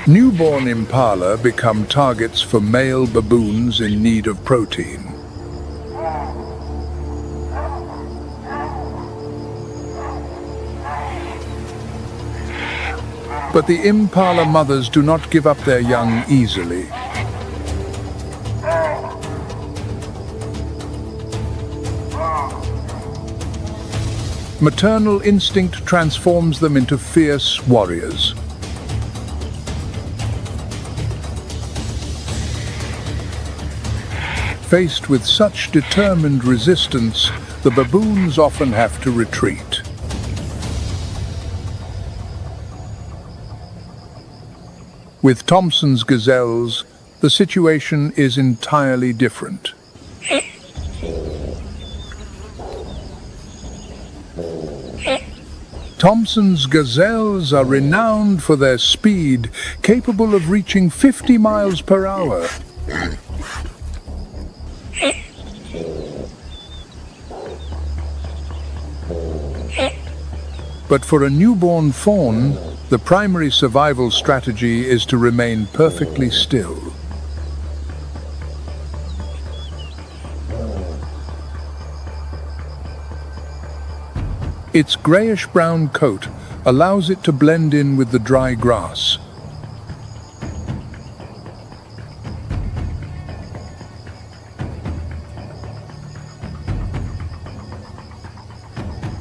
Newborn impala become targets for male baboons in need of protein. But the impala mothers do not give up their young easily. Maternal instinct transforms them into fierce warriors. Faced with such determined resistance, the baboons often have to retreat. With Thompson's gazelles, the situation is entirely different. Thompson's gazelles are renowned for their speed, capable of reaching 50 miles per hour. But for a newborn fawn, the primary survival strategy is to remain perfectly still. Its grayish-brown coat allows it to blend in with the dry grass.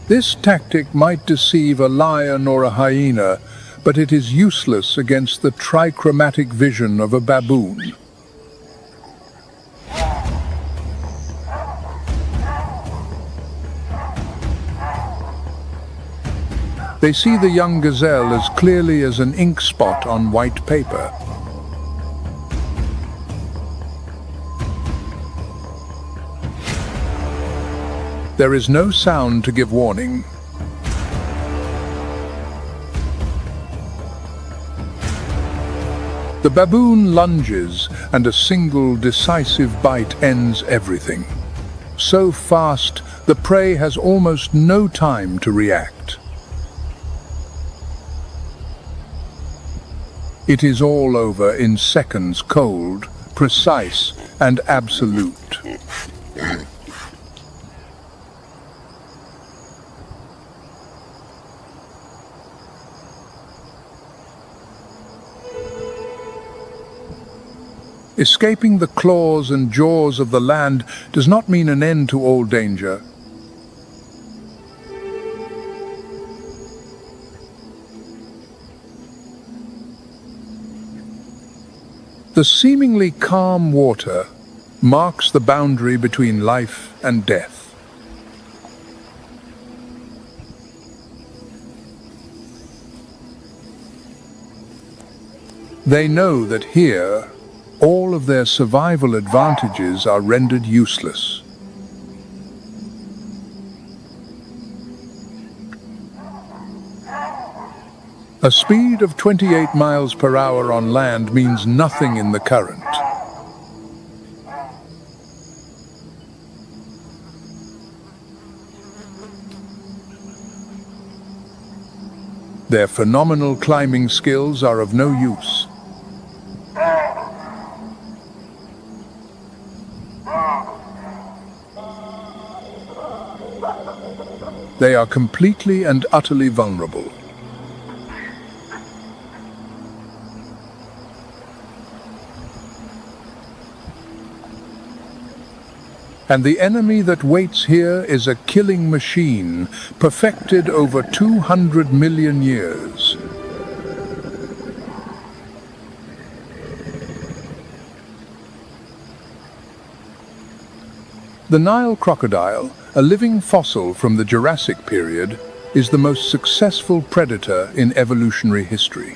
This tactic might deceive a lion or a hyena, but it is useless against the trichromatic vision of a baboon. They see the young gazelle as clearly as an ink spot on white paper. There is no sound to give warning. The baboon lunges, and a single decisive bite ends everything. So fast, the prey has almost no time to react. It is all over in seconds, cold, precise, and absolute. Escaping the claws and jaws of the land does not mean an end to all danger. The seemingly calm water marks the boundary between life and death. They know that here, all of their survival advantages are rendered useless. A speed of 28 miles per hour on land means nothing in the current. Their phenomenal climbing skills are of no use. They are completely and utterly vulnerable. And the enemy that waits here is a killing machine, perfected over 200 million years. The Nile crocodile, a living fossil from the Jurassic period, is the most successful predator in evolutionary history.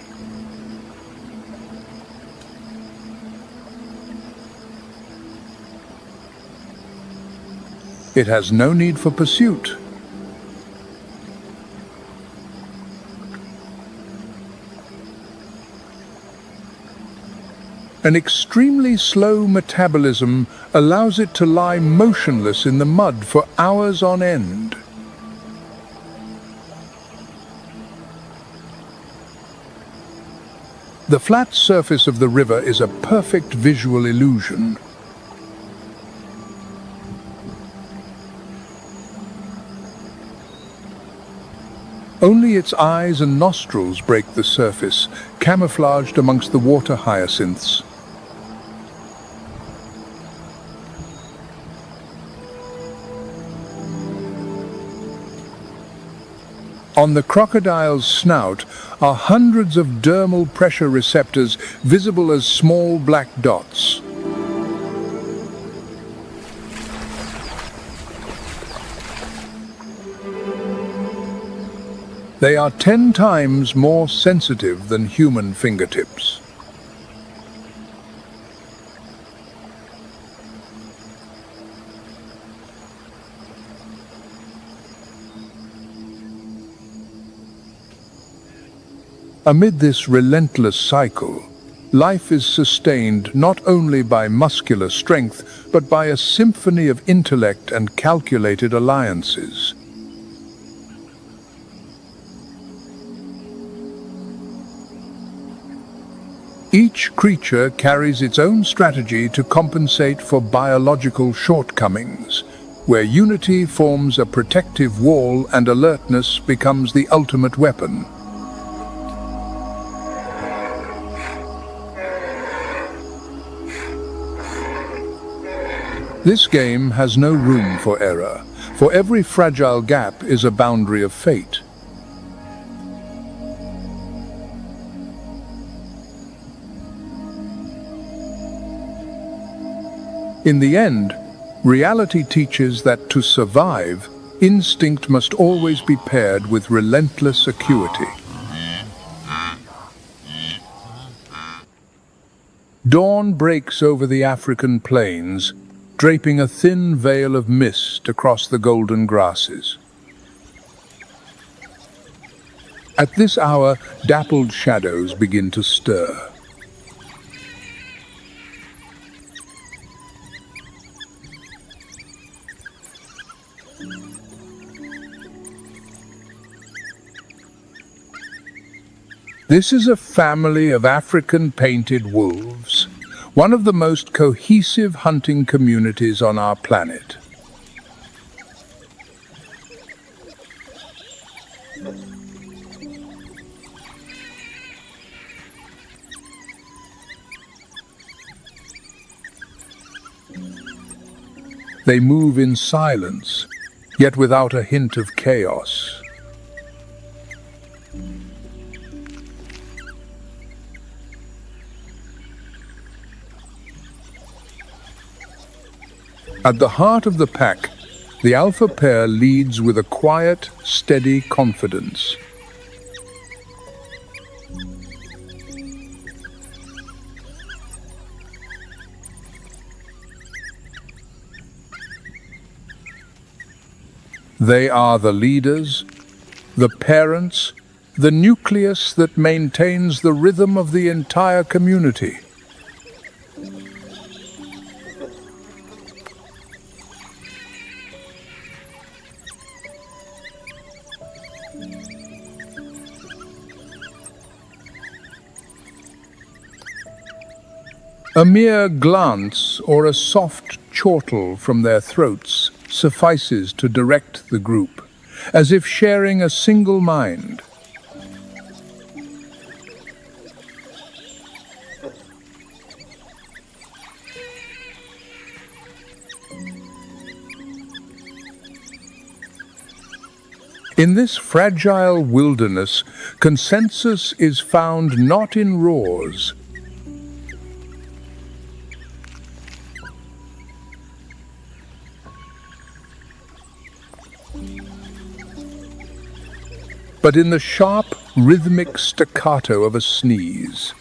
It has no need for pursuit. An extremely slow metabolism allows it to lie motionless in the mud for hours on end. The flat surface of the river is a perfect visual illusion. Only its eyes and nostrils break the surface, camouflaged amongst the water hyacinths. On the crocodile's snout are hundreds of dermal pressure receptors visible as small black dots. They are 10 times more sensitive than human fingertips. Amid this relentless cycle, life is sustained not only by muscular strength, but by a symphony of intellect and calculated alliances. Each creature carries its own strategy to compensate for biological shortcomings, where unity forms a protective wall and alertness becomes the ultimate weapon. This game has no room for error, for every fragile gap is a boundary of fate. In the end, reality teaches that to survive, instinct must always be paired with relentless acuity. Dawn breaks over the African plains, draping a thin veil of mist across the golden grasses. At this hour, dappled shadows begin to stir. This is a family of African painted wolves, one of the most cohesive hunting communities on our planet. They move in silence, yet without a hint of chaos. At the heart of the pack, the alpha pair leads with a quiet, steady confidence. They are the leaders, the parents, the nucleus that maintains the rhythm of the entire community. A mere glance or a soft chortle from their throats suffices to direct the group, as if sharing a single mind. In this fragile wilderness, consensus is found not in roars, but in the sharp, rhythmic staccato of a sneeze.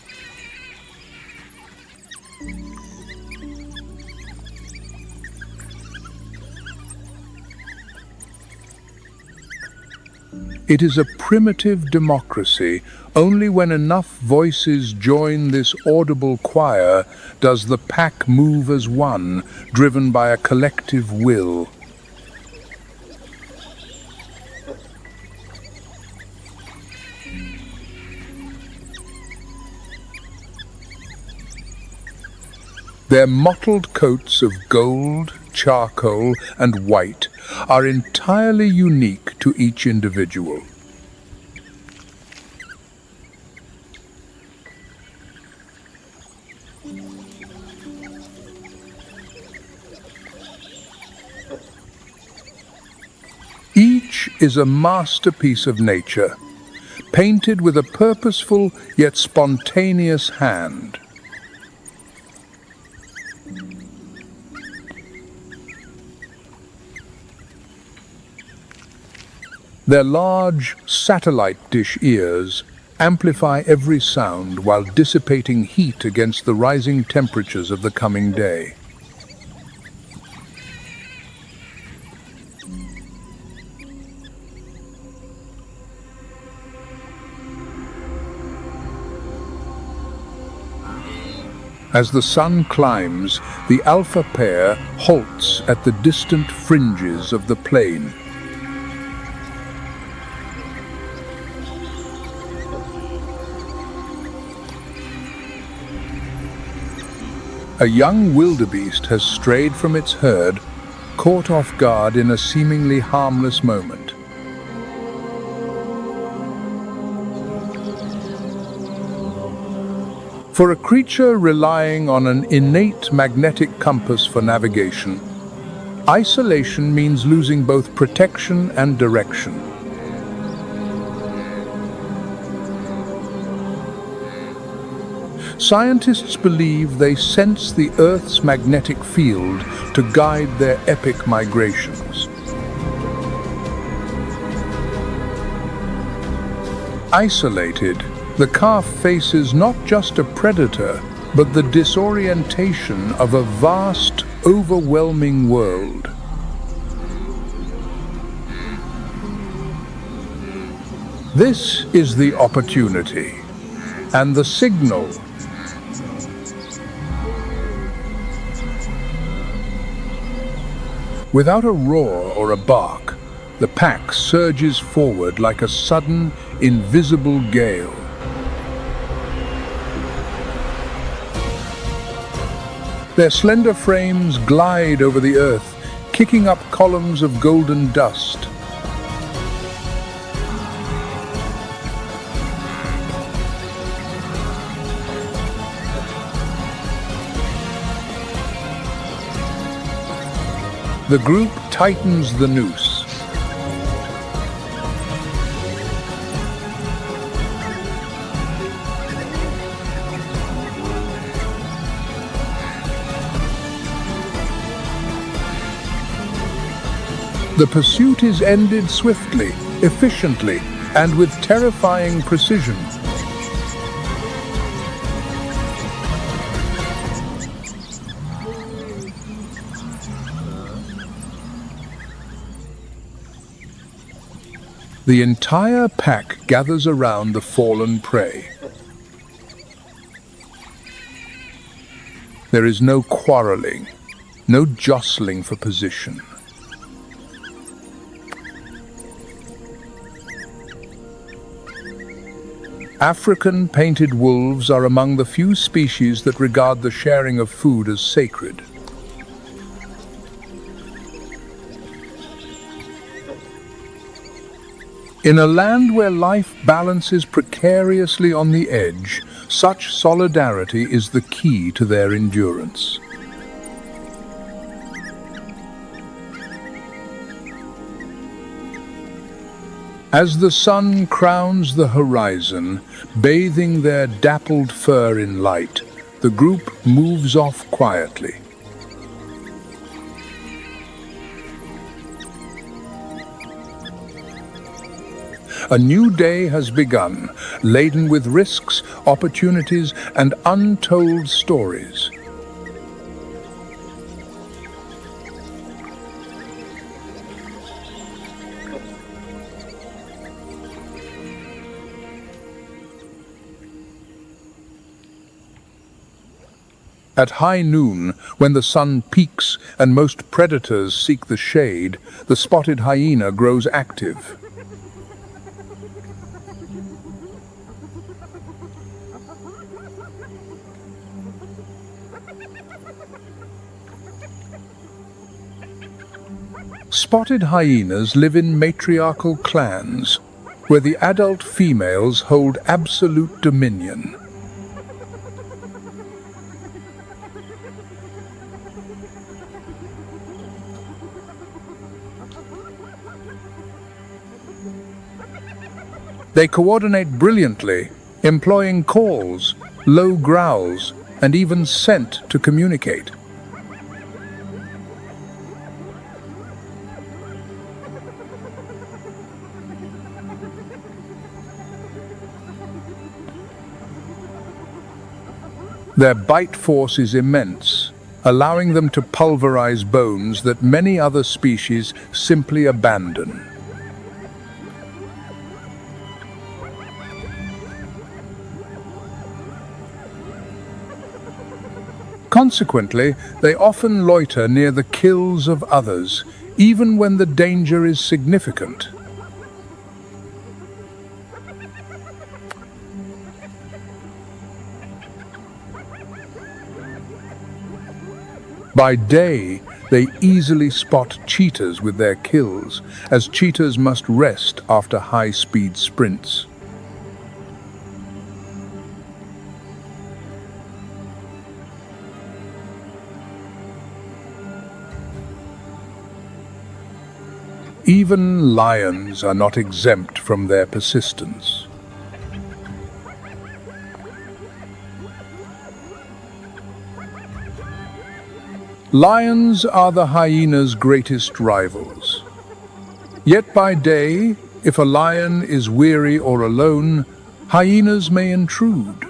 It is a primitive democracy. Only when enough voices join this audible choir does the pack move as one, driven by a collective will. Their mottled coats of gold, charcoal, and white are entirely unique to each individual. Each is a masterpiece of nature, painted with a purposeful yet spontaneous hand. Their large, satellite dish ears amplify every sound while dissipating heat against the rising temperatures of the coming day. As the sun climbs, the alpha pair halts at the distant fringes of the plain. A young wildebeest has strayed from its herd, caught off guard in a seemingly harmless moment. For a creature relying on an innate magnetic compass for navigation, isolation means losing both protection and direction. Scientists believe they sense the Earth's magnetic field to guide their epic migrations. Isolated, the calf faces not just a predator, but the disorientation of a vast, overwhelming world. This is the opportunity, and the signal. Without a roar or a bark, the pack surges forward like a sudden, invisible gale. Their slender frames glide over the earth, kicking up columns of golden dust. The group tightens the noose. The pursuit is ended swiftly, efficiently, and with terrifying precision. The entire pack gathers around the fallen prey. There is no quarreling, no jostling for position. African painted wolves are among the few species that regard the sharing of food as sacred. In a land where life balances precariously on the edge, such solidarity is the key to their endurance. As the sun crowns the horizon, bathing their dappled fur in light, the group moves off quietly. A new day has begun, laden with risks, opportunities, and untold stories. At high noon, when the sun peaks and most predators seek the shade, the spotted hyena grows active. Spotted hyenas live in matriarchal clans, where the adult females hold absolute dominion. They coordinate brilliantly, employing calls, low growls, and even scent to communicate. Their bite force is immense, allowing them to pulverize bones that many other species simply abandon. Consequently, they often loiter near the kills of others, even when the danger is significant. By day, they easily spot cheetahs with their kills, as cheetahs must rest after high-speed sprints. Even lions are not exempt from their persistence. Lions are the hyena's greatest rivals. Yet by day, if a lion is weary or alone, hyenas may intrude.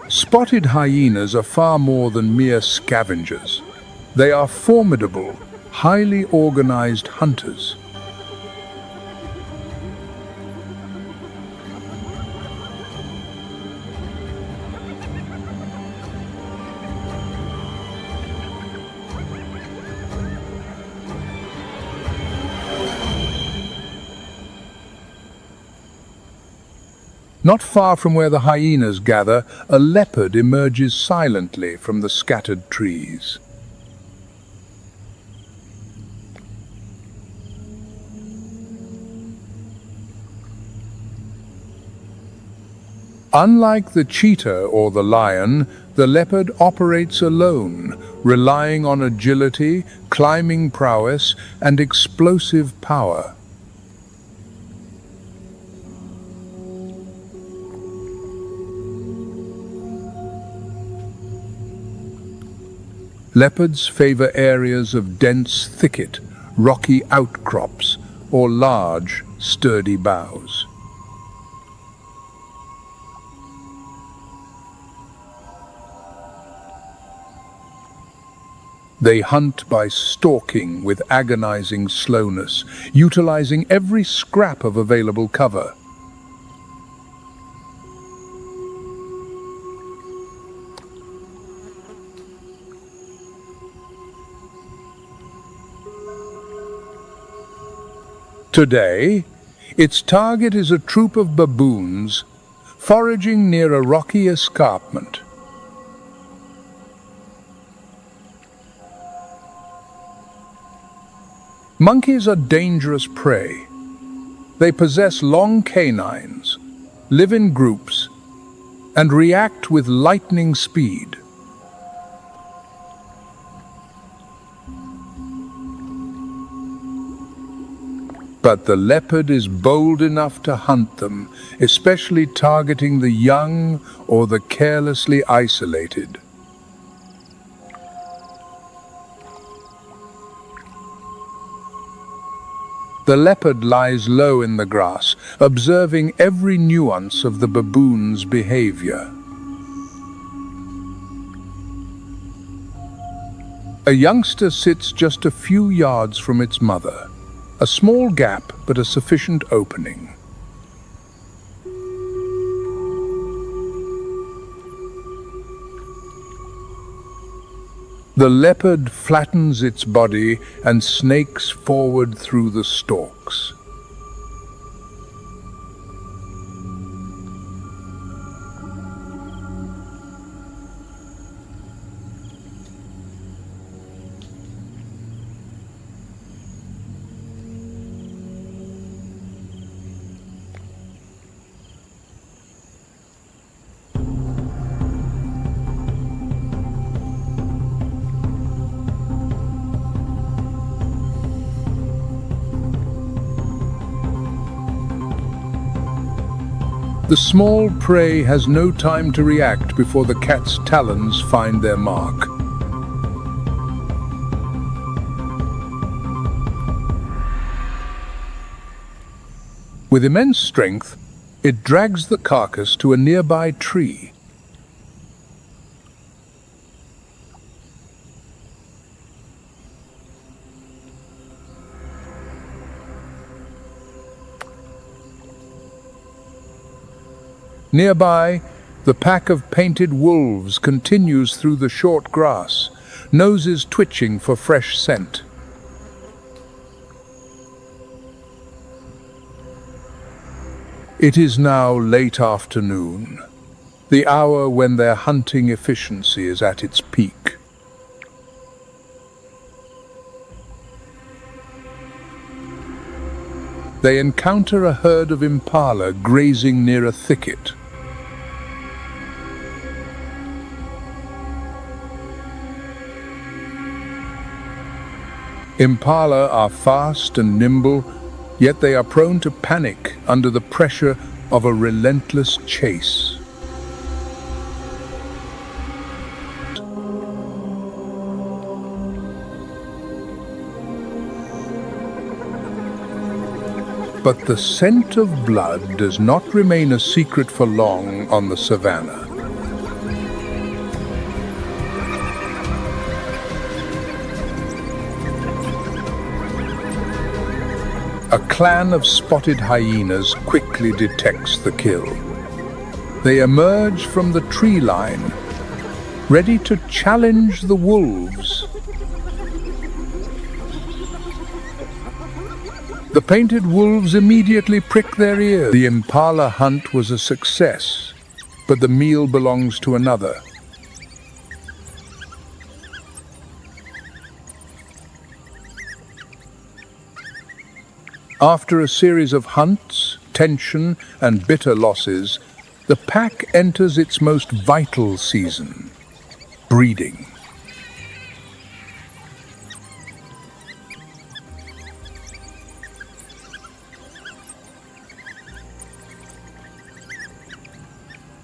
Spotted hyenas are far more than mere scavengers. They are formidable, highly organized hunters. Not far from where the hyenas gather, a leopard emerges silently from the scattered trees. Unlike the cheetah or the lion, the leopard operates alone, relying on agility, climbing prowess, and explosive power. Leopards favor areas of dense thicket, rocky outcrops, or large, sturdy boughs. They hunt by stalking with agonizing slowness, utilizing every scrap of available cover. Today, its target is a troop of baboons foraging near a rocky escarpment. Monkeys are dangerous prey. They possess long canines, live in groups, and react with lightning speed. But the leopard is bold enough to hunt them, especially targeting the young or the carelessly isolated. The leopard lies low in the grass, observing every nuance of the baboon's behavior. A youngster sits just a few yards from its mother. A small gap, but a sufficient opening. The leopard flattens its body and snakes forward through the stalks. The small prey has no time to react before the cat's talons find their mark. With immense strength, it drags the carcass to a nearby tree. Nearby, the pack of painted wolves continues through the short grass, noses twitching for fresh scent. It is now late afternoon, the hour when their hunting efficiency is at its peak. They encounter a herd of impala grazing near a thicket. Impala are fast and nimble, yet they are prone to panic under the pressure of a relentless chase. But the scent of blood does not remain a secret for long on the Savannah. A clan of spotted hyenas quickly detects the kill. They emerge from the tree line, ready to challenge the wolves. The painted wolves immediately prick their ears. The impala hunt was a success, but the meal belongs to another. After a series of hunts, tension, and bitter losses, the pack enters its most vital season, breeding.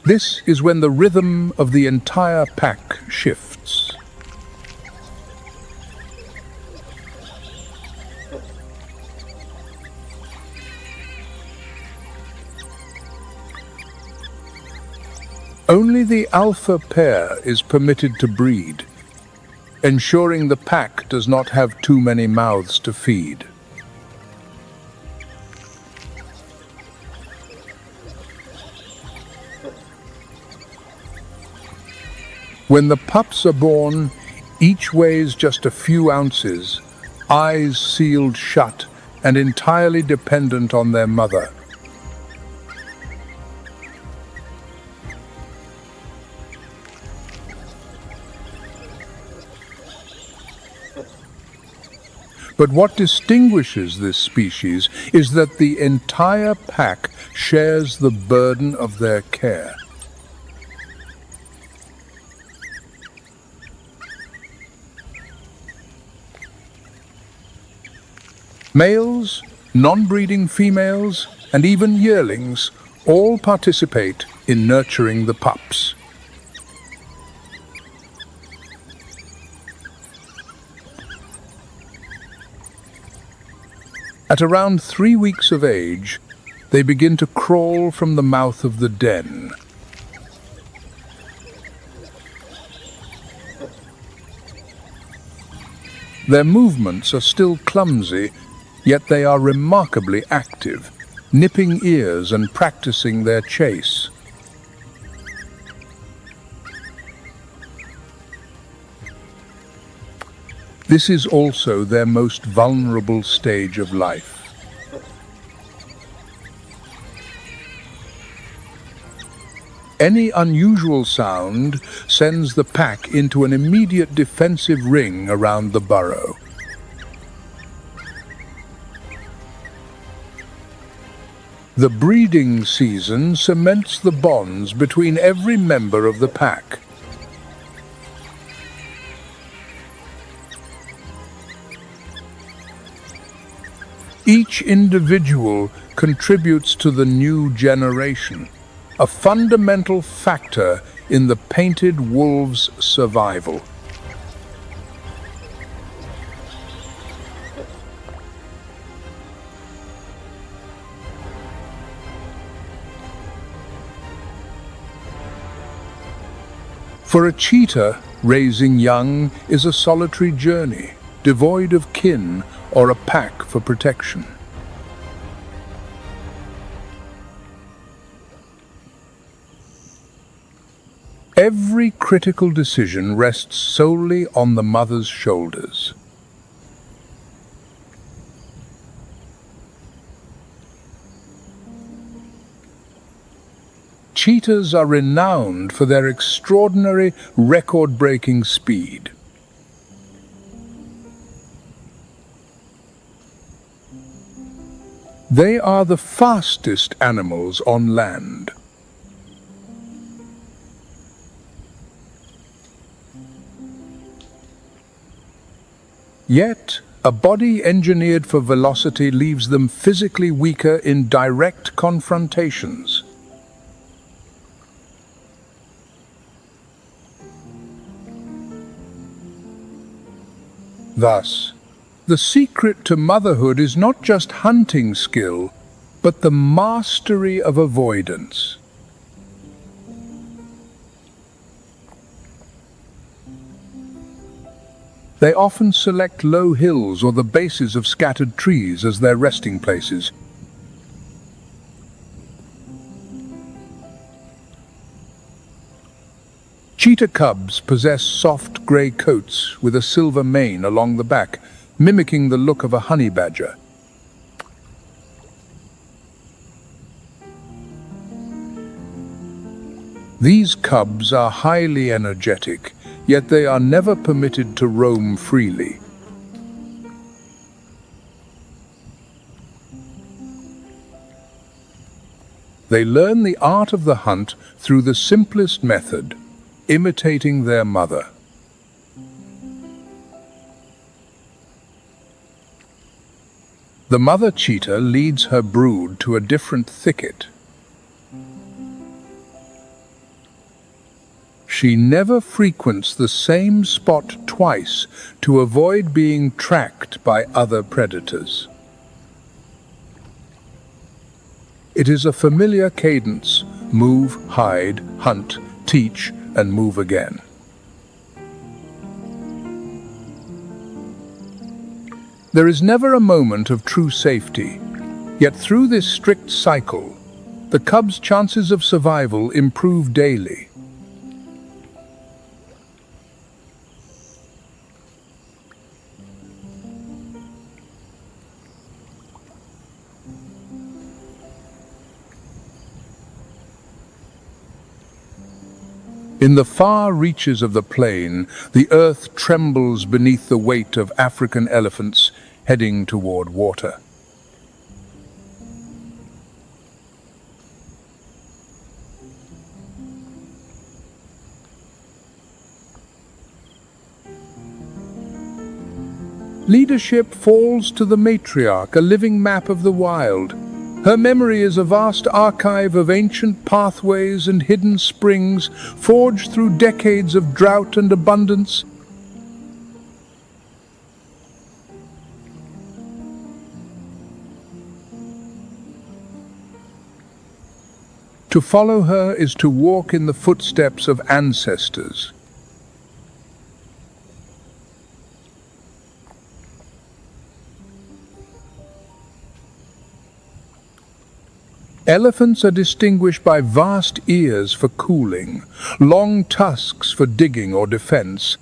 This is when the rhythm of the entire pack shifts. Only the alpha pair is permitted to breed, ensuring the pack does not have too many mouths to feed. When the pups are born, each weighs just a few ounces, eyes sealed shut and entirely dependent on their mother. But what distinguishes this species is that the entire pack shares the burden of their care. Males, non-breeding females, and even yearlings all participate in nurturing the pups. At around 3 weeks of age, they begin to crawl from the mouth of the den. Their movements are still clumsy, yet they are remarkably active, nipping ears and practicing their chase. This is also their most vulnerable stage of life. Any unusual sound sends the pack into an immediate defensive ring around the burrow. The breeding season cements the bonds between every member of the pack. Each individual contributes to the new generation, a fundamental factor in the painted wolf's survival. For a cheetah, raising young is a solitary journey, devoid of kin or a pack for protection. Every critical decision rests solely on the mother's shoulders. Cheetahs are renowned for their extraordinary, record-breaking speed. They are the fastest animals on land. Yet, a body engineered for velocity leaves them physically weaker in direct confrontations. Thus, the secret to motherhood is not just hunting skill, but the mastery of avoidance. They often select low hills or the bases of scattered trees as their resting places. Cheetah cubs possess soft grey coats with a silver mane along the back, mimicking the look of a honey badger. These cubs are highly energetic, yet they are never permitted to roam freely. They learn the art of the hunt through the simplest method, imitating their mother. The mother cheetah leads her brood to a different thicket. She never frequents the same spot twice to avoid being tracked by other predators. It is a familiar cadence: move, hide, hunt, teach, and move again. There is never a moment of true safety, yet through this strict cycle, the cub's chances of survival improve daily. In the far reaches of the plain, the earth trembles beneath the weight of African elephants heading toward water. Leadership falls to the matriarch, a living map of the wild. Her memory is a vast archive of ancient pathways and hidden springs, forged through decades of drought and abundance. To follow her is to walk in the footsteps of ancestors. Elephants are distinguished by vast ears for cooling, long tusks for digging or defense,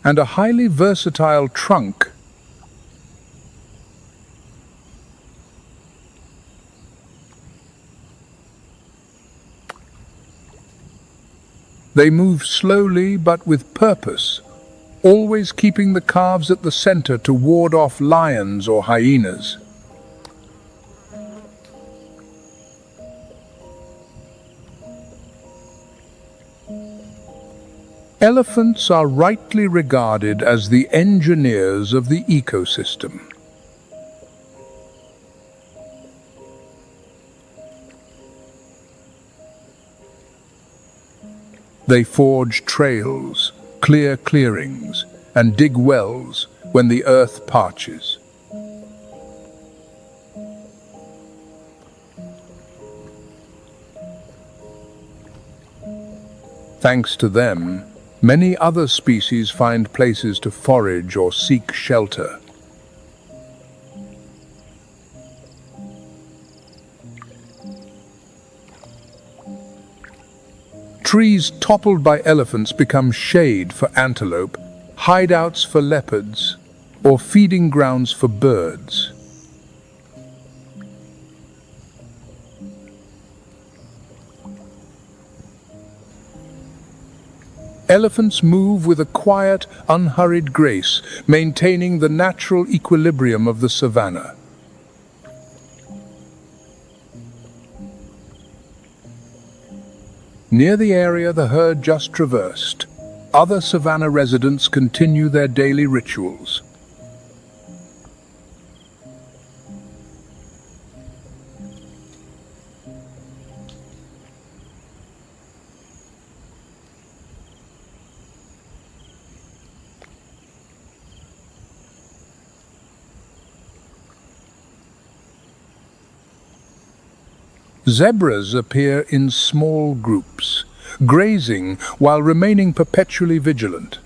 and a highly versatile trunk. They move slowly but with purpose, always keeping the calves at the center to ward off lions or hyenas. Elephants are rightly regarded as the engineers of the ecosystem. They forge trails, clear clearings, and dig wells when the earth parches. Thanks to them, many other species find places to forage or seek shelter. Trees toppled by elephants become shade for antelope, hideouts for leopards, or feeding grounds for birds. Elephants move with a quiet, unhurried grace, maintaining the natural equilibrium of the savanna. Near the area the herd just traversed, other savanna residents continue their daily rituals. Zebras appear in small groups, grazing while remaining perpetually vigilant.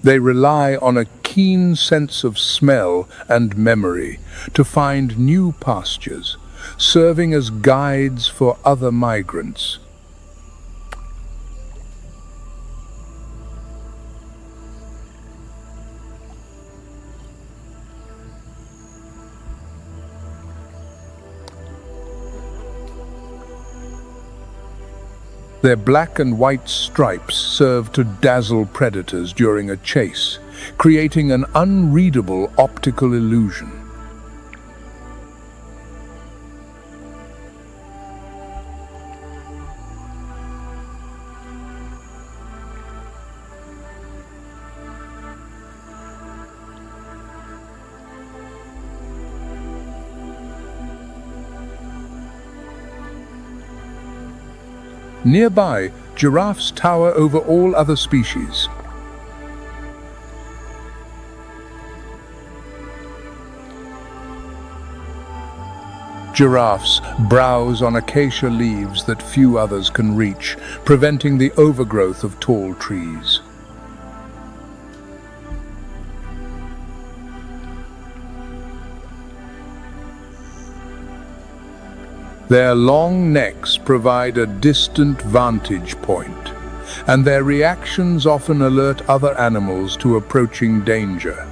They rely on a keen sense of smell and memory to find new pastures, serving as guides for other migrants. Their black and white stripes serve to dazzle predators during a chase, creating an unreadable optical illusion. Nearby, giraffes tower over all other species. Giraffes browse on acacia leaves that few others can reach, preventing the overgrowth of tall trees. Their long necks provide a distant vantage point, and their reactions often alert other animals to approaching danger.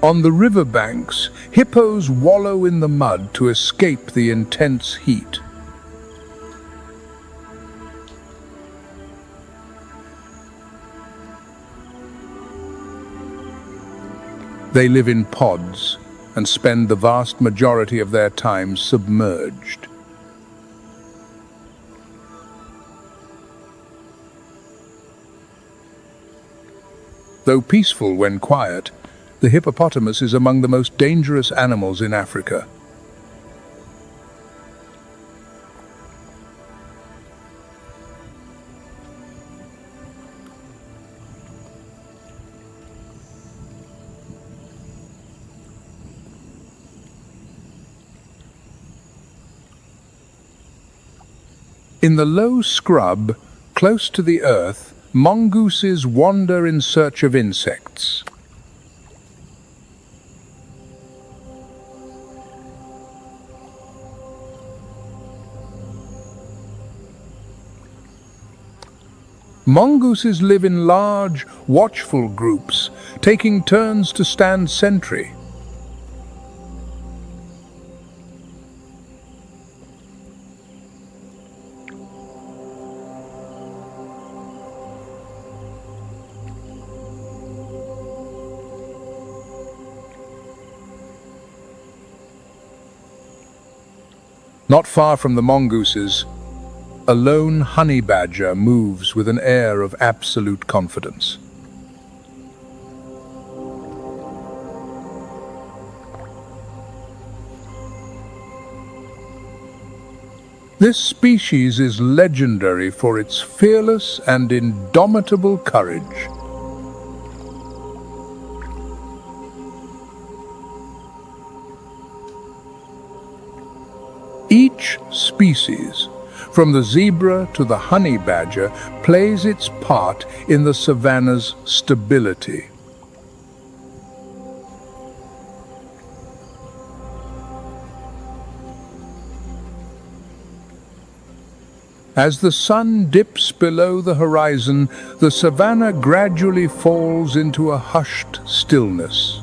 On the riverbanks, hippos wallow in the mud to escape the intense heat. They live in pods and spend the vast majority of their time submerged. Though peaceful when quiet, the hippopotamus is among the most dangerous animals in Africa. In the low scrub, close to the earth, mongooses wander in search of insects. Mongooses live in large, watchful groups, taking turns to stand sentry. Not far from the mongooses, a lone honey badger moves with an air of absolute confidence. This species is legendary for its fearless and indomitable courage. Each species, from the zebra to the honey badger, plays its part in the savanna's stability. As the sun dips below the horizon, the savanna gradually falls into a hushed stillness.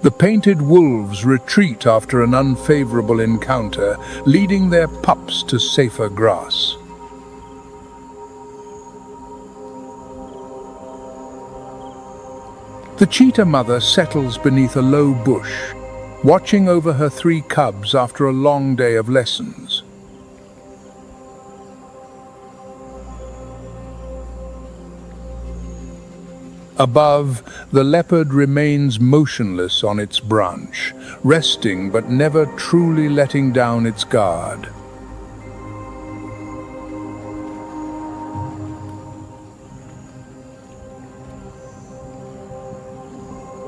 The painted wolves retreat after an unfavorable encounter, leading their pups to safer grass. The cheetah mother settles beneath a low bush, watching over her 3 cubs after a long day of lessons. Above, the leopard remains motionless on its branch, resting but never truly letting down its guard.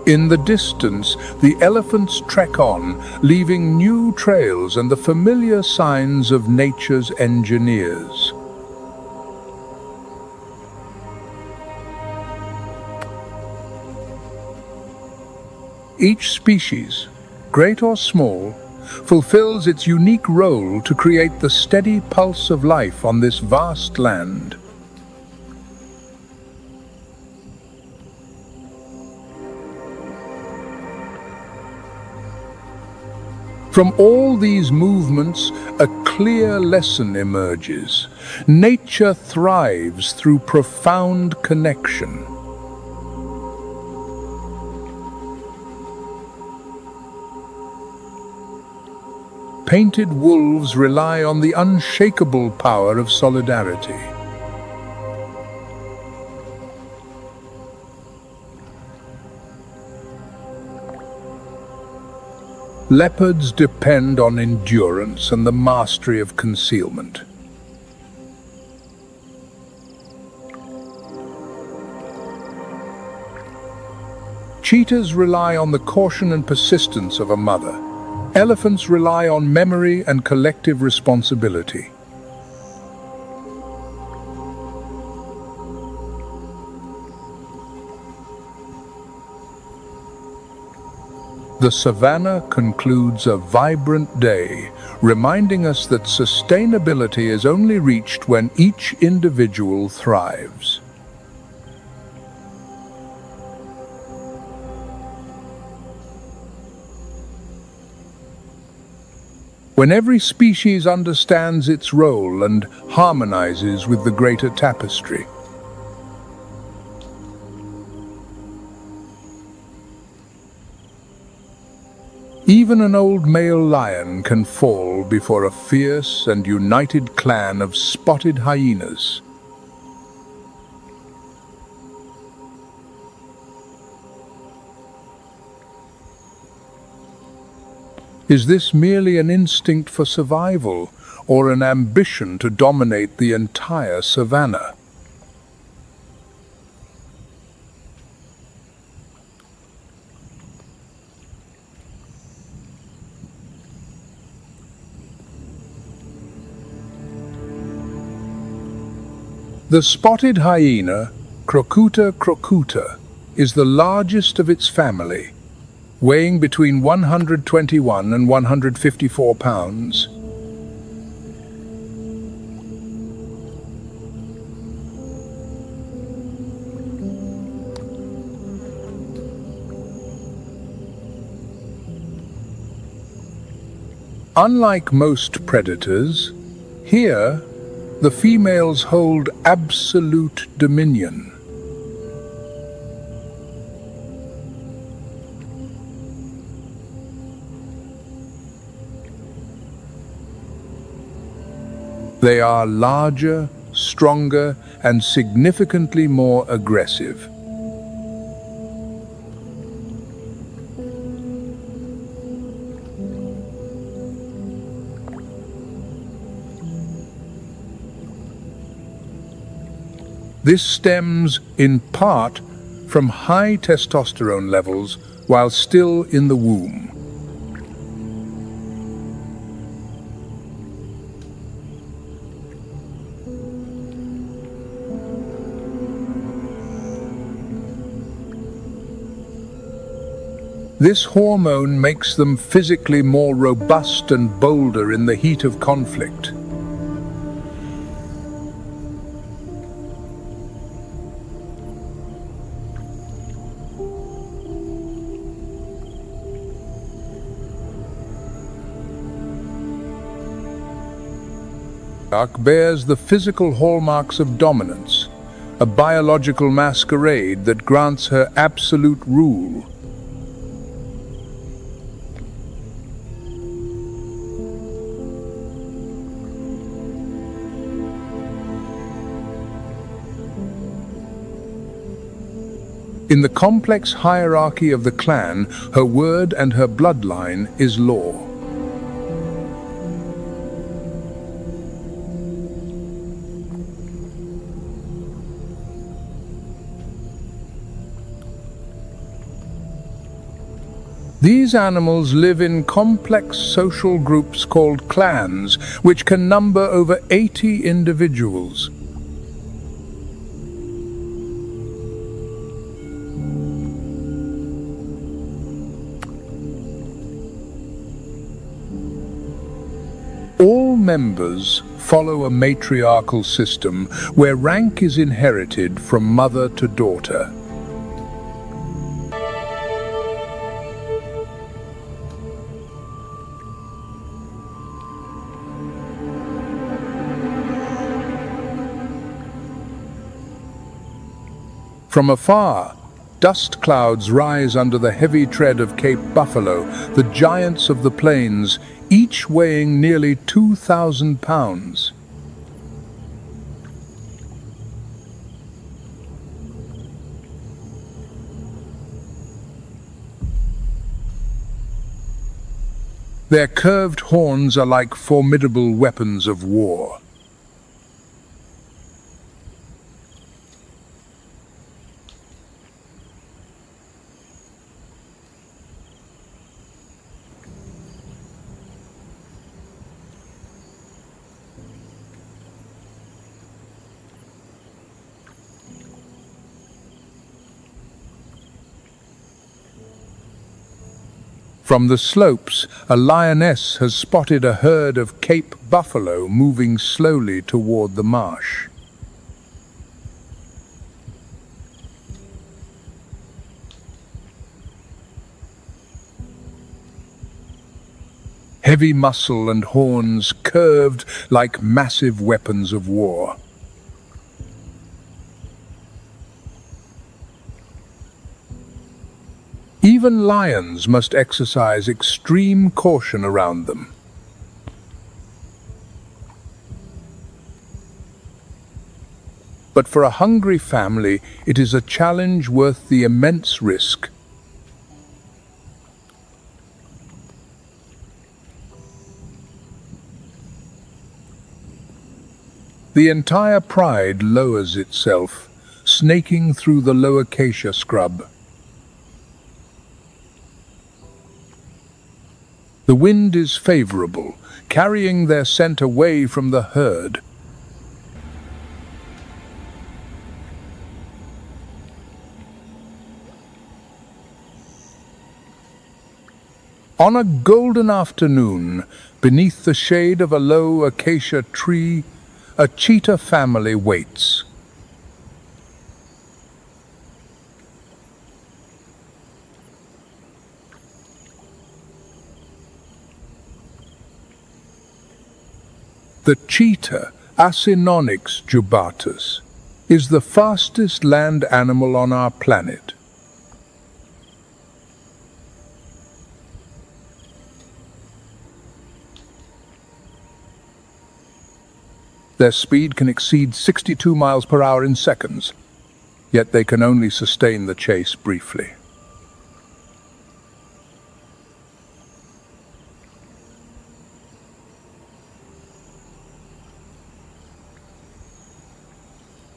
In the distance, the elephants trek on, leaving new trails and the familiar signs of nature's engineers. Each species, great or small, fulfills its unique role to create the steady pulse of life on this vast land. From all these movements, a clear lesson emerges. Nature thrives through profound connection. painted wolves rely on the unshakable power of solidarity. Leopards depend on endurance and the mastery of concealment. Cheetahs rely on the caution and persistence of a mother. Elephants rely on memory and collective responsibility. The Savannah concludes a vibrant day, reminding us that sustainability is only reached when each individual thrives. When every species understands its role and harmonizes with the greater tapestry. Even an old male lion can fall before a fierce and united clan of spotted hyenas. Is this merely an instinct for survival, or an ambition to dominate the entire savannah? The spotted hyena, Crocuta, is the largest of its family, weighing between 121 and 154 pounds. Unlike most predators, here the females hold absolute dominion. They are larger, stronger, and significantly more aggressive. This stems, in part, from high testosterone levels while still in the womb. This hormone makes them physically more robust and bolder in the heat of conflict. Matriarch bears the physical hallmarks of dominance, a biological masquerade that grants her absolute rule. In the complex hierarchy of the clan, her word and her bloodline is law. These animals live in complex social groups called clans, which can number over 80 individuals. All members follow a matriarchal system where rank is inherited from mother to daughter. From afar, Dust clouds rise under the heavy tread of Cape buffalo, the giants of the plains, each weighing nearly 2,000 pounds. Their curved horns are like formidable weapons of war. From the slopes, a lioness has spotted a herd of Cape buffalo moving slowly toward the marsh. Heavy muscle and horns curved like massive weapons of war. Even lions must exercise extreme caution around them. But for a hungry family, it is a challenge worth the immense risk. The entire pride lowers itself, snaking through the low acacia scrub. The wind is favorable, carrying their scent away from the herd. On a golden afternoon, beneath the shade of a low acacia tree, a cheetah family waits. The cheetah, Acinonyx jubatus, is the fastest land animal on our planet. Their speed can exceed 62 miles per hour in seconds, yet they can only sustain the chase briefly.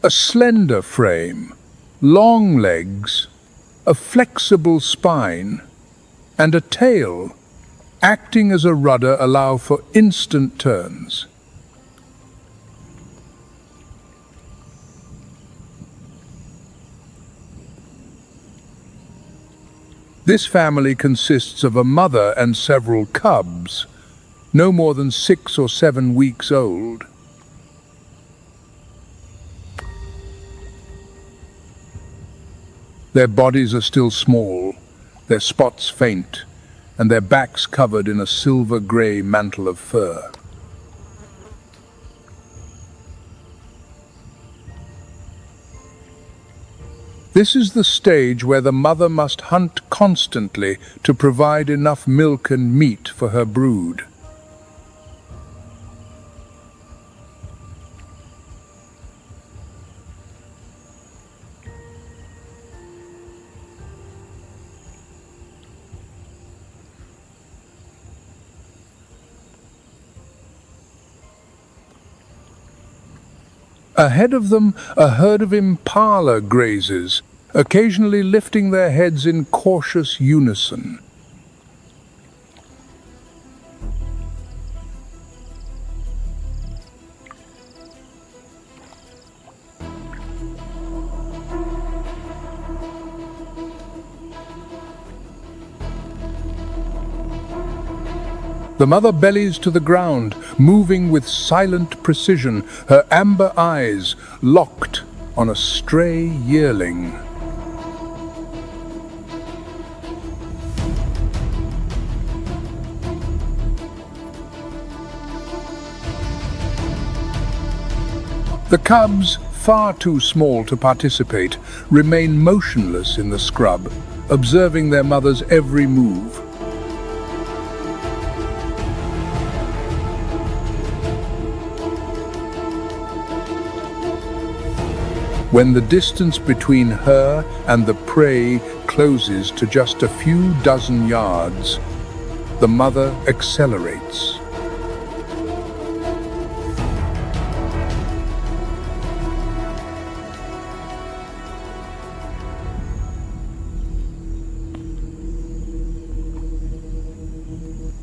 A slender frame, long legs, a flexible spine, and a tail, acting as a rudder, allow for instant turns. This family consists of a mother and several cubs, no more than 6 or 7 weeks old. Their bodies are still small, their spots faint, and their backs covered in a silver-grey mantle of fur. This is the stage where the mother must hunt constantly to provide enough milk and meat for her brood. Ahead of them, a herd of impala grazes, occasionally lifting their heads in cautious unison. The mother bellies to the ground, moving with silent precision, her amber eyes locked on a stray yearling. The cubs, far too small to participate, remain motionless in the scrub, observing their mother's every move. When the distance between her and the prey closes to just a few dozen yards, the mother accelerates.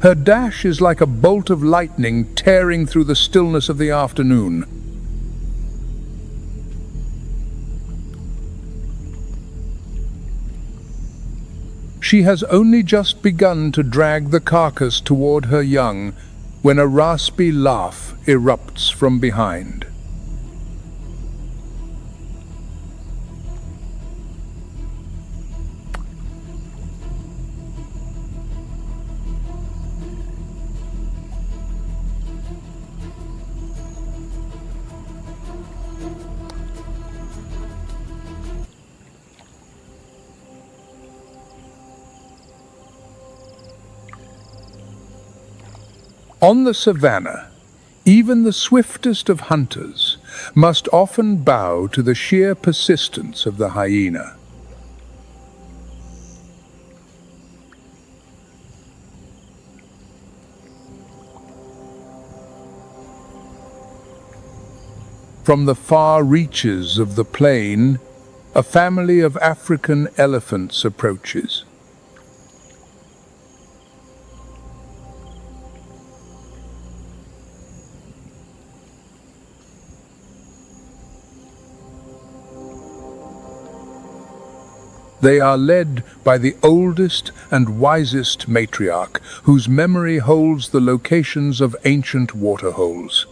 Her dash is like a bolt of lightning tearing through the stillness of the afternoon. She has only just begun to drag the carcass toward her young when a raspy laugh erupts from behind. On the Savannah, even the swiftest of hunters must often bow to the sheer persistence of the hyena. From the far reaches of the plain, a family of African elephants approaches. They are led by the oldest and wisest matriarch, whose memory holds the locations of ancient waterholes.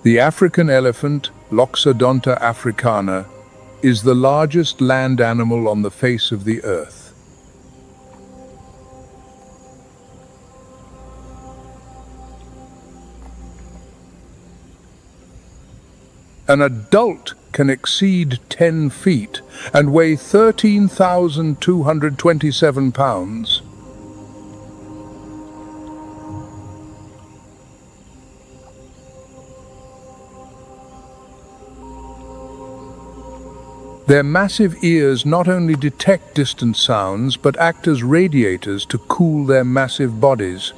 The African elephant, Loxodonta africana, is the largest land animal on the face of the earth. An adult can exceed 10 feet and weigh 13,227 pounds. Their massive ears not only detect distant sounds, but act as radiators to cool their massive bodies.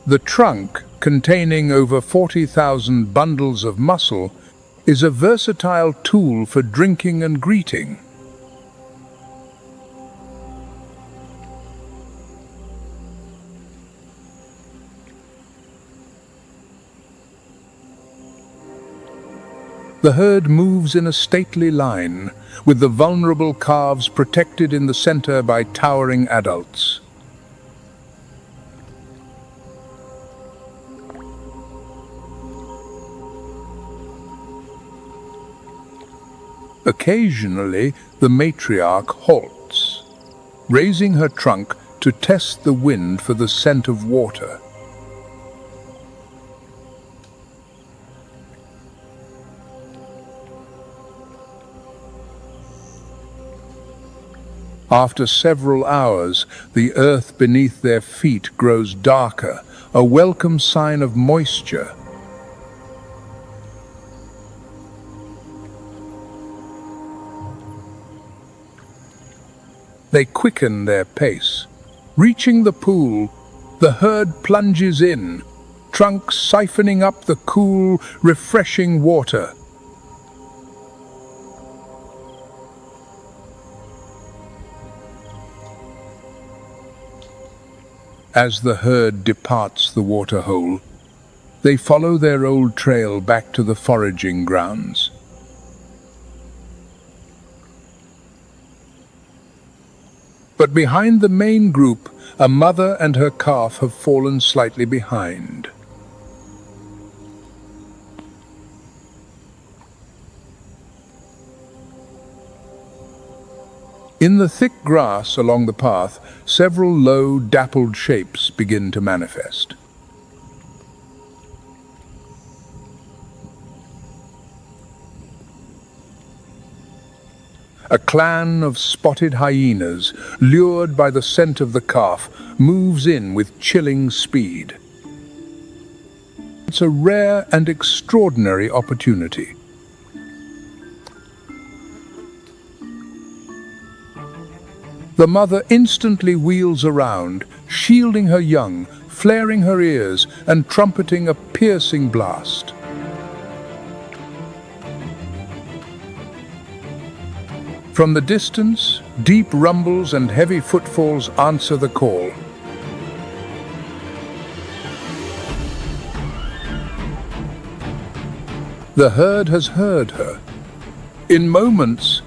The trunk, containing over 40,000 bundles of muscle, is a versatile tool for drinking and greeting. The herd moves in a stately line, with the vulnerable calves protected in the center by towering adults. Occasionally, the matriarch halts, raising her trunk to test the wind for the scent of water. After several hours, the earth beneath their feet grows darker, a welcome sign of moisture. They quicken their pace. Reaching the pool, the herd plunges in, trunks siphoning up the cool, refreshing water. As the herd departs the waterhole, they follow their old trail back to the foraging grounds. But behind the main group, A mother and her calf have fallen slightly behind. In the thick grass along the path, several low, dappled shapes begin to manifest. A clan of spotted hyenas, lured by the scent of the calf, moves in with chilling speed. It's a rare and extraordinary opportunity. The mother instantly wheels around, shielding her young, flaring her ears, and trumpeting a piercing blast. From the distance, deep rumbles and heavy footfalls answer the call. The herd has heard her. In moments,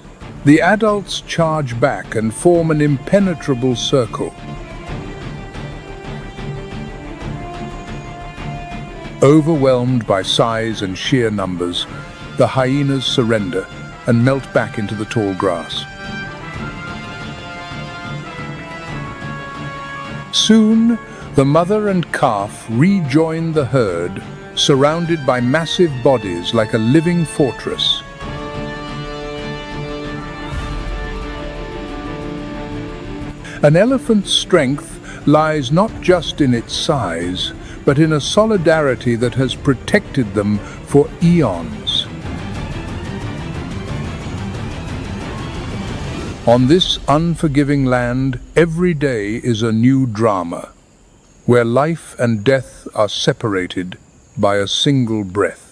the adults charge back and form an impenetrable circle. Overwhelmed by size and sheer numbers, the hyenas surrender and melt back into the tall grass. Soon, the mother and calf rejoin the herd, surrounded by massive bodies like a living fortress. An elephant's strength lies not just in its size, but in a solidarity that has protected them for eons. On this unforgiving land, every day is a new drama, where life and death are separated by a single breath.